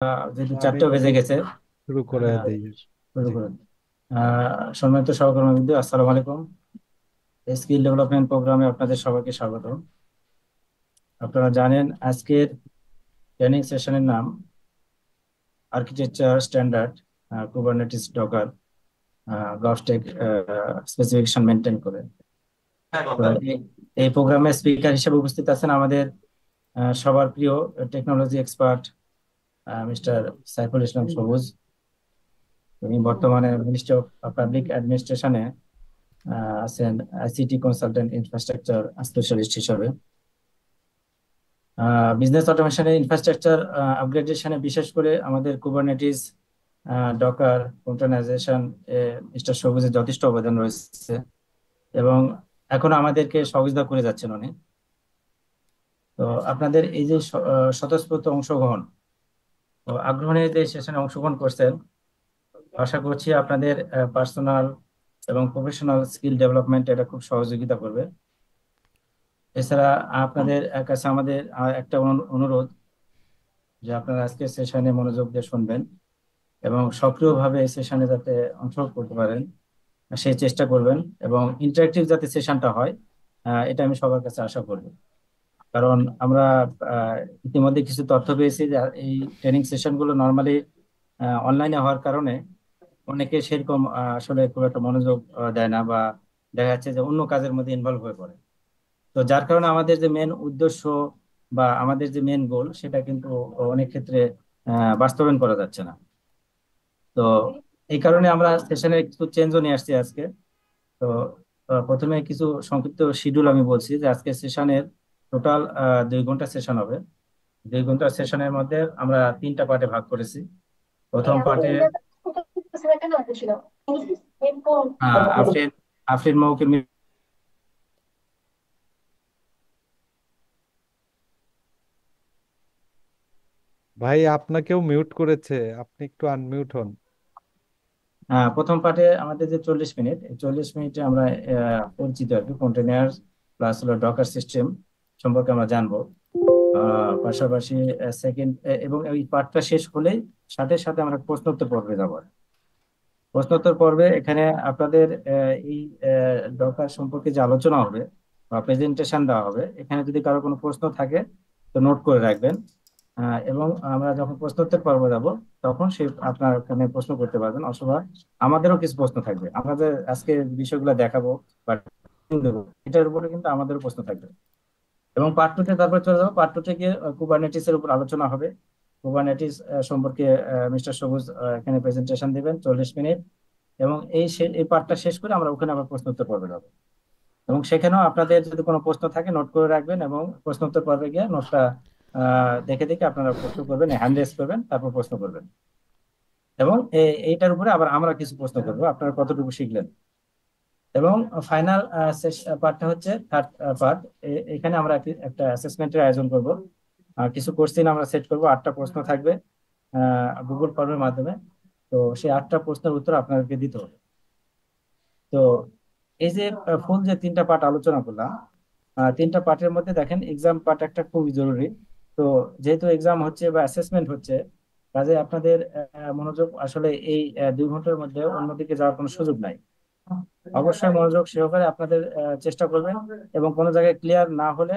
যেহেতু আমি 4টা বেজে গেছে। শুরু করে আহ, দিই। শুরু জি। করুন। সম্মানিত সহকর্মীবৃন্দ, আসসালামু আলাইকুম। স্কিল ডেভেলপমেন্ট প্রোগ্রামে আপনাদের সবাইকে স্বাগত। আপনারা জানেন আজকের ট্রেনিং সেশনের নাম আর্কিটেকচার স্ট্যান্ডার্ড কুবারনেটিস ডকার গ্লভস্টেক স্পেসিফিকেশন মেনটেন করে। তো এই প্রোগ্রামে স্পিকার হিসেবে উপস্থিত আছেন আমাদের সবার প্রিয় technology expert mister Saiful Islam সবুজ। তিনি বর্তমানে মিনিস্ট্রি অফ পাবলিক অ্যাডমিনিস্ট্রেশনে আছেন আইসিটি কনসালটেন্ট ইনফ্রাস্ট্রাকচার স্পেশালিস্ট হিসেবে। বিজনেস অটোমেশনের ইনফ্রাস্ট্রাকচার আপগ্রেডেশনে বিশেষ করে আমাদের কুবারনেটিস ডকার কন্টেনারাইজেশন মিস্টার সবুজের যথেষ্ট অবদান রয়েছে এবং এখন আমাদেরকে সহযোগিতা করে যাচ্ছেন উনি। তো আপনাদের এই যে স্বতঃস্ফূর্ত অংশগ্রহণ ও আগ্রহ নিয়ে যে সেশনে অংশগ্রহণ করছেন, আশা করছি আপনাদের পার্সোনাল এবং প্রফেশনাল স্কিল ডেভেলপমেন্ট এটা খুব সহযোগিতা করবে। এছাড়া আপনাদের কাছে আমাদের একটা অনুরোধ যে আপনারা আজকে সেশনে মনোযোগ দিয়ে শুনবেন এবং সক্রিয়ভাবে এই সেশনে যাতে অংশগ্রহণ করতে পারেন সেই চেষ্টা করবেন এবং ইন্টারেক্টিভ যাতে সেশনটা হয়, এটা আমি সবার কাছে আশা করব। কারণ আমরা আহ, ইতিমধ্যে কিছু তথ্য পেয়েছি যে এই ট্রেনিং সেশন গুলো নর্মালি অনলাইনে হওয়ার কারণে অনেকে সেরকম আসলে খুব একটা মনোযোগ দেয় না, বা দেখা যাচ্ছে যে অন্য কাজের মধ্যে ইনভলভ হয়ে পড়ে। তো যার কারণে আমাদের যে মেন উদ্দেশ্য বা আমাদের যে মেন গোল সেটা কিন্তু অনেক ক্ষেত্রে বাস্তবায়ন করা যাচ্ছে না। তো এই কারণে আমরা সেশনে কিছু চেঞ্জও নিয়ে আসছি আজকে। তো প্রথমে কিছু সংক্ষিপ্ত শিডিউল আমি বলছি যে আজকে সেশনের টোটাল 2 ঘন্টা সেশন হবে। 2 ঘন্টা সেশনের মধ্যে আমরা 3টা পার্টে ভাগ করেছি। প্রথম পার্টে আফরিন আফরিন মৌকে ভাই, আপনাকেও মিউট করেছে, আপনি একটু আনমিউট হন। প্রথম পার্টে আমাদের যে 40 মিনিট, এই 40 মিনিটে আমরা পরিচিত আর কি কন্টেনার প্লাস হলো ডকার সিস্টেম সম্পর্কে আমরা জানবো। পাশাপাশি সেকেন্ড এবং এই পার্টটা শেষ হলেই সাথে সাথে আমরা প্রশ্নোত্তর পর্বে যাবো। প্রশ্নোত্তর পর্বে এখানে আপনাদের এই ডকার সম্পর্কে যে আলোচনা হবে বা প্রেজেন্টেশন দেওয়া হবে, এখানে যদি কারো কোনো প্রশ্ন থাকে তো নোট করে রাখবেন। এবং আমরা যখন প্রশ্নোত্তর পর্বে যাব তখন সে আপনার ওখানে প্রশ্ন করতে পারবেন, অথবা আমাদেরও কিছু প্রশ্ন থাকবে। আমরা যে আজকে বিষয়গুলো দেখাবো বা দেবো এটার উপরে কিন্তু আমাদেরও প্রশ্ন থাকবে। এবং পার্ট টু তে তারপর চলে যাবো, পার্ট টু থেকে কুবারনেটিস এর উপর আলোচনা হবে। কুবারনেটিস সম্পর্কে মিস্টার সবুজ এখানে প্রেজেন্টেশন দিবেন 40 মিনিট। এবং এই পার্টটা শেষ করে আমরা ওখানে আবার প্রশ্ন উত্তর পর্বে যাবো। এবং সেখানেও আপনাদের যদি কোনো প্রশ্ন থাকে নোট করে রাখবেন এবং প্রশ্ন উত্তর পর্বে গিয়ে নোটটা দেখে দেখে আপনারা প্রশ্ন করবেন, হ্যান্ড রেজ করবেন, তারপর প্রশ্ন করবেন। এবং এইটার উপরে আবার আমরা কিছু প্রশ্ন করবো আপনারা কতটুকু শিখলেন। এবং ফাইনাল পার্টটা হচ্ছে থার্ড পার্ট। এখানে আমরা একটা অ্যাসেসমেন্টের আয়োজন করব। কিছু কোশ্চেন আমরা সেট করব, 8টা প্রশ্ন থাকবে গুগল ফর্মের মাধ্যমে। তো সেই 8টা প্রশ্নের উত্তর আপনাদেরকে দিতে হবে। তো এই যে ফুল যে 3টা পার্ট আলোচনা করলাম, 3টা পার্টের মধ্যে দেখেন এক্সাম পার্ট একটা খুবই জরুরি। তো যেহেতু এক্সাম হচ্ছে বা অ্যাসেসমেন্ট হচ্ছে, কাজে আপনাদের মনোযোগ আসলে এই 2 ঘন্টার মধ্যে অন্যদিকে যাওয়ার কোনো সুযোগ নাই। অবশ্যই মনোযোগ সহকারে আপনাদের চেষ্টা করবেন। এবং কোনো জায়গায় ক্লিয়ার না হলে,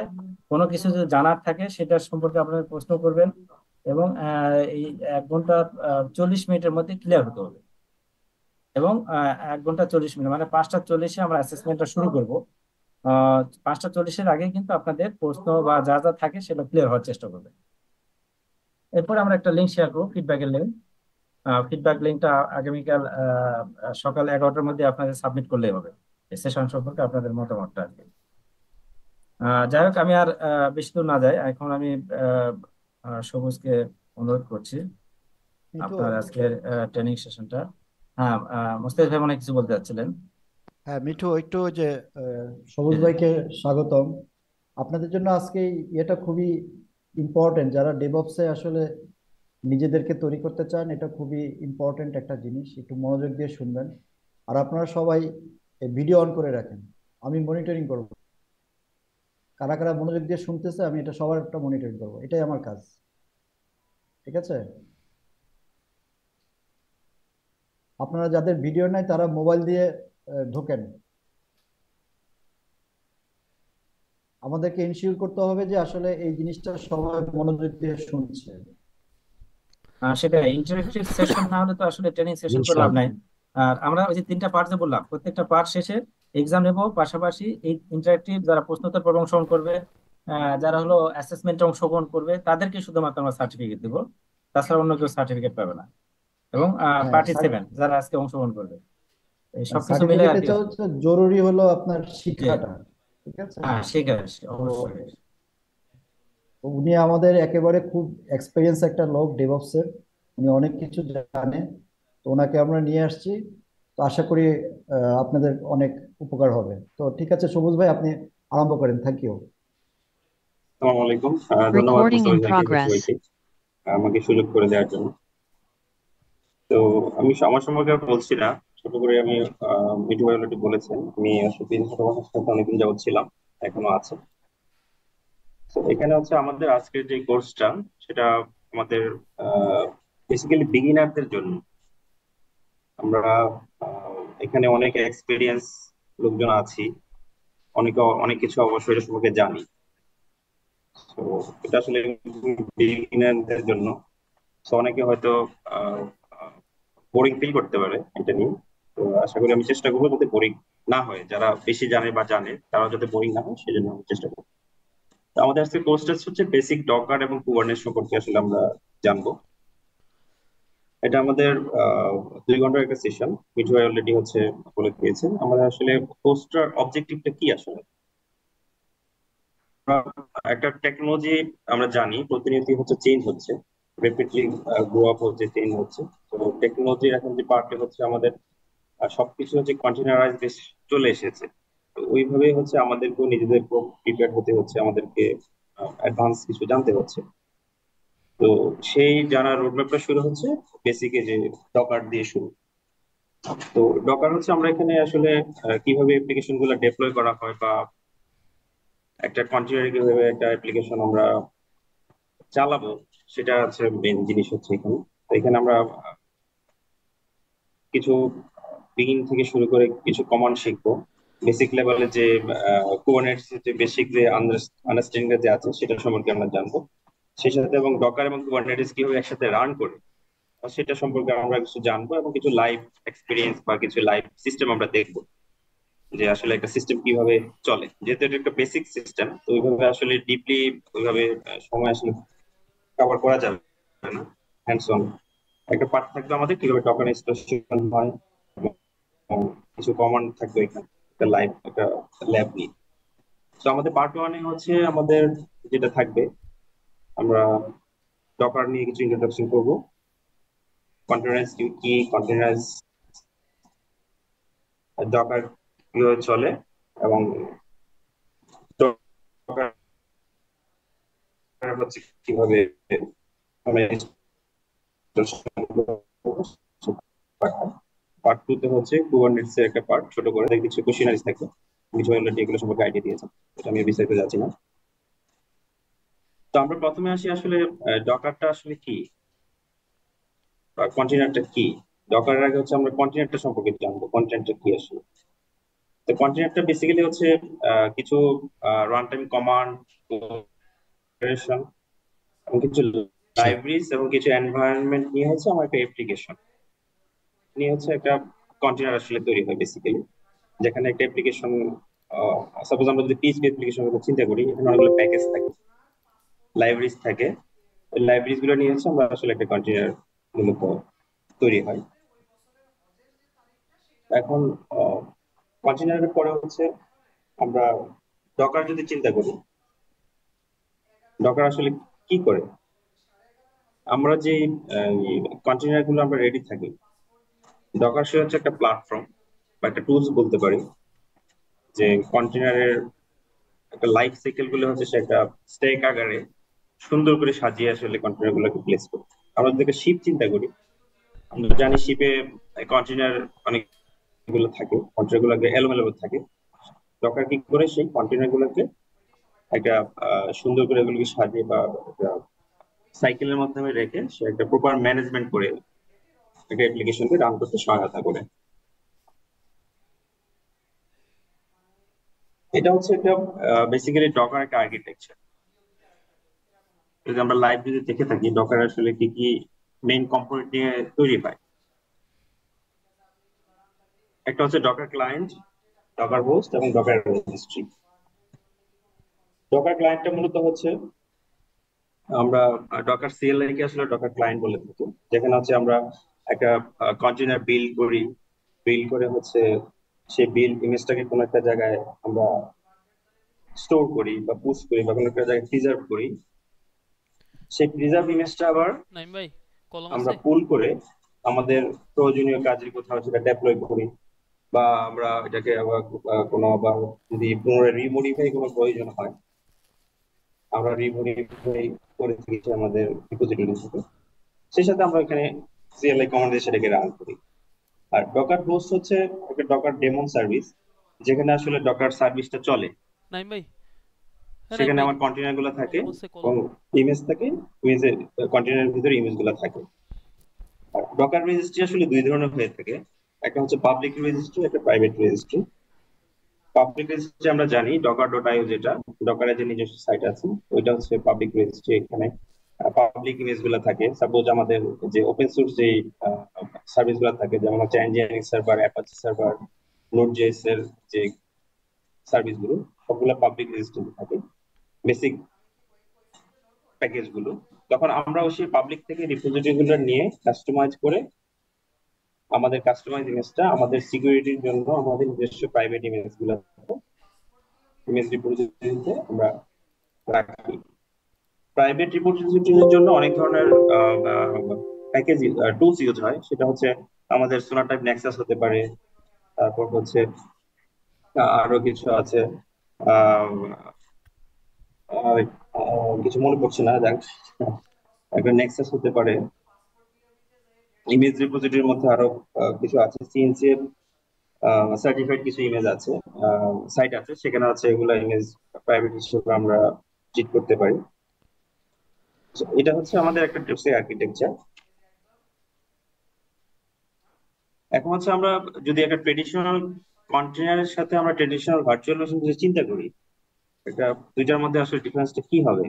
কোনো কিছু যদি জানার থাকে সেটা সম্পর্কে আপনাদের প্রশ্ন করবেন। এবং এই 1 ঘন্টা 40 মিনিটের মধ্যে ক্লিয়ার হতে হবে। এবং 1 ঘন্টা 40 মিনিট মানে 5টা 40-এ আমরা অ্যাসেসমেন্টটা শুরু করব। 5টা 40-এর আগে কিন্তু আপনাদের প্রশ্ন বা যা যা থাকে সেটা ক্লিয়ার হওয়ার চেষ্টা করবেন। এরপর আমরা একটা লিঙ্ক শেয়ার করবো, ফিডব্যাকের লিঙ্ক। ফিডব্যাক লিঙ্কটা আগামীকাল সকাল 11টার মধ্যে আপনাদের সাবমিট করলেই হবে এই সেশন সম্পর্কে আপনাদের মতামতটা আর কি। যাই হোক, আমি আর বেশি দূর না যাই, এখন আমি আহ, সবুজকে অনুরোধ করছি মিঠু। আপনার আজকের ট্রেনিং সেশনটা। হ্যাঁ, মোস্তাফিজ ভাই মনে হয় কিছু বলতে চাচ্ছিলেন। হ্যাঁ মিঠু, একটু যে সবুজ ভাইকে স্বাগতম। আপনাদের জন্য আজকে এটা খুবই ইম্পর্টেন্ট, যারা ডেভঅপসে আসলে নিজেদেরকে তৈরি করতে চান। এটা খুবই ইম্পর্টেন্ট একটা জিনিস, একটু মনোযোগ দিয়ে শুনবেন। আর আপনারা সবাই ভিডিও অন করে রাখেন, আমি মনিটরিং করব। কারা কারা মনোযোগ দিয়ে শুনতেছে আমি এটা সবার একটা মনিটরিং করব, এটাই আমার কাজ। ঠিক আছে? আপনারা যাদের ভিডিও নাই তারা মোবাইল দিয়ে ঢোকেন। আমাদেরকে ইনশিওর করতে হবে যে আসলে এই জিনিসটা সবাই মনোযোগ দিয়ে শুনছে। সেটা ইন্টারেক্টিভ সেশন না হলে তো আসলে ট্রেনিং সেশন করে লাভ ইনশাআল্লাহ। নাই। আর আমরা ওই যে তিনটা পার্ট যে বললাম, প্রত্যেকটা পার্ট শেষে এক্সাম নেবো, পাশাপাশি এই ইন্টারেক্টিভ যারা প্রশ্নোত্তর পর্বে অংশগ্রহণ করবে, যারা হলো অ্যাসেসমেন্টে অংশগ্রহণ করবে, তাদেরকে শুধুমাত্র আমরা সার্টিফিকেট দেবো, তাছাড়া অন্য কেউ সার্টিফিকেট পাবে না। এবং হ্যাঁ, পার্টিসিপেন্ট যারা আজকে অংশগ্রহণ করবে, এই সবকিছু মিলে আর সার্টিফিকেটের কি। চেয়ে হচ্ছে জরুরি হলো আপনার যে শিক্ষাটা। ঠিক আছে। হ্যাঁ, ঠিক আছে, তো অবশ্যই। উনি আমাদের একেবারে খুব এক্সপিরিয়েন্স একটা লোক ডেভঅপসের, উনি অনেক কিছু জানে। তো ওনাকে আমরা নিয়ে আসছি। তো আশা করি আপনাদের অনেক উপকার হবে। তো ঠিক আছে সবুজ ভাই, আপনি আরম্ভ করেন। Thank you. আসসালামু আলাইকুম। ধন্যবাদ Recording in মোস্তাফিজ ভাইকে, progress. সবাইকে আমাকে সুযোগ করে দেওয়ার জন্য। তো আমি আমার সম্পর্কে আর বলছি না, ছোট করে আমি মিঠু ভাই অলরেডি বলেছেন। আমি আসলে বিজনেস অটোমেশনের সাথে অনেকদিন যাবত ছিলাম, এখনো আছে। তো এখানে হচ্ছে আমাদের আজকের যে কোর্সটা, সেটা আমাদের বেসিক্যালি বিগিনারদের জন্য। আমরা এখানে অনেক এক্সপিরিয়েন্স লোকজন আছি, অনেকে অনেক কিছু অবশ্যই এটা সম্পর্কে জানি। তো এটা আসলে বিগিনারদের জন্য। তো অনেকে হয়তো বোরিং ফিল করতে পারে এটা নিয়ে। তো আশা করি আমি চেষ্টা করবো যাতে বোরিং না হয়, যারা বেশি জানে বা জানে তারা যাতে বোরিং না হয় সেজন্য আমি চেষ্টা করবো। তো আমাদের আজকে কোর্সটা হচ্ছে বেসিক ডকার এবং কুবারনেটিস সম্পর্কে আসলে আমরা জানবো। এটা আমাদের 2 ঘন্টার একটা সেশন, মিঠু ভাই অলরেডি হচ্ছে বলে দিয়েছেন। আমাদের আসলে কোর্সটার অবজেক্টিভটা কি আসলে। একটা টেকনোলজি আমরা জানি প্রতিনিয়ত হচ্ছে চেঞ্জ হচ্ছে, রেপিডলি গ্রো আপ হচ্ছে, চেঞ্জ হচ্ছে। তো টেকনোলজির এখন যে পার্টে হচ্ছে আমাদের সবকিছু হচ্ছে কন্টেনারাইজ বেস চলে এসেছে। তো ওইভাবেই হচ্ছে আমাদেরকেও নিজেদেরকেও প্রিপেয়ার হতে হচ্ছে, আমাদেরকে অ্যাডভান্স কিছু জানতে হচ্ছে। তো সেই জানার রোডম্যাপটা শুরু হচ্ছে বেসিকে যে ডকার দিয়ে শুরু। তো ডকার হচ্ছে আমরা এখানে আসলে কিভাবে অ্যাপ্লিকেশন গুলো ডেপ্লয় করা হয়, বা একটা কন্টেনারে কিভাবে একটা অ্যাপ্লিকেশন আমরা চালাবো, সেটা হচ্ছে মেন জিনিস হচ্ছে এখানে। তো এখানে আমরা কিছু বিগিন থেকে শুরু করে কিছু কমান্ড শিখবো। বেসিক লেভেলে যে কুবারনেটিস যে বেসিক যে আন্ডারস্ট্যান্ডিং যে আছে সেটা সম্পর্কে আমরা জানবো। সেই সাথে এবং ডকার এবং কুবারনেটিস কিভাবে একসাথে রান করে সেটা সম্পর্কে আমরা কিছু জানবো, এবং কিছু লাইভ এক্সপিরিয়েন্স বা কিছু লাইভ সিস্টেম আমরা দেখবো, যে আসলে একটা সিস্টেম কিভাবে চলে। যেহেতু এটা একটা বেসিক সিস্টেম, তো ওইভাবে আসলে ডিপলি ওইভাবে সময় আসলে কভার করা যাবে না। হ্যান্ডস অন একটা পার্ট থাকবে আমাদের কিভাবে টোকেন ইনস্টলেশন হয়, এবং কিছু কমান্ড থাকবে এখানে, একটা লাইভ একটা ল্যাব নিয়ে। তো আমাদের পার্ট ওয়ানে হচ্ছে আমাদের যেটা থাকবে, আমরা ডকার নিয়ে কিছু ইন্ট্রোডাকশন করবো, কন্টেনারাইজ কি, কন্টেনারাইজ ডকার কিভাবে চলে, এবং ডকার হচ্ছে কিভাবে আমরা পার্ট টু তে হচ্ছে কুবারনেটিস এর একটা পার্ট, ছোট করে কিছু কোশ্চেনারিজ থাকবে। কিছু অলরেডি এগুলো সম্পর্কে আইডিয়া দিয়েছে, এটা আমি বিস্তারিত যাচ্ছি না। তো আমরা প্রথমে আসি আসলে ডকারটা আসলে কি, বা কন্টেনারটা কি। ডকারের আগে হচ্ছে আমরা কন্টেনারটা সম্পর্কে জানবো, কন্টেনারটা কি আসলে। তো কন্টেনারটা বেসিক্যালি হচ্ছে কিছু রান টাইম কমান্ড, এবং কিছু লাইব্রেরিজ এবং কিছু এনভায়রনমেন্ট নিয়ে হচ্ছে আমার একটা অ্যাপ্লিকেশন নিয়ে হচ্ছে একটা কন্টেনার আসলে তৈরি হয় বেসিক্যালি। যেখানে একটা অ্যাপ্লিকেশন, সাপোজ আমরা যদি পিএইচপি অ্যাপ্লিকেশন কথা চিন্তা করি, এখানে অনেকগুলো প্যাকেজ থাকে, লাইব্রেরিজ থাকে। ওই লাইব্রেরিজ গুলো নিয়ে হচ্ছে আমরা আসলে একটা কন্টেনার মূলত তৈরি হয়। এখন কন্টেনারের পরে হচ্ছে আমরা ডকার যদি চিন্তা করি, ডকার আসলে কি করে। আমরা যে কন্টেনার গুলো আমরা রেডি থাকি, ডকার সে হচ্ছে একটা প্ল্যাটফর্ম বা একটা টুলস বলতে পারি, যে কন্টেনারের একটা লাইফ সাইকেল গুলো হচ্ছে সে একটা স্টেক আকারে সুন্দর করে সাজিয়ে আসলে কন্টেনার গুলোকে প্লেস করে। আমরা যদি একটা শিপ চিন্তা করি, আমরা জানি শিপে কন্টেনার অনেকগুলো থাকে, কন্টেনার গুলোকে এলোমেলো থাকে। ডকার কি করে সেই কন্টেনার গুলোকে একটা সুন্দর করে এগুলোকে সাজিয়ে বা একটা সাইকেলের মাধ্যমে রেখে সে একটা প্রপার ম্যানেজমেন্ট করে একটা অ্যাপ্লিকেশনকে রান করতে সহায়তা করে। এটা হচ্ছে একটা বেসিক্যালি ডকার একটা আর্কিটেকচার। যদি আমরা লাইভ যদি দেখে থাকি ডকার আসলে কি কি মেইন কম্পোনেন্ট নিয়ে তৈরি হয়, একটা হচ্ছে ডকার ক্লায়েন্ট, ডকার হোস্ট এবং ডকার রেজিস্ট্রি। ডকার ক্লায়েন্টটা মূলত হচ্ছে আমরা ডকার সিএলআই কে আসলে ডকার ক্লায়েন্ট বলে থাকি, যেখানে হচ্ছে আমরা একটা কন্টেনার বিল্ড করি, বিল্ড করে হচ্ছে সেই বিল্ড ইমেজটাকে কোনো একটা জায়গায় আমরা স্টোর করি বা পুশ করি বা কোনো একটা জায়গায় প্রিজার্ভ করি। সেই প্রিজার্ভ ইমেজটা আবার নাইম ভাই, কলম আমরা আছে? পুল করে আমাদের প্রয়োজনীয় কাজের কোথাও সেটা ডেপ্লয় করি, বা আমরা এটাকে আবার কোনো আবার যদি পুনরায় রিমডিফাই কোনো প্রয়োজন হয় আমরা রিমডিফাই করে থাকি আমাদের রিপোজিটরি থেকে। সেই সাথে আমরা এখানে সিএলআই কমান্ড দিয়ে সেটাকে রান করি। আর ডকার হোস্ট হচ্ছে একটা ডকার ডেমন সার্ভিস, যেখানে আসলে ডকার সার্ভিসটা চলে। নাইম ভাই, হ্যাঁ নাইম সেখানে ভাই, আমার কন্টেনার গুলো থাকে কলম আছে এবং কলম। ইমেজ থাকে, ইমেজের কন্টেনারের ভিতরে ইমেজ গুলো থাকে। আর ডকার রেজিস্ট্রি আসলে দুই ধরনের হয়ে থাকে, একটা হচ্ছে পাবলিক রেজিস্ট্রি, একটা প্রাইভেট রেজিস্ট্রি। পাবলিক রেজিস্ট্রি আমরা জানি ডকার ডট আইও, যেটা ডকারের যে নিজস্ব সাইট আছে ওইটা হচ্ছে পাবলিক রেজিস্ট্রি। এখানে পাবলিক ইমেজ গুলো থাকে। সাপোজ আমাদের যে ওপেন সোর্স যে সার্ভিস গুলো থাকে, যেমন হচ্ছে nginx server, Apache server, node dot JS এর যে সার্ভিস গুলো, সবগুলো পাবলিক রেজিস্ট্রি থাকে, বেসিক প্যাকেজ গুলো। তখন আমরা সেই পাবলিক থেকে রিপোজিটরি গুলো নিয়ে কাস্টমাইজ করে আমাদের কাস্টমাইজ ইমেজটা আমাদের সিকিউরিটির জন্য আমাদের নিজস্ব প্রাইভেট ইমেজ গুলো ইমেজ রিপোজিটরিতে আমরা রাখি। প্রাইভেট রিপোজিটরির জন্য অনেক ধরনের প্যাকেজ টুলস ইউজ হয়। সেটা হচ্ছে আমাদের সোনাটাইপ নেক্সাস হতে পারে, তারপর হচ্ছে আরো কিছু আছে, আহ, আহ, কিছু মনে পড়ছে না, যাক একটা নেক্সাস হতে পারে। ইমেজ রিপোজিটরির মধ্যে আরো কিছু আছে, সিএনসিএফ সার্টিফাইড কিছু ইমেজ আছে, সাইট আছে, সেখানে আছে এগুলা ইমেজ প্রাইভেট হিসেবে আমরা ট্রিট করতে পারি। So, এটা হচ্ছে আমাদের একটা টেপসই আর্কিটেকচার। এখন হচ্ছে আমরা যদি একটা ট্রেডিশনাল কন্টেনারের সাথে আমরা ট্রেডিশনাল ভার্চুয়াল মেশিন যদি চিন্তা করি, এটা দুইটার মধ্যে আসলে ডিফারেন্সটা কি হবে।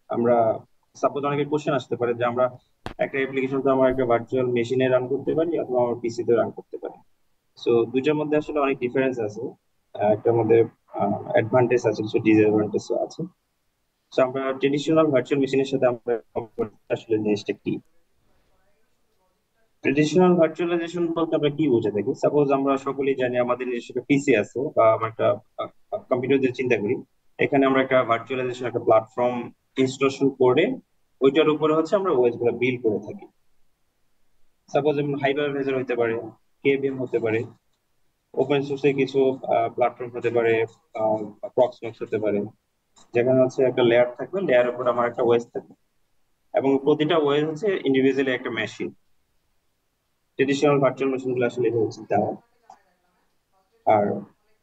আমরা সাপোজ অনেকের কোশ্চেন আসতে পারে যে আমরা একটা অ্যাপ্লিকেশন তো আমরা একটা ভার্চুয়াল মেশিনে রান করতে পারি অথবা আমার পিসিতে রান করতে পারি। সো দুইটার মধ্যে আসলে অনেক ডিফারেন্স আছে, একটার মধ্যে অ্যাডভান্টেজ আছে, কিছু ডিসঅ্যাডভান্টেজও আছে। সো আমরা ট্রেডিশনাল ভার্চুয়াল মেশিনের সাথে আমরা আসলে জিনিসটা কি। ট্রেডিশনাল ভার্চুয়ালাইজেশন বলতে আমরা কি বুঝে থাকি, সাপোজ আমরা সকলেই জানি আমাদের নিজস্ব একটা পিসি আছে বা আমরা একটা কম্পিউটার দিয়ে চিন্তা করি, এখানে আমরা একটা ভার্চুয়ালাইজেশন একটা প্ল্যাটফর্ম ইনস্টলেশন করে ওইটার উপরে হচ্ছে আমরা ওএস গুলো বিল্ড করে থাকি। সাপোজ যেমন হাইপারভাইজার হতে পারে, কেভিএম হতে পারে, ওপেন সোর্সে কিছু প্ল্যাটফর্ম হতে পারে, প্রক্সনক্স হতে পারে, যেখানে হচ্ছে একটা লেয়ার থাকবে, লেয়ারের উপর আমার একটা ওএস থাকবে এবং প্রতিটা ওএস হচ্ছে ইন্ডিভিজুয়ালি একটা মেশিন। ট্রেডিশনাল ভার্চুয়াল মেশিন গুলো আসলে এটা হচ্ছে তা। আর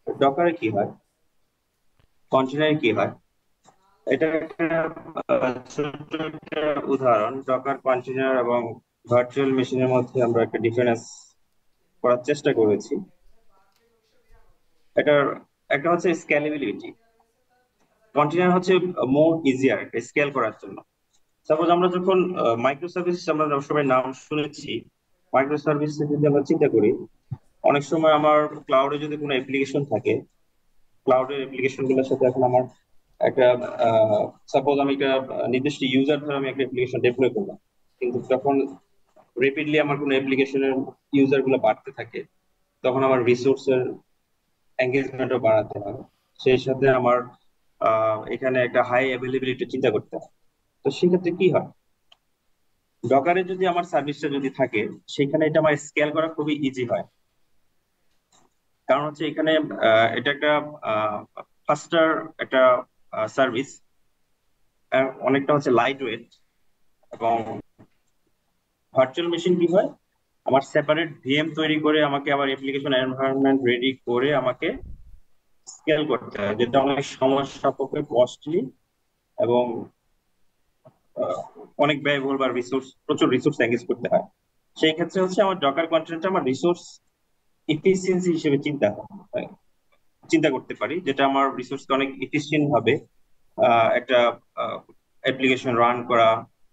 ডকারে কি হয়, কন্টেনারে কি হয়, এটা একটা ছোট্ট একটা উদাহরণ। ডকার, কন্টেনার এবং ভার্চুয়াল মেশিনের মধ্যে আমরা একটা ডিফারেন্স করার চেষ্টা করেছি। এটার একটা হচ্ছে স্কেলেবিলিটি। কন্টেনার হচ্ছে মোর ইজিয়ার স্কেল করার জন্য। সাপোজ আমরা যখন মাইক্রো সার্ভিস, আমরা সবাই নাম শুনেছি, মাইক্রো সার্ভিস যদি আমরা চিন্তা করি, অনেক সময় আমার ক্লাউডে যদি কোনো অ্যাপ্লিকেশন থাকে, ক্লাউডের অ্যাপ্লিকেশন গুলোর সাথে এখন আমার একটা সাপোজ আমি একটা নির্দিষ্ট ইউজার ধরে আমি একটা অ্যাপ্লিকেশন ডেপ্লয় করলাম, কিন্তু তখন রেপিডলি আমার কোনো অ্যাপ্লিকেশনের ইউজার গুলো বাড়তে থাকে, তখন আমার রিসোর্সের এঙ্গেজমেন্টও বাড়াতে হয়। সেই সাথে আমার এখানে একটা হাই অ্যাভেলেবিলিটি চিন্তা করতে হয়। তো সেক্ষেত্রে কি হয়, ডকারে যদি আমার সার্ভিসটা যদি থাকে, সেখানে এটা আমার স্কেল করা খুবই ইজি হয়। কারণ হচ্ছে এখানে এটা একটা ফাস্টার একটা সার্ভিস, অনেকটা হচ্ছে লাইট ওয়েট। এবং ভার্চুয়াল মেশিন কি হয়, আমার সেপারেট ভিএম তৈরি করে আমাকে আবার অ্যাপ্লিকেশন এনভায়রনমেন্ট রেডি করে আমাকে স্কেল করতে হয়, যেটা অনেক সময় সাপেক্ষ, কস্টলি এবং অনেক ব্যয়বহুল বা রিসোর্স, প্রচুর রিসোর্স এঙ্গেজ করতে হয়। সেই ক্ষেত্রে হচ্ছে আমার ডকার কন্টেনারটা আমার রিসোর্স ইফিসিয়েন্সি হিসেবে চিন্তা করতে পারি, যেটা আমার রিসোর্সকে অনেক এফিসিয়েন্ট ভাবে একটা অ্যাপ্লিকেশন রান করা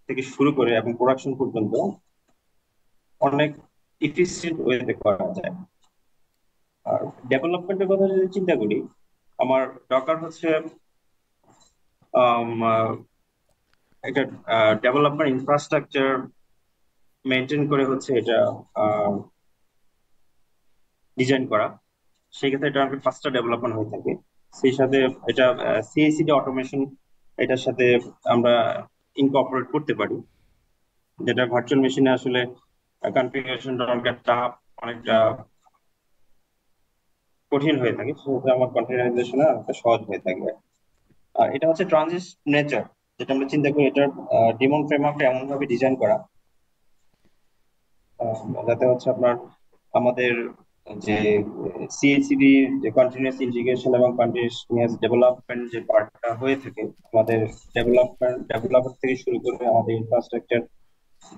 থেকে শুরু করে এবং প্রোডাকশন পর্যন্ত অনেক এফিসিয়েন্ট ওয়েতে করা যায়। আর ডেভেলপমেন্টের কথা যদি চিন্তা করি, আমার ডকার হচ্ছে আম, আহ, একটা ডেভেলপমেন্ট ইনফ্রাস্ট্রাকচার মেনটেন করে হচ্ছে এটা ডিজাইন করা। সেই ক্ষেত্রে এটা অনেক ফাস্টার ডেভেলপমেন্ট হয়ে থাকে। সেই সাথে এটা সিআইসিডি অটোমেশন এটার সাথে আমরা ইনকর্পোরেট করতে পারি, যেটা ভার্চুয়াল মেশিনে আসলে কনফিগারেশনটা অনেকটা অনেকটা কঠিন হয়ে থাকে, সেক্ষেত্রে আমার কন্টেনারাইজেশনে অনেকটা সহজ হয়ে থাকে। আর এটা হচ্ছে ট্রানজিট নেচার, যেটা আমরা চিন্তা করি এটার ডিমন ফ্রেমওয়ার্কটা এমন ভাবে ডিজাইন করা যাতে হচ্ছে আপনার আমাদের যে সিএসিডি যে কন্টিনিউয়াস ইন্টিগ্রেশন এবং কন্টিনিউয়াস ডেভেলপমেন্ট যে পার্টটা হয়ে থাকে, আমাদের ডেভেলপার থেকে শুরু করে আমাদের ইনফ্রাস্ট্রাকচার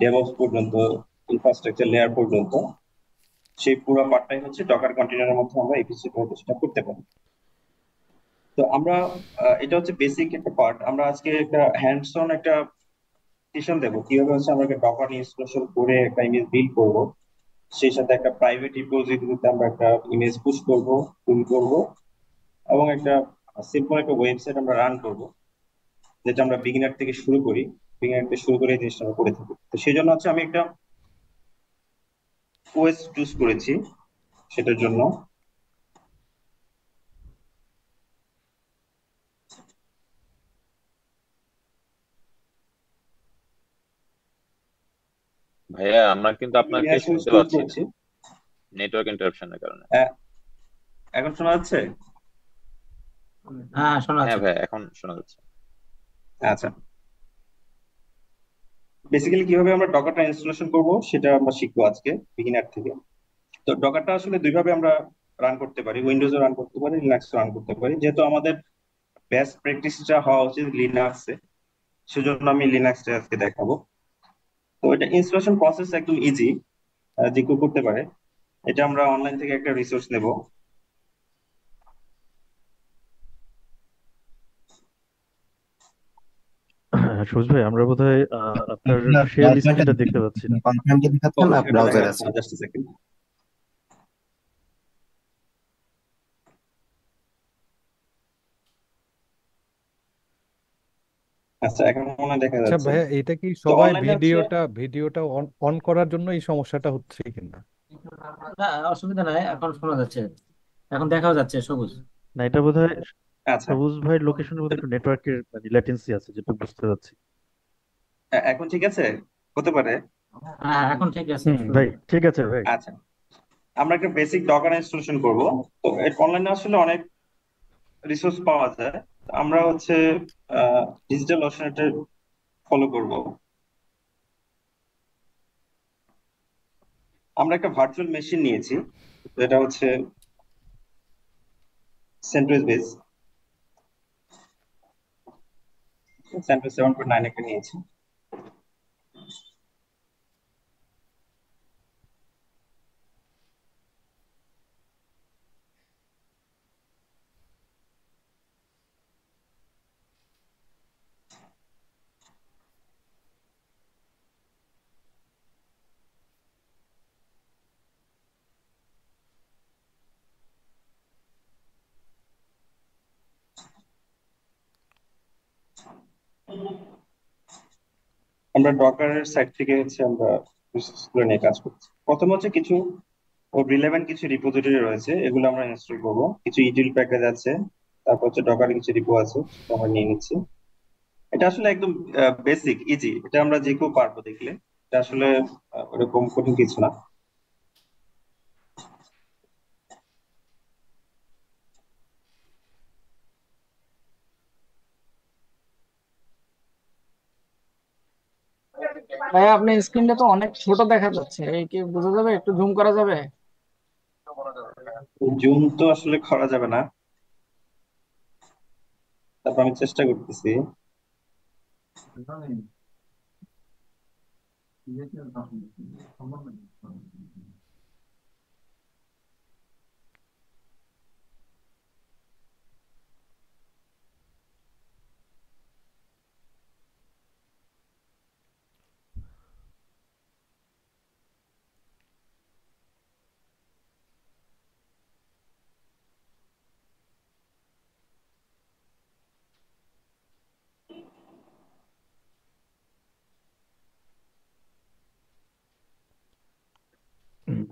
ডেভঅপস পর্যন্ত, ইনফ্রাস্ট্রাকচার লেয়ার পর্যন্ত, সেই পুরো পার্টটাই হচ্ছে ডকার কন্টেনারের মধ্যে আমরা এফিসিয়েন্ট ভাবে সেটা করতে পারি। তো আমরা এটা হচ্ছে বেসিক একটা পার্ট। আমরা আজকে একটা হ্যান্ডস অন একটা সেশন দেবো কিভাবে হচ্ছে আমরা একটা ডকার ইনস্টলেশন করে একটা ইমেজ বিল্ড করব, সেই সাথে একটা প্রাইভেট রিপোজিটরিতে আমরা একটা ইমেজ পুশ করব, পুল করব, এবং একটা সিম্পল একটা ওয়েবসাইট আমরা রান করব, যেটা আমরা বিগিনার থেকে শুরু করি। বিগিনার থেকে শুরু করে এই জিনিসটা আমরা করে থাকি। তো সেই জন্য হচ্ছে আমি একটা ওএস চুজ করেছি সেটার জন্য। ভাইয়া আমরা কিন্তু আমি আপনাকে রিহার্সাল শুনতে চুজ পাচ্ছি না, করছি। নেটওয়ার্ক ইন্টারাপশনের কারণে। আহ, এখন শোনা যাচ্ছে? হ্যাঁ, শোনা হ্যাঁ যাচ্ছে। ভাই, এখন শোনা যাচ্ছে। আচ্ছা, বেসিক্যালি কিভাবে আমরা ডকারটা ইনস্টলেশন করব সেটা আমরা শিখবো আজকে বিগিনার থেকে। তো ডকারটা আসলে দুইভাবে আমরা রান করতে পারি, উইন্ডোজে রান করতে পারি, লিনাক্সে রান করতে পারি। যেহেতু আমাদের বেস্ট প্র্যাকটিসটা হওয়া উচিত লিনাক্সে, সেজন্য আমি লিনাক্সটা আজকে দেখাবো। তো এটা ইনস্টলেশন প্রসেস একদম ইজি, যে কেউ করতে পারে। এটা আমরা অনলাইন থেকে একটা রিসোর্স নেব। হ্যাঁ, সুজ ভাই, আমরা বোধহয় আপনার আপনার শেয়ার ব্রাউজারটা স্ক্রিনটা দেখতে পাচ্ছি না। কনফারেন্সে ও, দেখাচ্ছেন না এটা দেখা ব্রাউজারে যাচ্ছে আছে? না, জাস্ট সেকেন্ড। আচ্ছা, এখন মনে হয় দেখা আচ্ছা যাচ্ছে। ভাইয়া, এটা কি তো সবাই অনলাইনে হচ্ছে ভিডিওটা অন অন করার জন্য এই সমস্যাটা হচ্ছে কিনা? না, অসুবিধা নাই, এখন শোনা যাচ্ছে, এখন দেখাও যাচ্ছে সবুজ। না, এটা বোধহয় আচ্ছা, সবুজ ভাইয়ের লোকেশনের মধ্যে একটু নেটওয়ার্কের মানে ল্যাটেন্সি আছে, যেটা বুঝতে পারছি। এখন ঠিক আছে, হতে পারে। হ্যাঁ, এখন ঠিক আছে, ভাই ঠিক আছে ভাই। আচ্ছা, আমরা একটা বেসিক ডকার ইনস্টলেশন করব। তো অনলাইনে আসলে অনেক রিসোর্স পাওয়া যায়। তো আমরা হচ্ছে ডিজিটাল ওশন এটা ফলো করব। আমরা একটা ভার্চুয়াল মেশিন নিয়েছি, যেটা হচ্ছে সেন্ট্রোস বেস, সেন্ট্রোস 7.9 একটা নিয়েছি। আমরা ডকারের সাইট থেকে হচ্ছে আমরা রিসোর্স গুলো নিয়ে কাজ করছি। প্রথম হচ্ছে কিছু রিলেভেন্ট কিছু রিপোজিটরি রয়েছে, এগুলো আমরা ইনস্টল করব। কিছু ইটিল প্যাকেজ আছে, তারপর হচ্ছে ডকারের কিছু রিপো আছে, সেটা আমরা নিয়ে নিচ্ছি। এটা আসলে একদম বেসিক ইজি, এটা আমরা যে কেউ পারবো দেখলে। এটা আসলে ওরকম কঠিন কিছু না। ভাই আপনার স্ক্রিনটা তো অনেক ছোট দেখা যাচ্ছে, এই কি বোঝা যাবে? একটু জুম করা যাবে? জুম তো আসলে করা যাবে না, তারপর আমি চেষ্টা করতেছি।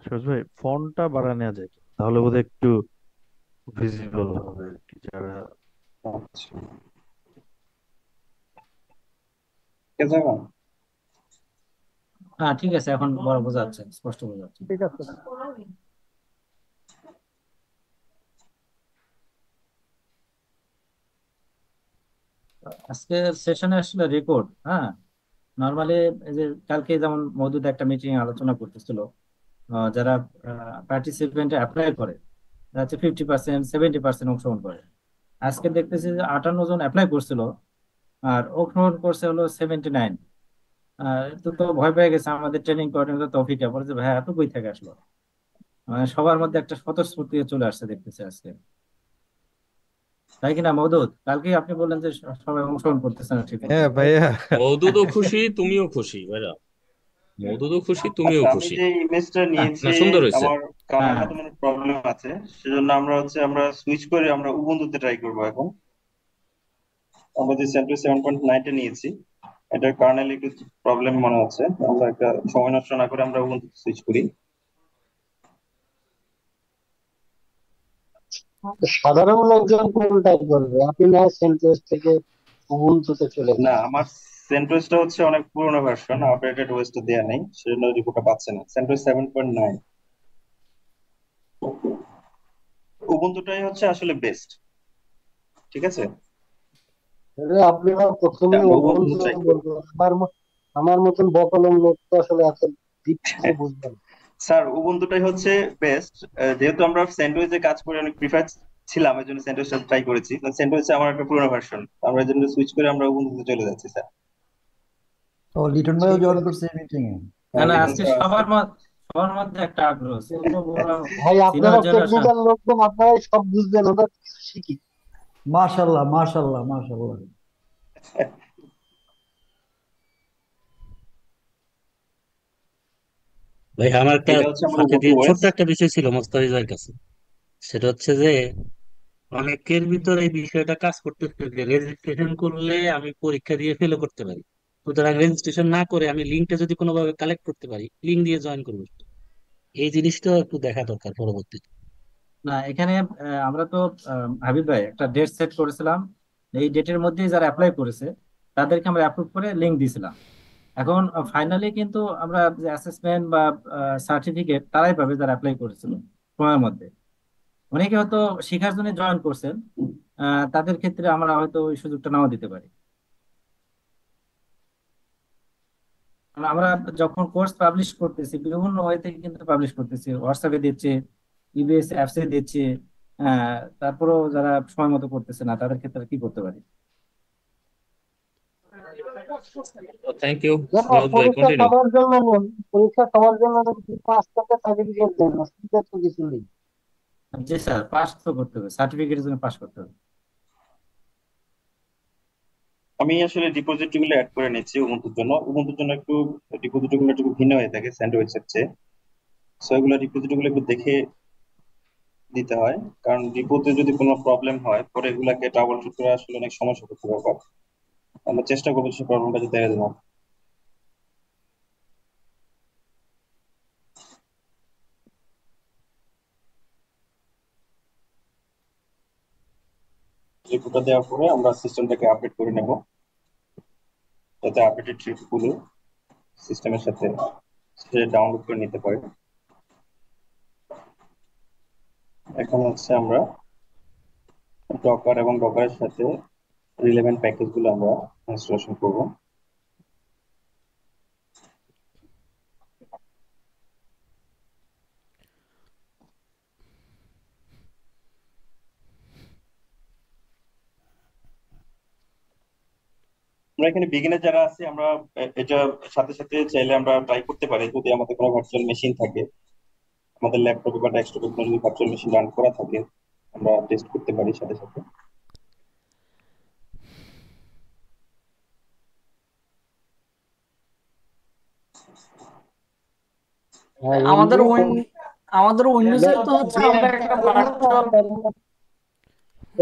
সরোজ ভাই ফন্টটা বাড়ানো নেওয়া যায় কি? তাহলে বোধহয় একটু ভিজিবল হবে আর কি, যারা আচ্ছা, ঠিক আছে এখন? হ্যাঁ ঠিক আছে, এখন বড় বোঝা যাচ্ছে, স্পষ্ট বোঝা যাচ্ছে। ঠিক আছে। আজকের সেশনে আসলে রেকর্ড, হ্যাঁ, নর্মালি এই যে কালকে যেমন মধুতে একটা মিটিং আলোচনা করতেছিল, যারা পার্টিসিপেন্ট অ্যাপ্লাই করে তারা হচ্ছে 50%, 70% অংশগ্রহণ করে। আজকে দেখতেছি যে 58 জন অ্যাপ্লাই করছিল, আর অংশগ্রহণ করছে হলো 79। তো তো ভয় পেয়ে গেছে আমাদের ট্রেনিং কোঅর্ডিনেটর তৌফিক, বলে যে ভাই এত কই থেকে আসলো। মানে সবার মধ্যে একটা স্বতঃস্ফূর্তি চলে আসছে দেখতেছে আজকে, তাই কিনা মওদুদ? কালকে আপনি বললেন যে সবাই অংশগ্রহণ করতেছে না ঠিক মতো। হ্যাঁ ভাইয়া। মওদুদও খুশি, তুমিও খুশি ভাইরা। মওদুদও খুশি, তুমিও আচ্ছা, আমি খুশি। যে ইমেজটা নিয়েছি, না, সুন্দর হয়েছে। আমার হ্যাঁ কার্নেলটা তোমার প্রবলেম আছে, সেজন্য আমরা সুইচ করে আমরা উবুন্টুতে ট্রাই করবো এখন। আমরা যে সেন্ট্রোস 7.9 নিয়েছি, এটার কার্নেল একটু প্রবলেম মনে হচ্ছে। আমরা একটা সময় নষ্ট না করে আমরা উবুন্টুতে সুইচ করি। সাধারণ লোকজন কোনটাই করবে, আপনি না সেন্টোস থেকে উবুন্টুতে চলে না, যান। আমার সেন্ট্রোসটা হচ্ছে অনেক পুরোনো ভার্সন, আপডেটেড ওএসটা দেয়া নেই, সেজন্য রিপোর্টটা পাচ্ছে না। সেন্ট্রোস 7.9, উবুন্টুটাই হচ্ছে আসলে বেস্ট। ঠিক আছে, তাহলে আপনারা প্রথমে আমরা উবুন্টুতে উবুন্টু ট্রাই করি। বলবো। আমার মতন বকলম লোক তো আসলে এত ডিপ কিছু বুঝবে না। স্যার, উবুন্টুটাই হচ্ছে বেস্ট। যেহেতু আমরা সেন্ট্রোসে কাজ করে অনেক প্রিফার ছিলাম, এই জন্য সেন্ট্রোসটা ট্রাই করেছি। সেন্ট্রোসে আমার একটা পুরোনো ভার্সন, আমরা এই জন্য সুইচ করে আমরা উবুন্টুতে চলে যাচ্ছি স্যার। ও, লিটন ভাইও ঠিক জয়েন আছে। করছে মিটিং এ। না না, লিটন আজকে স্যার আছে। সবার মধ্যে একটা আগ্রহ, ছোট বড় ভাই সিনিয়র আপনারা জেনারেশন। টেকনিক্যাল লোকজন, আপনারাই সব বুঝবেন, ওরা কিছু শিখি। মাশাল্লাহ মাশাল্লাহ মাশাল্লাহ। ভাই আমার একটা এটা হচ্ছে আমার ফাঁকে উবুন্টু দিয়ে ওএস। ছোট্ট একটা বিষয় ছিল মোস্তাফিজ ভাইয়ের কাছে। সেটা হচ্ছে যে অনেকের ভিতরে এই বিষয়টা কাজ করতেছে যে রেজিস্ট্রেশন করলে আমি পরীক্ষা দিয়ে ফেলও করতে পারি, সুতরাং রেজিস্ট্রেশন না করে আমি লিঙ্কটা যদি কোনোভাবে কালেক্ট করতে পারি, লিঙ্ক দিয়ে জয়েন করবো। এই জিনিসটাও একটু দেখা দরকার পরবর্তীতে। না এখানে আমরা তো হাবিব ভাই একটা ডেট সেট করেছিলাম, এই ডেটের মধ্যেই যারা অ্যাপ্লাই করেছে তাদেরকে আমরা অ্যাপ্রুভ করে লিংক দিয়েছিলাম। এখন ফাইনালি কিন্তু আমরা যে অ্যাসেসমেন্ট বা সার্টিফিকেট তারাই পাবে যারা অ্যাপ্লাই করেছিল সময়ের মধ্যে। অনেকে হয়তো শেখার জন্য জয়েন করছেন, তাদের ক্ষেত্রে আমরা হয়তো ওই সুযোগটা নাও দিতে পারি। কারণ আমরা যখন কোর্স পাবলিশ করতেছি বিভিন্ন ওয়ে থেকে কিন্তু পাবলিশ করতেছি, হোয়াটসঅ্যাপে দিচ্ছি, ইবিএস অ্যাপসে দিচ্ছি। তারপরেও যারা সময় মতো করতেছে না তাদের ক্ষেত্রে কি করতে পারি? থ্যাংক ইউ যেন সনদ ভাই, পরীক্ষা কন্টিনিউ। সবার জন্য নেন, পরীক্ষা সবার জন্য নেন, কিন্তু আজকে সার্টিফিকেট দেন না, সেটা তো কিছু নেই। জি স্যার, পাস তো করতে হবে, সার্টিফিকেটের জন্য পাস করতে হবে। আমি আসলে ডিপোজিটরি গুলো অ্যাড করে নিচ্ছি উবুন্টুর জন্য একটু ডিপোজিটরি গুলো একটু ভিন্ন হয়ে থাকে স্যান্ডউইচের চেয়ে। সো এগুলো ডিপোজিটরি গুলো একটু দেখে দিতে হয়, কারণ ডিপোতে যদি কোনো প্রবলেম হয় পরে এগুলাকে ট্রাবল শুট করা আসলে অনেক সমস্যা করতে ব্যাপার। আমরা চেষ্টা করবো সেই প্রবলেমটা যাতে এড়াতে না। রিপোর্টটা দেওয়ার পরে আমরা সিস্টেমটাকে আপডেট করে নেব, যাতে আপডেটেড ট্রিপ গুলো সিস্টেমের সাথে সে ডাউনলোড করে নিতে পারে। এখন হচ্ছে আমরা ডকার এবং ডকারের সাথে রিলেভেন্ট প্যাকেজ গুলো আমরা ইনস্টলেশন করব। আমরা এখানে বিগিনার যারা আছে, আমরা এটা সাথে সাথে চাইলে আমরা ট্রাই করতে পারি, যদি আমাদের কোনো ভার্চুয়াল মেশিন থাকে, আমাদের ল্যাপটপে বা ডেস্কটপে কোনো যদি ভার্চুয়াল মেশিন রান করা থাকে, আমরা টেস্ট করতে পারি সাথে সাথে। হ্যাঁ, আমাদের এমনি আমাদের উইন্ডোজের তো হচ্ছে আমরা একটা ভার্চুয়াল।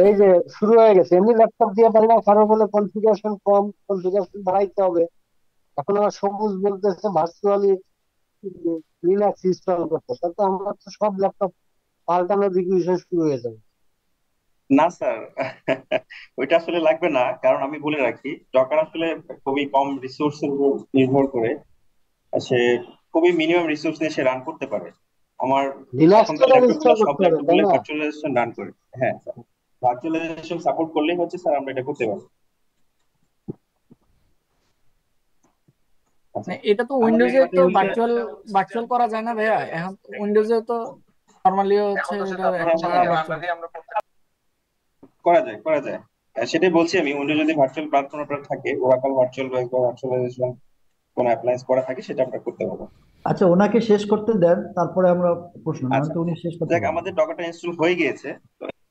এই যে শুরু হয়ে গেছে, এমনি ল্যাপটপ দিয়ে পারি না, কারো বলে কনফিগারেশন কম, কনফিগারেশন বাড়াইতে হবে। এখন আমার সবুজ বলতেছে ভার্চুয়ালি লিনাক্স ইনস্টল করতে, তাহলে তো আমার তো সব ল্যাপটপ পাল্টানোর রিকুয়েশন শুরু হয়ে যাবে। না স্যার, ওইটা আসলে লাগবে না, কারণ আমি বলে রাখি ডকার আসলে খুবই কম রিসোর্সের উপর নির্ভর করে। সে খুবই মিনিমাম রিসোর্স নিয়ে সে রান করতে পারে। আমার লিনাক্স তো এখনকার তাহলে ল্যাপটপ ইনস্টল গুলো সব করতে হবে, ল্যাপটপ তাই গুলো না? ভার্চুয়ালাইজেশন রান করে। হ্যাঁ স্যার, ভার্চুয়ালাইজেশন সাপোর্ট করলেই হচ্ছে স্যার আমরা এটা করতে পারবো। আচ্ছা, মানে এটা তো আমাদের উইন্ডোজে কাছে তো হচ্ছে ভার্চুয়াল ভার্চুয়াল করা যায় না ভাইয়া? এখন উইন্ডোজে তো নর্মালি হচ্ছে এটা হ্যাঁ একটা হ্যাঁ ভার্চুয়াল। করা যায়, করা যায়। সেটাই বলছি আমি, উইন্ডোজ যদি ভার্চুয়াল প্ল্যাটফর্ম আপনার থাকে, ওরাকল ভার্চুয়াল বা ভার্চুয়ালাইজেশন কোন অ্যাপ্লায়েন্স করা থাকে, সেটা আমরা করতে পারবো। আচ্ছা, ওনাকে শেষ করতে দেন, তারপরে আমরা প্রশ্ন, না আচ্ছা, তো উনি শেষ করতে দেখ পারবেন আমাদের না। ডকারটা ইনস্টল হয়ে গিয়েছে।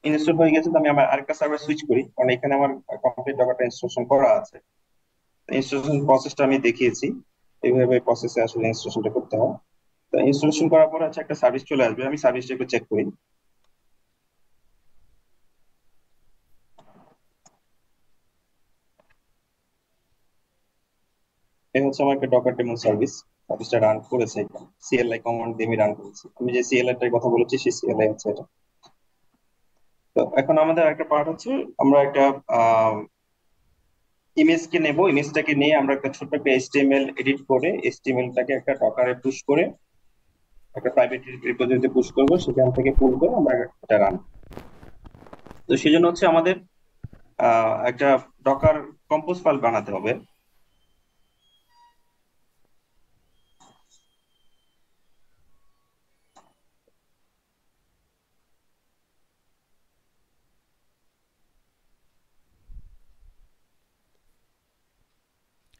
ইনস্টল হয়ে গেছে তো আমি আমার আরেকটা সার্ভার সুইচ করি, কারণ এখানে আমার কমপ্লিট ডকারটা ইনস্টলেশন করা আছে। ইনস্টলেশন প্রসেসটা আমি দেখিয়েছি, এইভাবে প্রসেসে আসলে ইনস্টলেশনটা করতে হয়। তো ইনস্টলেশন করার পর হচ্ছে একটা সার্ভিস চলে আসবে, আমি সার্ভিসটা একটু চেক করি। এই হচ্ছে আমার একটা ডকার ডেমন সার্ভিস। সার্ভিসটা রান করেছে, সিএলআই কমান্ড দিয়ে আমি রান করেছি। আমি যে সিএলআই টার কথা বলেছি সেই সিএলআই হচ্ছে এটা। তো এখন আমাদের একটা পার্ট হচ্ছে, আমরা একটা ইমেজকে নেব, ইমেজটাকে নিয়ে আমরা একটা ছোট্ট একটা এইচটিএমএল এডিট করে এইচটিএমএলটাকে একটা ডকারে পুশ করে একটা প্রাইভেট রিপোজিটরিতে পুশ করব, সেখান থেকে পুল করে আমরা এটা রান। তো সেই জন্য হচ্ছে আমাদের একটা ডকার কম্পোজ ফাইল বানাতে হবে।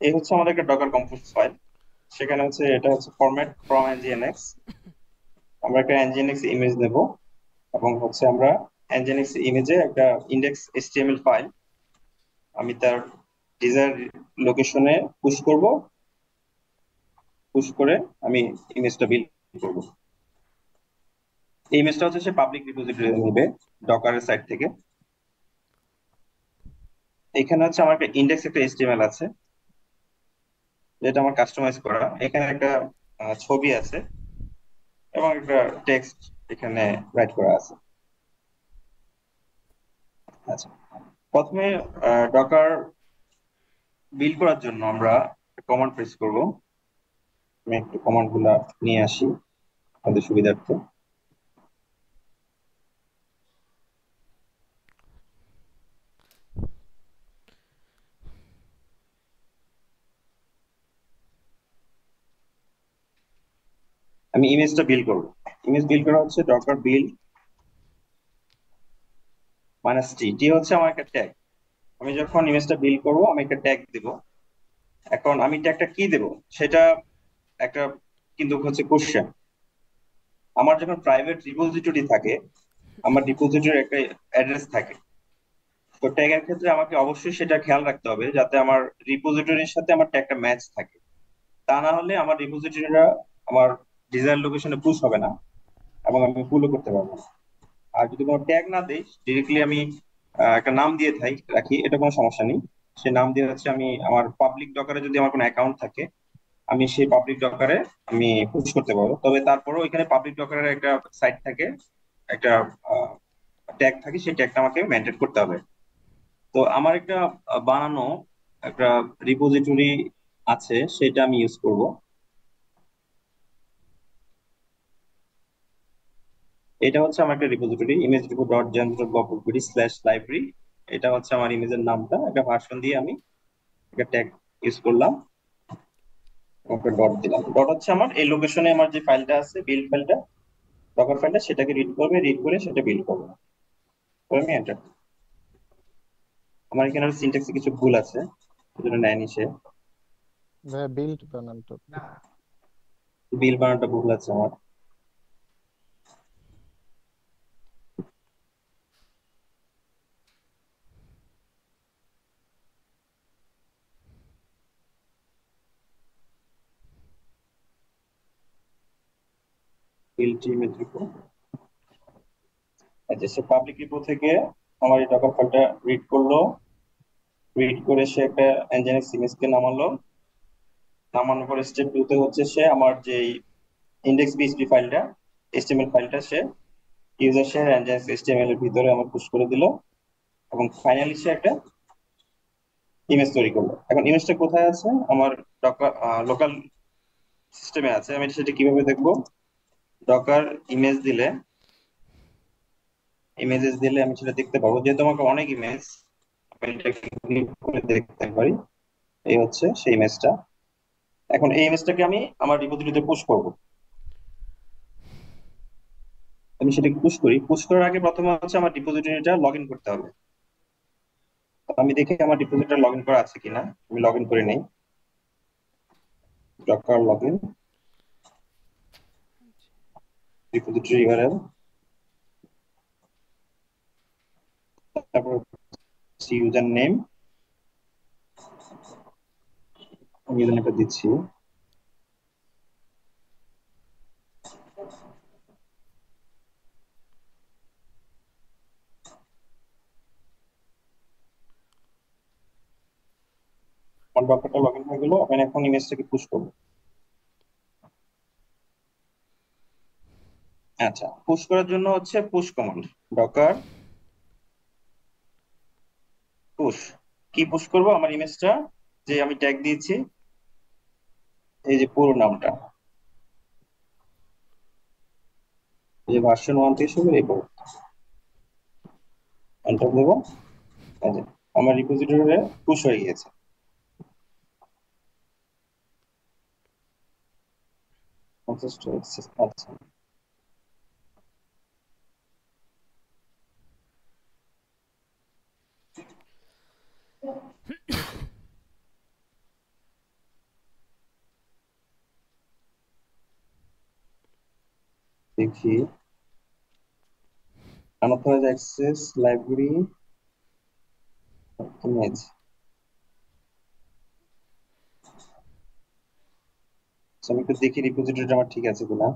এই হচ্ছে আমাদের একটা ডকার কম্পোজ ফাইল। সেখানে হচ্ছে এটা হচ্ছে ফরম্যাট ফ্রম nginx। আমরা একটা nginx ইমেজ নেব, এবং হচ্ছে আমরা nginx ইমেজে একটা ইন্ডেক্স html ফাইল আমি তার ডিজায়ার লোকেশনে পুশ করব। পুশ করে আমি ইমেজটা বিল্ড করব। এই ইমেজটা হচ্ছে সে পাবলিক রিপোজিটরি নেবে ডকারের সাইট থেকে। এখানে হচ্ছে আমার একটা ইন্ডেক্স একটা html আছে, যেটা আমার কাস্টমাইজ করা। এখানে একটা ছবি আছে এবং একটা টেক্সট এখানে রাইট করা আছে। আচ্ছা, প্রথমে ডকার বিল্ড করার জন্য আমরা কমান্ড প্রেস করব। আমি একটু কমান্ড গুলা নিয়ে আসি আমাদের সুবিধার্থে। আমি ইমেজটা বিল্ড করব। ইমেজ বিল্ড করা হচ্ছে ডকার বিল্ড -t। টি হচ্ছে আমার একটা ট্যাগ। আমি যখন ইমেজটা বিল্ড করব আমি একটা ট্যাগ দেব। এখন আমি ট্যাগটা কি দেব সেটা একটা কিন্তু হচ্ছে কোশ্চেন। আমার যখন প্রাইভেট রিপোজিটরি থাকে, আমার রিপোজিটরির একটা অ্যাড্রেস থাকে। তো ট্যাগের ক্ষেত্রে আমাকে অবশ্যই সেটা খেয়াল রাখতে হবে যাতে আমার রিপোজিটরির সাথে আমার ট্যাগটা ম্যাচ থাকে। তা না হলে আমার রিপোজিটরিটা আমার ডিজায়ার লোকেশনে পুশ হবে না এবং আমি পুলও করতে পারবো না। আর যদি কোনো ট্যাগ না দেই, ডিরেক্টলি আমি একটা নাম দিয়ে রাখি, এটা কোনো সমস্যা নেই। সে নাম দিয়ে হচ্ছে আমি আমার পাবলিক ডকারে যদি আমার কোনো অ্যাকাউন্ট থাকে, আমি সেই পাবলিক ডকারে আমি পুশ করতে পারবো। তবে তারপরেও এখানে পাবলিক ডকারের একটা সাইট থাকে, একটা ট্যাগ থাকে, সেই ট্যাগটা আমাকে মেনটেন করতে হবে। তো আমার একটা বানানো একটা রিপোজিটরি আছে, সেটা আমি ইউজ করব। এটা হচ্ছে আমার একটা repository, image repo dot library। এটা হচ্ছে আমার ইমেজের নামটা, একটা ভার্সন দিয়ে আমি একটা ট্যাগ ইউজ করলাম, একটা ডট দিলাম। ডট হচ্ছে আমার এই লোকেশনে আমার যে ফাইলটা আছে, বিল্ড ফাইলটা, ডকার ফাইলটা, সেটাকে রিড করবে, রিড করে সেটা বিল্ড করবে। তো আমি এন্টার। আমার এখানে সিনট্যাক্সে কিছু ভুল আছে, সেজন্য নেয়নি সে। ভাইয়া বিল্ড বানানটা বিল বানানটা ভুল আছে আমার। Build image repo. আচ্ছা, সে পাবলিক রিপো থেকে আমার এই ডকার ফাইলটা রিড করলো, রিড করে সে একটা nginx ইমেজকে নামালো। নামানোর পরে স্টেপ 2 তে হচ্ছে সে আমার যে ইন্ডেক্স বিএসপি ফাইলটা, এইচটিএমএল ফাইলটা সে ইউজার শেয়ার অ্যানজাক্স এইচটিএমএল এর ভিতরে আমার পুশ করে দিল, এবং ফাইনালি সে একটা ইমেজ তৈরি করলো। এখন ইমেজটা কোথায় আছে? আমার লোকাল সিস্টেমে আছে। আমি সেটা কিভাবে দেখবো? ডকার ইমেজেস দিলে আমি সেটা দেখতে পাবো। যেহেতু আমাকে অনেক ইমেজ, আমি এটাকে click করে দেখতে পারি। এই হচ্ছে সেই ইমেজটা। এখন এই ইমেজটাকে আমি আমার রিপোজিটরিতে পুশ করব। আমি সেটাকে পুশ করি। পুশ করার আগে প্রথমে হচ্ছে আমার রিপোজিটরিটা লগ ইন করতে হবে। তো আমি দেখি আমার রিপোজিটরি লগ ইন করা আছে কিনা। আমি লগ ইন করে নেই। Docker log in, repository URL, তারপর ইউজার নেম, আমি ইউজার নেমটা দিচ্ছি। আমার ডকারটা লগ ইন হয়ে গেল। আমি এখন ইমেজটাকে পুশ করবো। আচ্ছা, পুশ করার জন্য হচ্ছে পুশ কমান্ড, ডকার পুশ। কি পুশ করব? আমার ইমেজটা যে আমি ট্যাগ দিয়েছি, এই যে পুরো নামটা, এই যে ভার্সন 1 থেকে শুরু এই পর্যন্ত এন্টার দেবো। এই যে আমার রিপোজিটরিতে পুশ হয়ে গিয়েছে। আচ্ছা, দেখি unauthorized access library image। আমি একটু দেখি রিপোজিটরিটা আমার ঠিক আছে কিনা।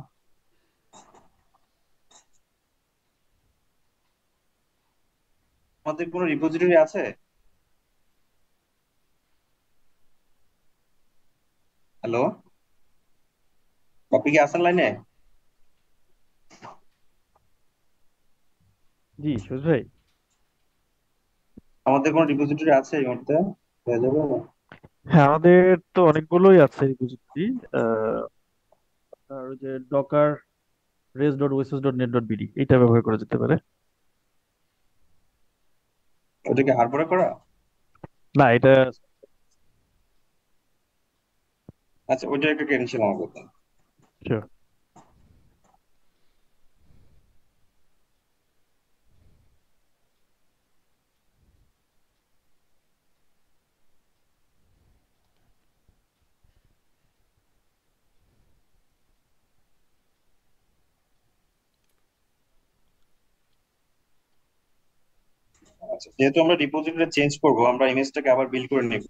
আমাদের কোনো রিপোজিটরি আছে? হ্যালো, আপনি কি আছেন লাইনে? জি সুজ ভাই। আমাদের কোনো রিপোজিটরি আছে এই মুহূর্তে? হয়ে যাবে? হ্যাঁ আমাদের তো অনেকগুলোই আছে রিপোজিটরি। আর ওই যে ডকার res.oasis.net.bd এইটা ব্যবহার করা যেতে পারে। ওটা কি হার্ডওয়্যার করা? না এটা আচ্ছা, ওইটা একটা টেনশন আমাকে দেন। sure। আচ্ছা, যেহেতু আমরা রিপোজিটরি চেঞ্জ করব, আমরা ইমেজটাকে আবার বিল্ড করে নেব।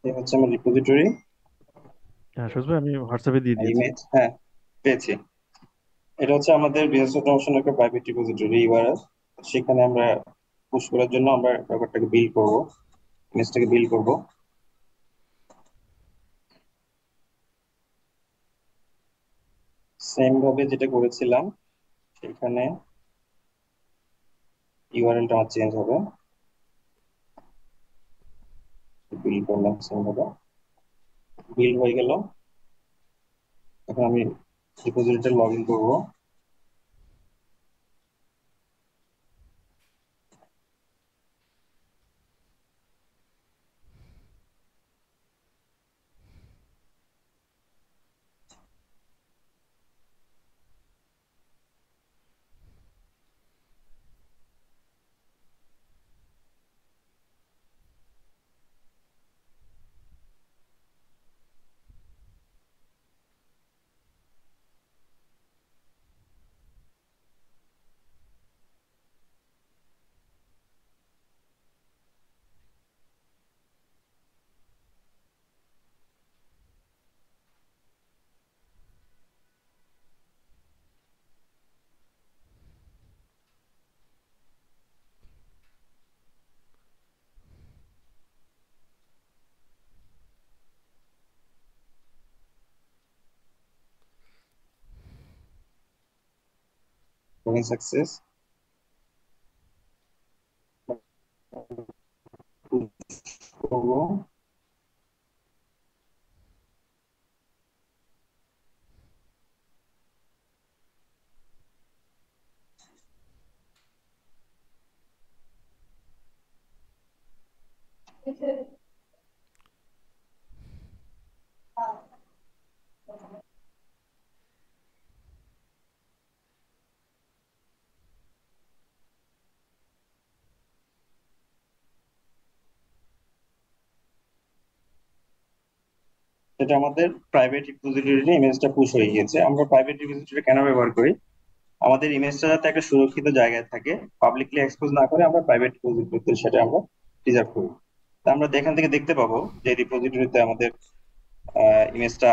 এই হচ্ছে আমার রিপোজিটরি হ্যাঁ সুজ ভাই আমি হোয়াটসঅ্যাপে দিয়ে দিয়েছি। ইমেজ। হ্যাঁ, পেয়েছি। এটা হচ্ছে আমাদের বিজনেস অটোমেশন একটা প্রাইভেট রিপোজিটরি ইউআরএল। সেখানে আমরা পুশ করার জন্য আমরা ব্যাপারটাকে বিল্ড করব, ইমেজটাকে বিল্ড করব। সেম ভাবে যেটা করেছিলাম সেখানে ইউআরএলটা আমার চেঞ্জ হবে। বিল্ড করলাম, সেম ভাবে বিল্ড হয়ে গেল। এখন আমি রিপোজিটরিতে লগ ইন করবো। ইমেজ অ্যাক্সেস করবো। সেটা আমাদের প্রাইভেট রিপোজিটরিতে ইমেজটা পুশ হয়ে গিয়েছে। আমরা প্রাইভেট রিপোজিটরি কেন ব্যবহার করি? আমাদের ইমেজটা যাতে একটা সুরক্ষিত জায়গায় থাকে, পাবলিকলি এক্সপোজ না করে আমরা প্রাইভেট রিপোজিটরিতে সেটা আমরা রিজার্ভ করি। তা আমরা এখান থেকে দেখতে পাবো যে রিপোজিটরিতে আমাদের ইমেজটা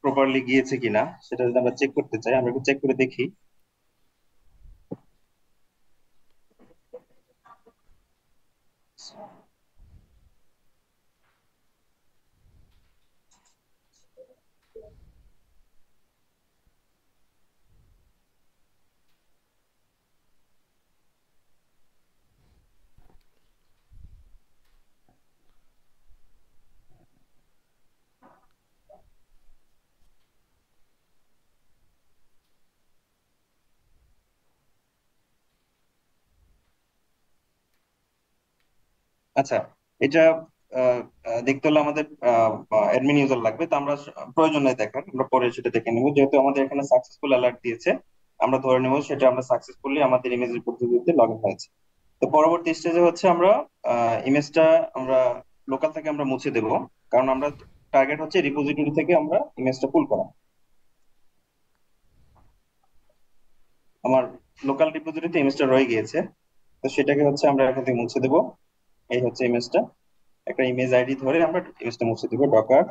প্রপারলি গিয়েছে কিনা। সেটা যদি আমরা চেক করতে চাই, আমরা একটু চেক করে দেখি। আচ্ছা, এটা দেখতে হলে আমাদের অ্যাডমিন ইউজার লাগবে। তো আমরা প্রয়োজন নাই দেখার, আমরা পরে সেটা দেখে নেবো। যেহেতু আমাদের এখানে সাকসেসফুল অ্যালার্ট দিয়েছে, আমরা ধরে নেবো সেটা আমরা সাকসেসফুলি আমাদের ইমেজের পদ্ধতিতে লগ ইন হয়েছে। তো পরবর্তী স্টেজে হচ্ছে আমরা ইমেজটা আমরা লোকাল থেকে আমরা মুছে দেব, কারণ আমরা টার্গেট হচ্ছে রিপোজিটরি থেকে আমরা ইমেজটা পুল করা। আমার লোকাল রিপোজিটরিতে ইমেজটা রয়ে গিয়েছে, তো সেটাকে হচ্ছে আমরা এখান থেকে মুছে দেব। এই হচ্ছে ইমেজটা, একটা ইমেজ আইডি ধরে আমরা ইমেজটা মুছে দেব। ডকার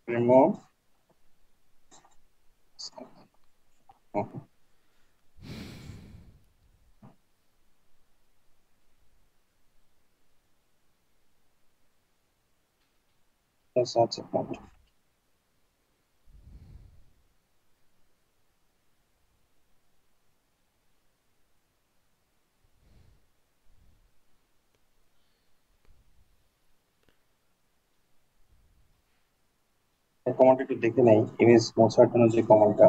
রিমুভ আচ্ছা। কমান্ড একটু দেখে নেই, ইমেজ মোছার জন্য যে কমান্ডটা।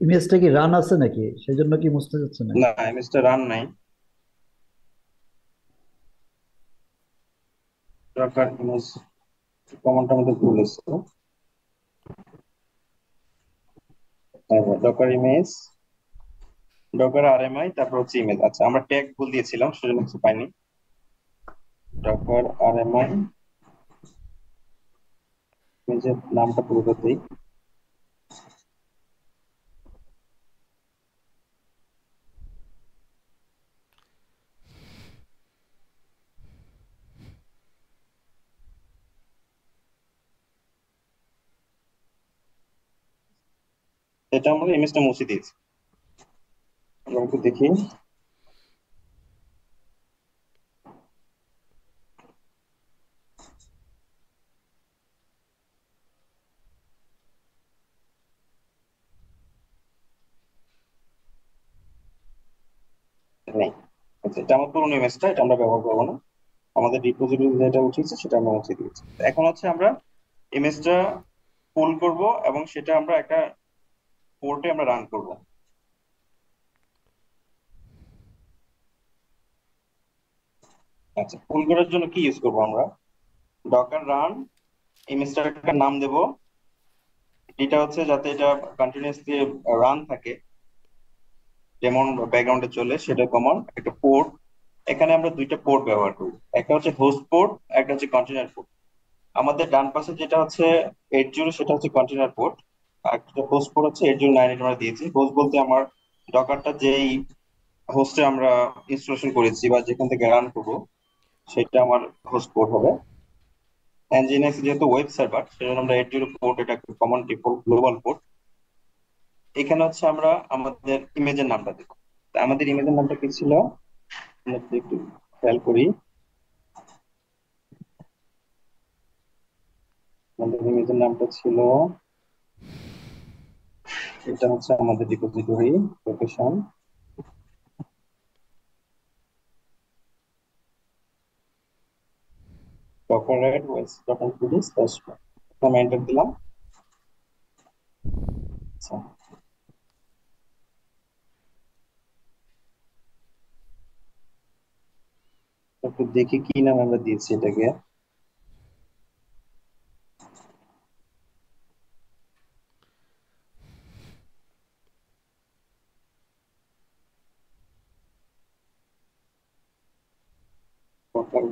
ইমেজটা কি রান আছে নাকি, সেজন্য কি মুছতে যাচ্ছে নাকি? না, ইমেজটা রান নাই। ডকার ইমেজ কমান্ডটা আমাদের ভুল হয়েছে। ডকার ইমেজ, ডকার আরএমআই, তারপর হচ্ছে ইমেজ। আচ্ছা, আমরা ট্যাগ ভুল দিয়েছিলাম, সেজন্য কিছু পাইনি। ডকার আরএমআই, ইমেজের নামটা পুরো দিই। এটা আমরা ইমেজটা মুছে দিয়েছি। আমরা একটু দেখি। নেই। আচ্ছা, এটা আমার পুরোনো ইমেজটা, এটা আমরা ব্যবহার করবো না। আমাদের রিপোজিটরি যেটা উঠিয়েছে সেটা আমরা মুছে দিয়েছি। এখন হচ্ছে আমরা ইমেজটা পুল করব এবং সেটা আমরা একটা পোর্টে আমরা রান করব। আচ্ছা, পুল করার জন্য কি ইউজ করব আমরা? ডকার রান, ইমেজটার একটা নাম দেব। এটা হচ্ছে যাতে এটা কন্টিনিউয়াসলি রান থাকে, যেমন ব্যাকগ্রাউন্ডে চলে, সেটা কমন। একটা পোর্ট, এখানে আমরা দুইটা পোর্ট ব্যবহার করি, একটা হচ্ছে হোস্ট পোর্ট, একটা হচ্ছে কন্টেনার পোর্ট। আমাদের ডান পাশে যেটা হচ্ছে 80, সেটা হচ্ছে কন্টেনার পোর্ট, আর একটা হোস্ট পোর্ট হচ্ছে 8098 আমরা দিয়েছি। হোস্ট বলতে আমার ডকারটা যেই হোস্টে আমরা ইনস্টলেশন করেছি বা যেখান থেকে রান করবো, সেটা আমার হোস্ট পোর্ট হবে। nginx যেহেতু ওয়েব সার্ভার, সেজন্য আমরা 80 পোর্ট, এটা কমন ডিফল্ট গ্লোবাল পোর্ট। এখানে হচ্ছে আমরা আমাদের ইমেজের নামটা দেব। তা আমাদের ইমেজের নামটা কি ছিল আমরা যদি একটু খেয়াল করি। আমাদের ইমেজের নামটা ছিল, এটা হচ্ছে আমাদের রিপোজিটরি লোকেশন। ডকার ডট আমি এন্টার দিলাম। আচ্ছা, একটু দেখি কি নাম আমরা দিয়েছি এটাকে। ডকার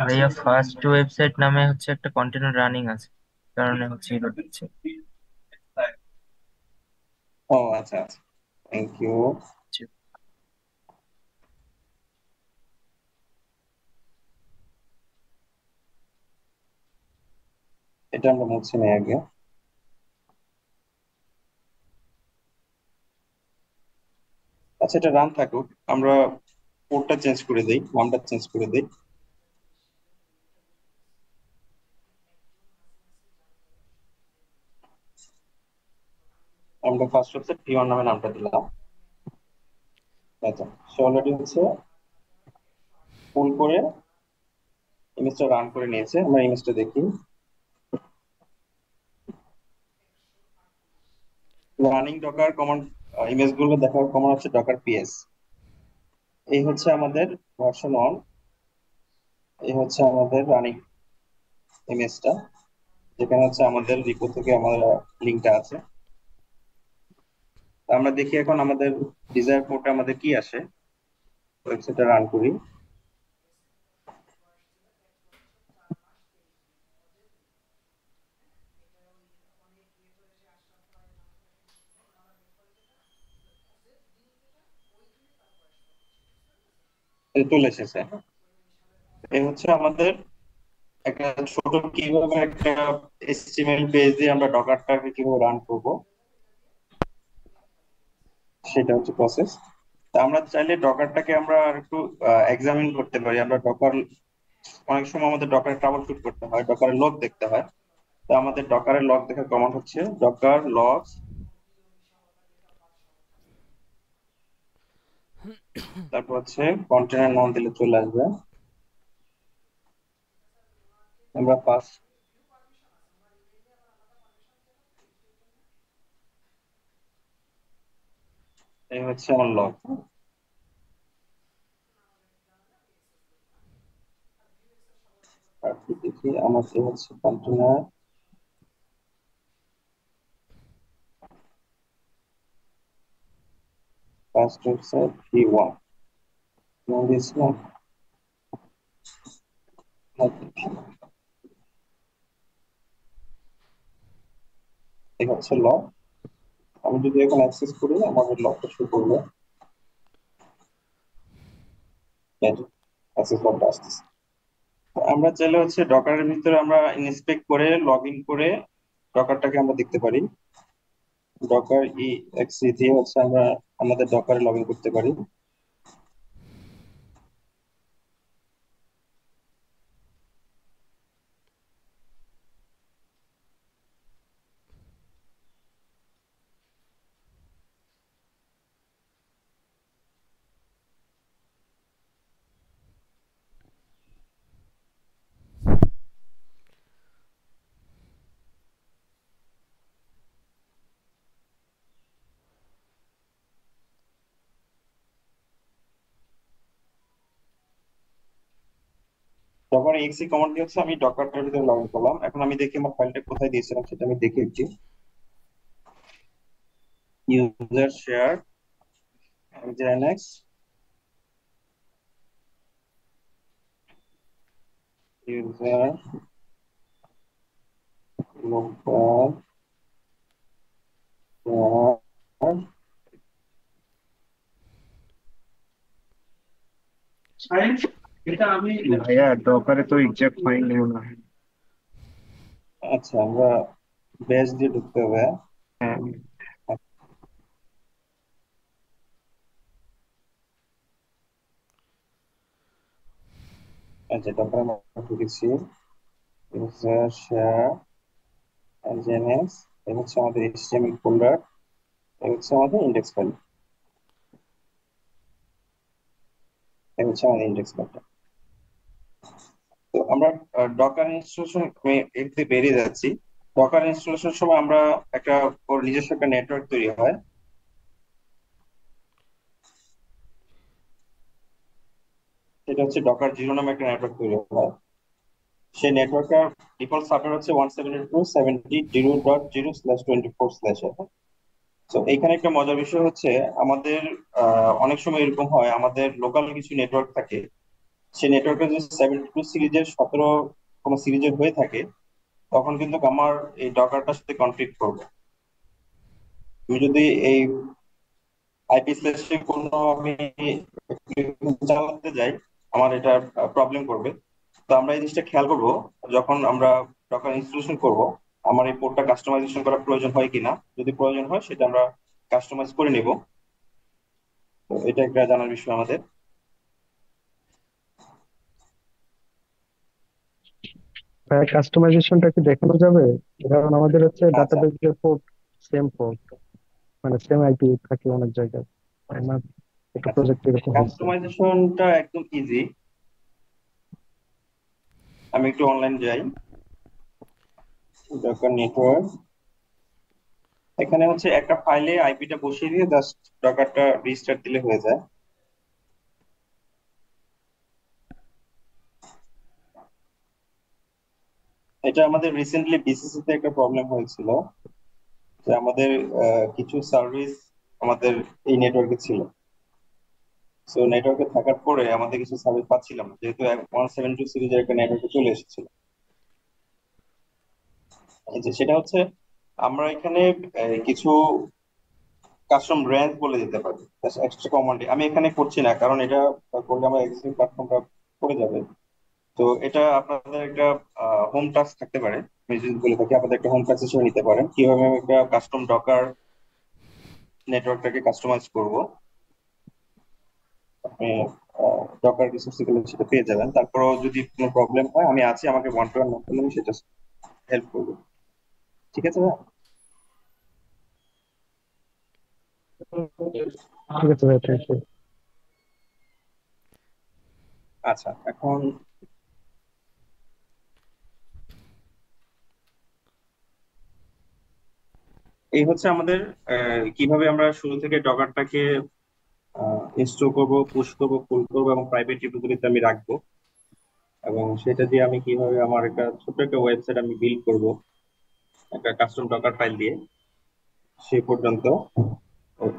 ভাইয়া ফার্স্ট ওয়েবসাইট নামে হচ্ছে একটা কন্টেনার রানিং আছে, কারণে হচ্ছে এরর দিচ্ছে। ও আচ্ছা আচ্ছা, থ্যাংক ইউ। এটা আমরা মুছে নেই আগে। আচ্ছা, এটা রান থাকুক, আমরা কোডটা চেঞ্জ করে দেই, নামটা চেঞ্জ করে দেই। আমরা ফার্স্ট ওয়েবসাইট P1 নামে নামটা দিলাম। আচ্ছা, সে অলরেডি হচ্ছে ফুল করে ইমেজটা রান করে নিয়েছে। আমরা ইমেজটা দেখি। রানিং ডকার কমান্ড ইমেজ গুলো দেখার কমান্ড হচ্ছে ডকার পিএস। এই হচ্ছে আমাদের ভার্সন 1, এই হচ্ছে আমাদের রানিং ইমেজটা, যেখানে হচ্ছে আমাদের রিপো থেকে আমাদের লিঙ্কটা আছে। তা আমরা দেখি এখন আমাদের ডিজায়ার পোর্টে আমাদের কি আসে। ওয়েবসাইটটা রান করি। এই চলে এসেছে। এই হচ্ছে আমাদের একটা ছোট কিভাবে একটা HTML পেজ দিয়ে আমরা ডকারটাকে কিভাবে রান করব, সেটা হচ্ছে প্রসেস। তা আমরা চাইলে ডকারটাকে আমরা আর একটু এক্সামিন করতে পারি। আমরা ডকার অনেক সময় আমাদের ডকারে ট্রাবল শুট করতে হয়, ডকারের লগ দেখতে হয়। তো আমাদের ডকারের লগ দেখার কমান্ড হচ্ছে ডকার লগ, তারপর হচ্ছে কন্টেনার নাম দিলে চলে আসবে। আমরা ফার্স্ট এই হচ্ছে আমার লগ। তারপর দেখি আমার এই হচ্ছে কন্টেনার, ফার্স্ট ওয়েবসাইট P1 নাম দিয়েছিলাম। এই হচ্ছে লগ। আমি যদি এখন অ্যাক্সেস করি আমাদের লগটা শুরু করবে। অ্যাক্সেস লগটা আসতেছে। তো আমরা চাইলে হচ্ছে ডকারের ভিতরে আমরা ইনস্পেক্ট করে লগ ইন করে ডকারটাকে আমরা দেখতে পারি। ডকার exe দিয়ে হচ্ছে আমরা আমাদের ডকারে লগ ইন করতে পারি। ডকার exe কমান্ড দিয়ে হচ্ছে আমি ডকারটার ভিতরে লগ ইন করলাম। এখন আমি দেখি আমার ফাইলটা কোথায় দিয়েছিলাম, সেটা আমি দেখে একটি user share nginx user local ভাইয়া ডকারে তো এক্সাক্ট ফাইল নেই না। আচ্ছা, আমরা বেস দিয়ে ঢুকতে হবে। হ্যাঁ, আচ্ছা, তারপর আমরা ঢুকেছি ইউজার শেয়ার এনজিএনএস, এটা হচ্ছে আমাদের এইচটিএমএল ফোল্ডার, এটা হচ্ছে আমাদের ইন্ডেক্স ফাইল, এটা হচ্ছে আমাদের ইন্ডেক্স ফাইলটা। তো আমরা ডকার ইনস্টলেশন একটু বেরিয়ে যাচ্ছি। ডকার ইনস্টলেশন সময় আমরা একটা ওর নিজস্ব একটা নেটওয়ার্ক তৈরি হয়। সেটা হচ্ছে ডকার জিরো নামে একটা নেটওয়ার্ক তৈরি হয়। সেই নেটওয়ার্কটার ডিফল্ট সার্ভার হচ্ছে 172.70.0/24/। তো এইখানে একটা মজার বিষয় হচ্ছে আমাদের অনেক সময় এরকম হয়, আমাদের লোকাল কিছু নেটওয়ার্ক থাকে, সেই নেটওয়ার্কে যদি 72 সিরিজের 17 সিরিজের হয়ে থাকে, তখন কিন্তু আমার এই ডকারটার সাথে কনফ্লিক্ট করবে। আমি যদি এই আইপি স্ল্যাশে কোনো আমি চালাতে যাই, আমার এটা প্রবলেম করবে। তো আমরা এই জিনিসটা খেয়াল করব যখন আমরা ডকার ইনস্টলেশন করব, আমার এই পোর্টটা কাস্টমাইজেশন করার প্রয়োজন হয় কিনা। যদি প্রয়োজন হয় সেটা আমরা কাস্টমাইজ করে নিব। তো এটা একটা জানার বিষয় আমাদের। কাস্টমাইজেশনটা কি দেখানো যাবে? কারণ আমাদের হচ্ছে আচ্ছা, ডাটাবেসের পোর্ট সেম পোর্ট, মানে সেম আইপি থাকে অনেক জায়গায়। আমার একটা আচ্ছা, প্রজেক্ট এরকম হয়েছে। কাস্টমাইজেশনটা একদম ইজি। আমি একটু অনলাইন যাই, ডকার নেটওয়ার্ক, এখানে হচ্ছে একটা ফাইলে আইপিটা বসিয়ে দিয়ে জাস্ট ডকারটা রিস্টার্ট দিলে হয়ে যায়। এটা আমাদের রিসেন্টলি বিসিসি তে একটা প্রবলেম হয়েছিল যে আমাদের কিছু সার্ভিস আমাদের এই নেটওয়ার্কে ছিল। সো নেটওয়ার্কে থাকার পরে আমাদের কিছু সার্ভিস পাচ্ছিলাম না, যেহেতু 172 সিরিজের একটা নেটওয়ার্কে চলে এসেছিল। এই যে সেটা হচ্ছে আমরা এখানে কিছু কাস্টম রেঞ্জ বলে দিতে পারি এক্সট্রা কমান্ডে। আমি এখানে করছি না, কারণ এটা করলে আমার এক্সিস্টিং প্ল্যাটফর্মটা পড়ে যাবে। তো এটা আপনাদের একটা হোম টাস্ক থাকতে পারে। আমি যদি বলে থাকি, আপনাদের একটা হোম টাস্ক হিসেবে নিতে পারেন কিভাবে আমি একটা কাস্টম ডকার নেটওয়ার্কটাকে কাস্টমাইজ করব। আপনি ডকার রিসোর্স গুলো সেটা পেয়ে যাবেন। তারপরও যদি কোনো প্রবলেম হয়, আমি আছি, আমাকে 1 to 1 নোট করলে আমি সেটা হেল্প করবো। ঠিক আছে ভাই? ঠিক আছে ভাই, থ্যাংক ইউ। আচ্ছা, এখন এই হচ্ছে আমাদের কিভাবে আমরা শুরু থেকে ডকারটাকে ইনস্টল করব, পুশ করব, পুল করব এবং প্রাইভেট রিপোজিটরিতে আমি রাখবো, এবং সেটা দিয়ে আমি কিভাবে আমার একটা ছোট্ট একটা ওয়েবসাইট আমি বিল্ড করব একটা কাস্টম ডকার ফাইল দিয়ে। সেই পর্যন্ত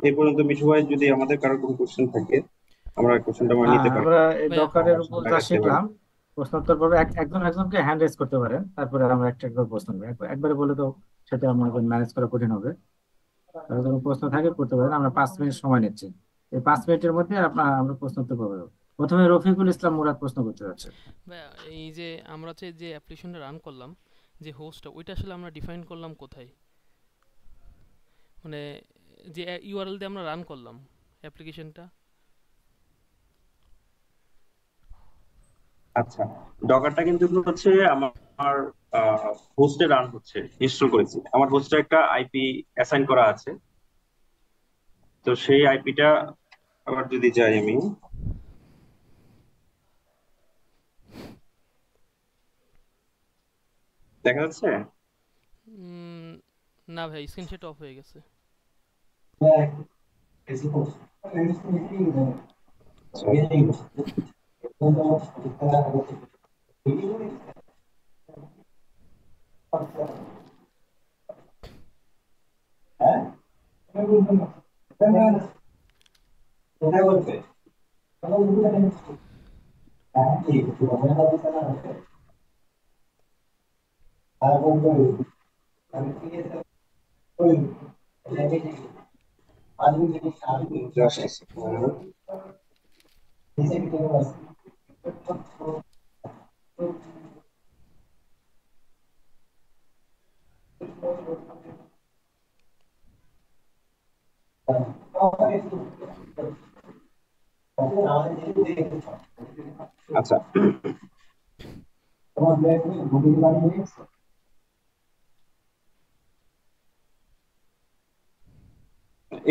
এই পর্যন্ত মিঠু ভাই, যদি আমাদের কারো কোনো কোশ্চেন থাকে, আমরা কোশ্চেনটা আমরা নিতে পারি, আমরা এই ভাইয়া ডকারের আমার উপর সাথে যা লাগাতে পারি। শিখলাম, প্রশ্নোত্তর পর্বে একজন একজনকে হ্যান্ড রেজ করতে পারেন, তারপরে আমরা একটা একটা করে প্রশ্ন করবো। একবারে বলে তো সেটা আমাদের ম্যানেজ করা কঠিন হবে। কারো কোনো প্রশ্ন থাকে করতে পারেন, আমরা 5 মিনিট সময় নিচ্ছি। এই 5 মিনিটের মধ্যে আমরা প্রশ্নোত্তর করবো। প্রথমে রফিকুল ইসলাম মুরাদ প্রশ্ন করতে যাচ্ছে। ভাইয়া, এই যে আমরা হচ্ছে যে অ্যাপ্লিকেশনটা রান করলাম, যে হোস্টটা ওইটা আসলে আমরা ডিফাইন করলাম কোথায়? মানে যে ইউআরএল দিয়ে আমরা রান করলাম অ্যাপ্লিকেশনটা। আচ্ছা, ডকারটা কিন্তু হচ্ছে আমার হোস্টে রান হচ্ছে, ইনস্টল করেছি, আমার হোস্টে একটা আইপি অ্যাসাইন করা আছে। তো সেই আইপিটা আবার যদি যাই আমি, দেখা যাচ্ছে। না ভাই, স্ক্রিনশট অফ হয়ে গেছে। Just a second. আচ্ছা,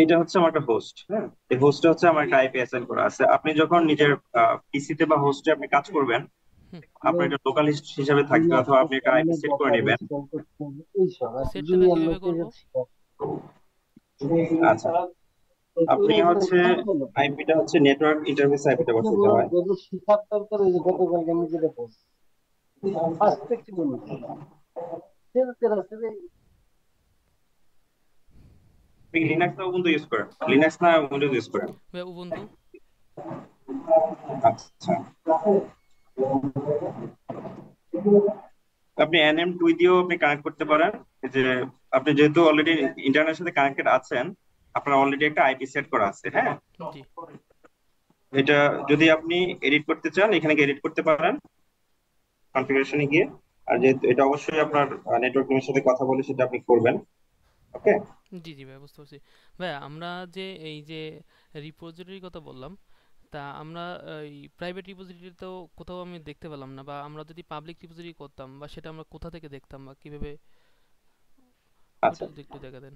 এটা হচ্ছে আমার একটা হোস্ট। হ্যাঁ, এই হোস্টটা হচ্ছে আমার একটা আইপি অ্যাসাইন করা আছে। আপনি যখন নিজের পিসিতে বা হোস্টে আপনি কাজ করবেন, আপনার এটা লোকাল হিসাবে থাকবে, অথবা আপনি একটা আইপি সেট করে নেবেন। সেটটা কিভাবে করব? আচ্ছা, আপনি হচ্ছে আইপিটা হচ্ছে নেটওয়ার্ক ইন্টারফেস আইপিটা বসাতে হয়। আপনি লিনাক্স না উবুন্টু ইউজ করেন? লিনাক্স না উইন্ডোজ ইউজ করেন? ভাই উবুন্টু। আচ্ছা, আপনি NM2 দিয়েও আপনি কানেক্ট করতে পারেন। এই যে আপনি যেহেতু অলরেডি ইন্টারনেটের সাথে কানেক্টেড আছেন, আপনার অলরেডি একটা আইপি সেট করা আছে। হ্যাঁ, জি এটা যদি আপনি এডিট করতে চান, এখানে এডিট করতে পারেন কনফিগারেশনে গিয়ে। আর যেহেতু এটা অবশ্যই আপনার নেটওয়ার্ক টিমের সাথে কথা বলে সেটা আপনি করবেন। ওকে, জি জি ভাই, বুঝতে পারছি। ভাই আমরা যে এই যে রিপোজিটরির কথা বললাম, তা আমরা এই প্রাইভেট রিপোজিটরি তো কোথাও আমি দেখতে পেলাম না, বা আমরা যদি পাবলিক রিপোজিটরি করতাম বা সেটা আমরা কোথা থেকে দেখতাম বা কিভাবে, আচ্ছা, ওইটা যদি একটু দেখা দেন।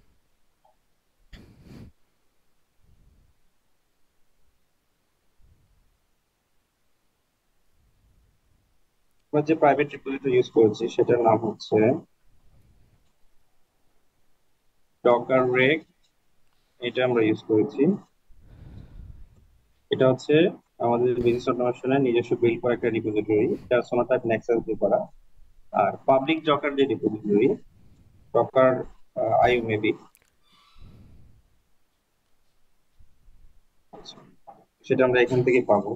আমরা যে প্রাইভেট রিপোজিটরি ইউজ করেছি সেটার নাম হচ্ছে ডকার রেক। এটা আমরা ইউজ করেছি। এটা হচ্ছে আমাদের বিজনেস অটোমেশনের নিজস্ব বিল্ড করা একটা রিপোজিটরি। এটা সোনাটাইপ নেক্সাস দিয়ে করা। আর পাবলিক ডকার যে রিপোজিটরি, ডকার আইও মেবি, সেটা আমরা এখান থেকে পাবো।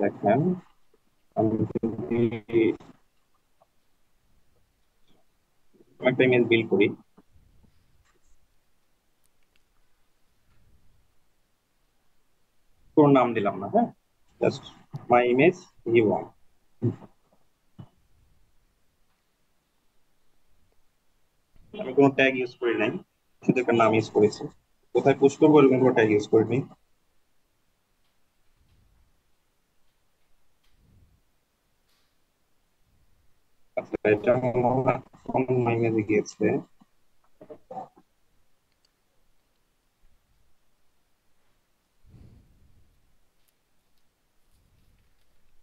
দেখেন, আমি যদি একটা ইমেজ বিল্ড করি, কোন নাম দিলাম না, হ্যাঁ, জাস্ট মাই ইমেজ V1। আমি কোনো ট্যাগ ইউজ করি নাই, শুধু একটা নাম ইউজ করেছি। কোথায় পুশ করবো এরকম কোনো ট্যাগ ইউজ করিনি। আচ্ছা, এটা মাই ইমেজে গিয়েছে।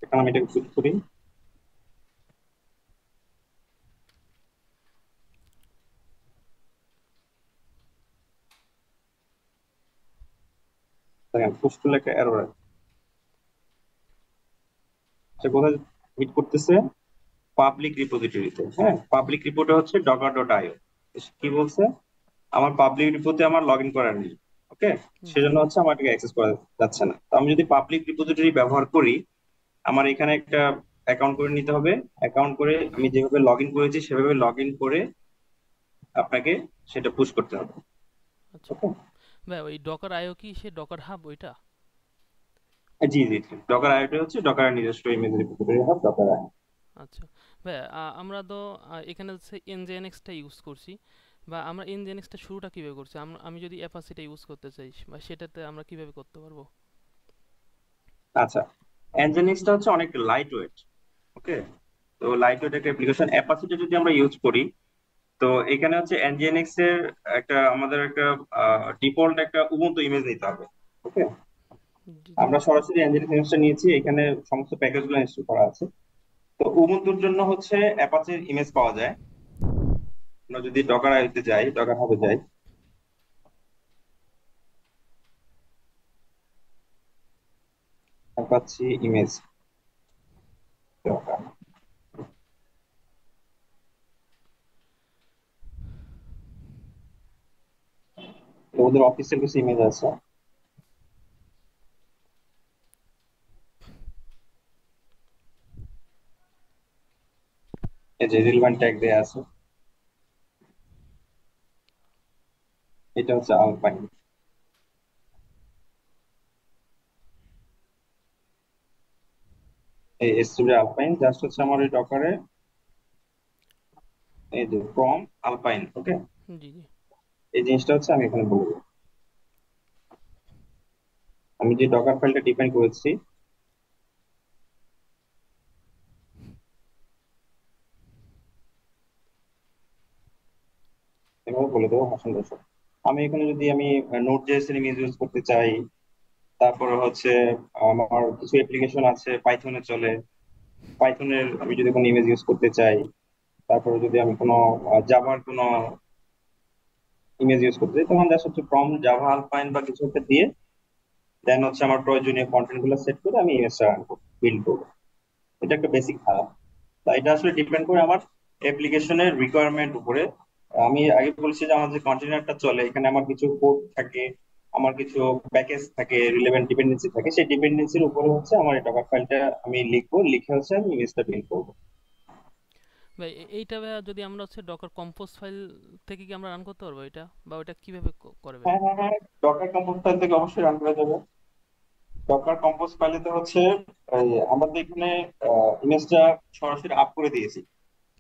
এখন আমি এটাকে পুশ করি। দেখেন, পুশ করলে একটা এরর আছে। সে কোথায় হিট করতেছে? পাবলিক রিপোজিটরিতে। হ্যাঁ, পাবলিক রিপোর্টে হচ্ছে docker.io। কি বলছে? আমার পাবলিক রিপোতে আমার লগ ইন করার নেই। ওকে, সেজন্য হচ্ছে আমার এটাকে অ্যাক্সেস করা যাচ্ছে না। তো আমি যদি পাবলিক রিপোজিটরি ব্যবহার করি, আমার এখানে একটা অ্যাকাউন্ট করে নিতে হবে। অ্যাকাউন্ট করে আমি যেভাবে লগ ইন করেছি সেভাবে লগ ইন করে আপনাকে সেটা পুশ করতে হবে। আচ্ছা ভাই, ওই ডকার আইও কি সে ডকার হাব ওইটা? জি জি, ডকার আইওটি হচ্ছে ডকার নিজস্ব ইমেজ রিপোজিটরি হাব, ডকার আইও। আচ্ছা ভাই, আমরা তো এখানে হচ্ছে এনজেএনএক্সটা ইউজ করছি, বা আমরা এনজেএনএক্সটা শুরুটা কিভাবে করছি? আমি যদি অ্যাপাসিটা ইউজ করতে চাই, বা সেটাতে আমরা কিভাবে করতে পারবো? আচ্ছা, এনজেনিক্সটা হচ্ছে অনেক লাইট ওয়েট। ওকে, তো লাইট ওয়েট একটা অ্যাপ্লিকেশন। অ্যাপাসিটি যদি আমরা ইউজ করি, তো এখানে হচ্ছে এনজিএনএক্স এর একটা আমাদের একটা ডিফল্ট একটা উবুন্টু ইমেজ নিতে হবে। ওকে, আমরা সরাসরি এনজিএনএক্স ইমেজটা নিয়েছি, এখানে সমস্ত প্যাকেজগুলো ইনস্টল করা আছে। তো উবুন্টুর জন্য হচ্ছে অ্যাপাচের ইমেজ পাওয়া যায়। আমরা যদি ডকার আইওতে যাই, ডকার হাবে যাই, অ্যাপাচি ইমেজ ডকার, ওদের অফিসের কিছু ইমেজ আছে। এই যে রিলেভেন্ট ট্যাগ দেয়া আছে। এটা হচ্ছে আলপাইন। এই এসটিবি আলপাইন জাস্ট হচ্ছে আমার এই ডকারে এই যে ফ্রম আলপাইন। ওকে, জি জি। এই জিনিসটা হচ্ছে আমি এখানে বলবো। আমি যে ডকার ফাইলটা ডিফাইন করেছি বলে দেবো ভাষণ দর্শক। আমি এখানে যদি আমি নোট জেএস এর ইমেজ ইউজ করতে চাই, তারপরে হচ্ছে আমার কিছু অ্যাপ্লিকেশন আছে পাইথনে চলে, পাইথনের আমি যদি কোনো ইমেজ ইউজ করতে চাই, তারপরে যদি আমি কোনো জাভার কোনো ইমেজ ইউজ করতে চাই, তখন জাস্ট হচ্ছে ফ্রম জাভা আলপাইন বা কিছু একটা দিয়ে দেন হচ্ছে আমার প্রয়োজনীয় কন্টেন্ট গুলো সেট করে আমি ইমেজটা রান করবো, বিল্ড করবো। এটা একটা বেসিক ধারা। তা এটা আসলে ডিপেন্ড করে আমার অ্যাপ্লিকেশনের রিকোয়ারমেন্ট উপরে। আমি আগে বলছি যে আমার যে কন্টেনারটা চলে, এখানে আমার কিছু কোড থাকে, আমার কিছু প্যাকেজ থাকে, রিলেভেন্ট ডিপেন্ডেন্সি থাকে, সেই ডিপেন্ডেন্সির উপরে হচ্ছে আমার এই ডকার ফাইলটা আমি লিখবো, লিখে হচ্ছে আমি ইমেজটা বিল্ড করবো। ভাই এইটা ভাইয়া যদি আমরা হচ্ছে ডকার কম্পোজ ফাইল থেকে কি আমরা রান করতে পারবো এটা, বা ওটা কিভাবে করে ভাই? হ্যাঁ হ্যাঁ হ্যাঁ, ডকার কম্পোজ ফাইল থেকে অবশ্যই রান করা যাবে। ডকার কম্পোজ ফাইলেতে হচ্ছে আমরা তো এখানে ইমেজটা সরাসরি আপ করে দিয়েছি।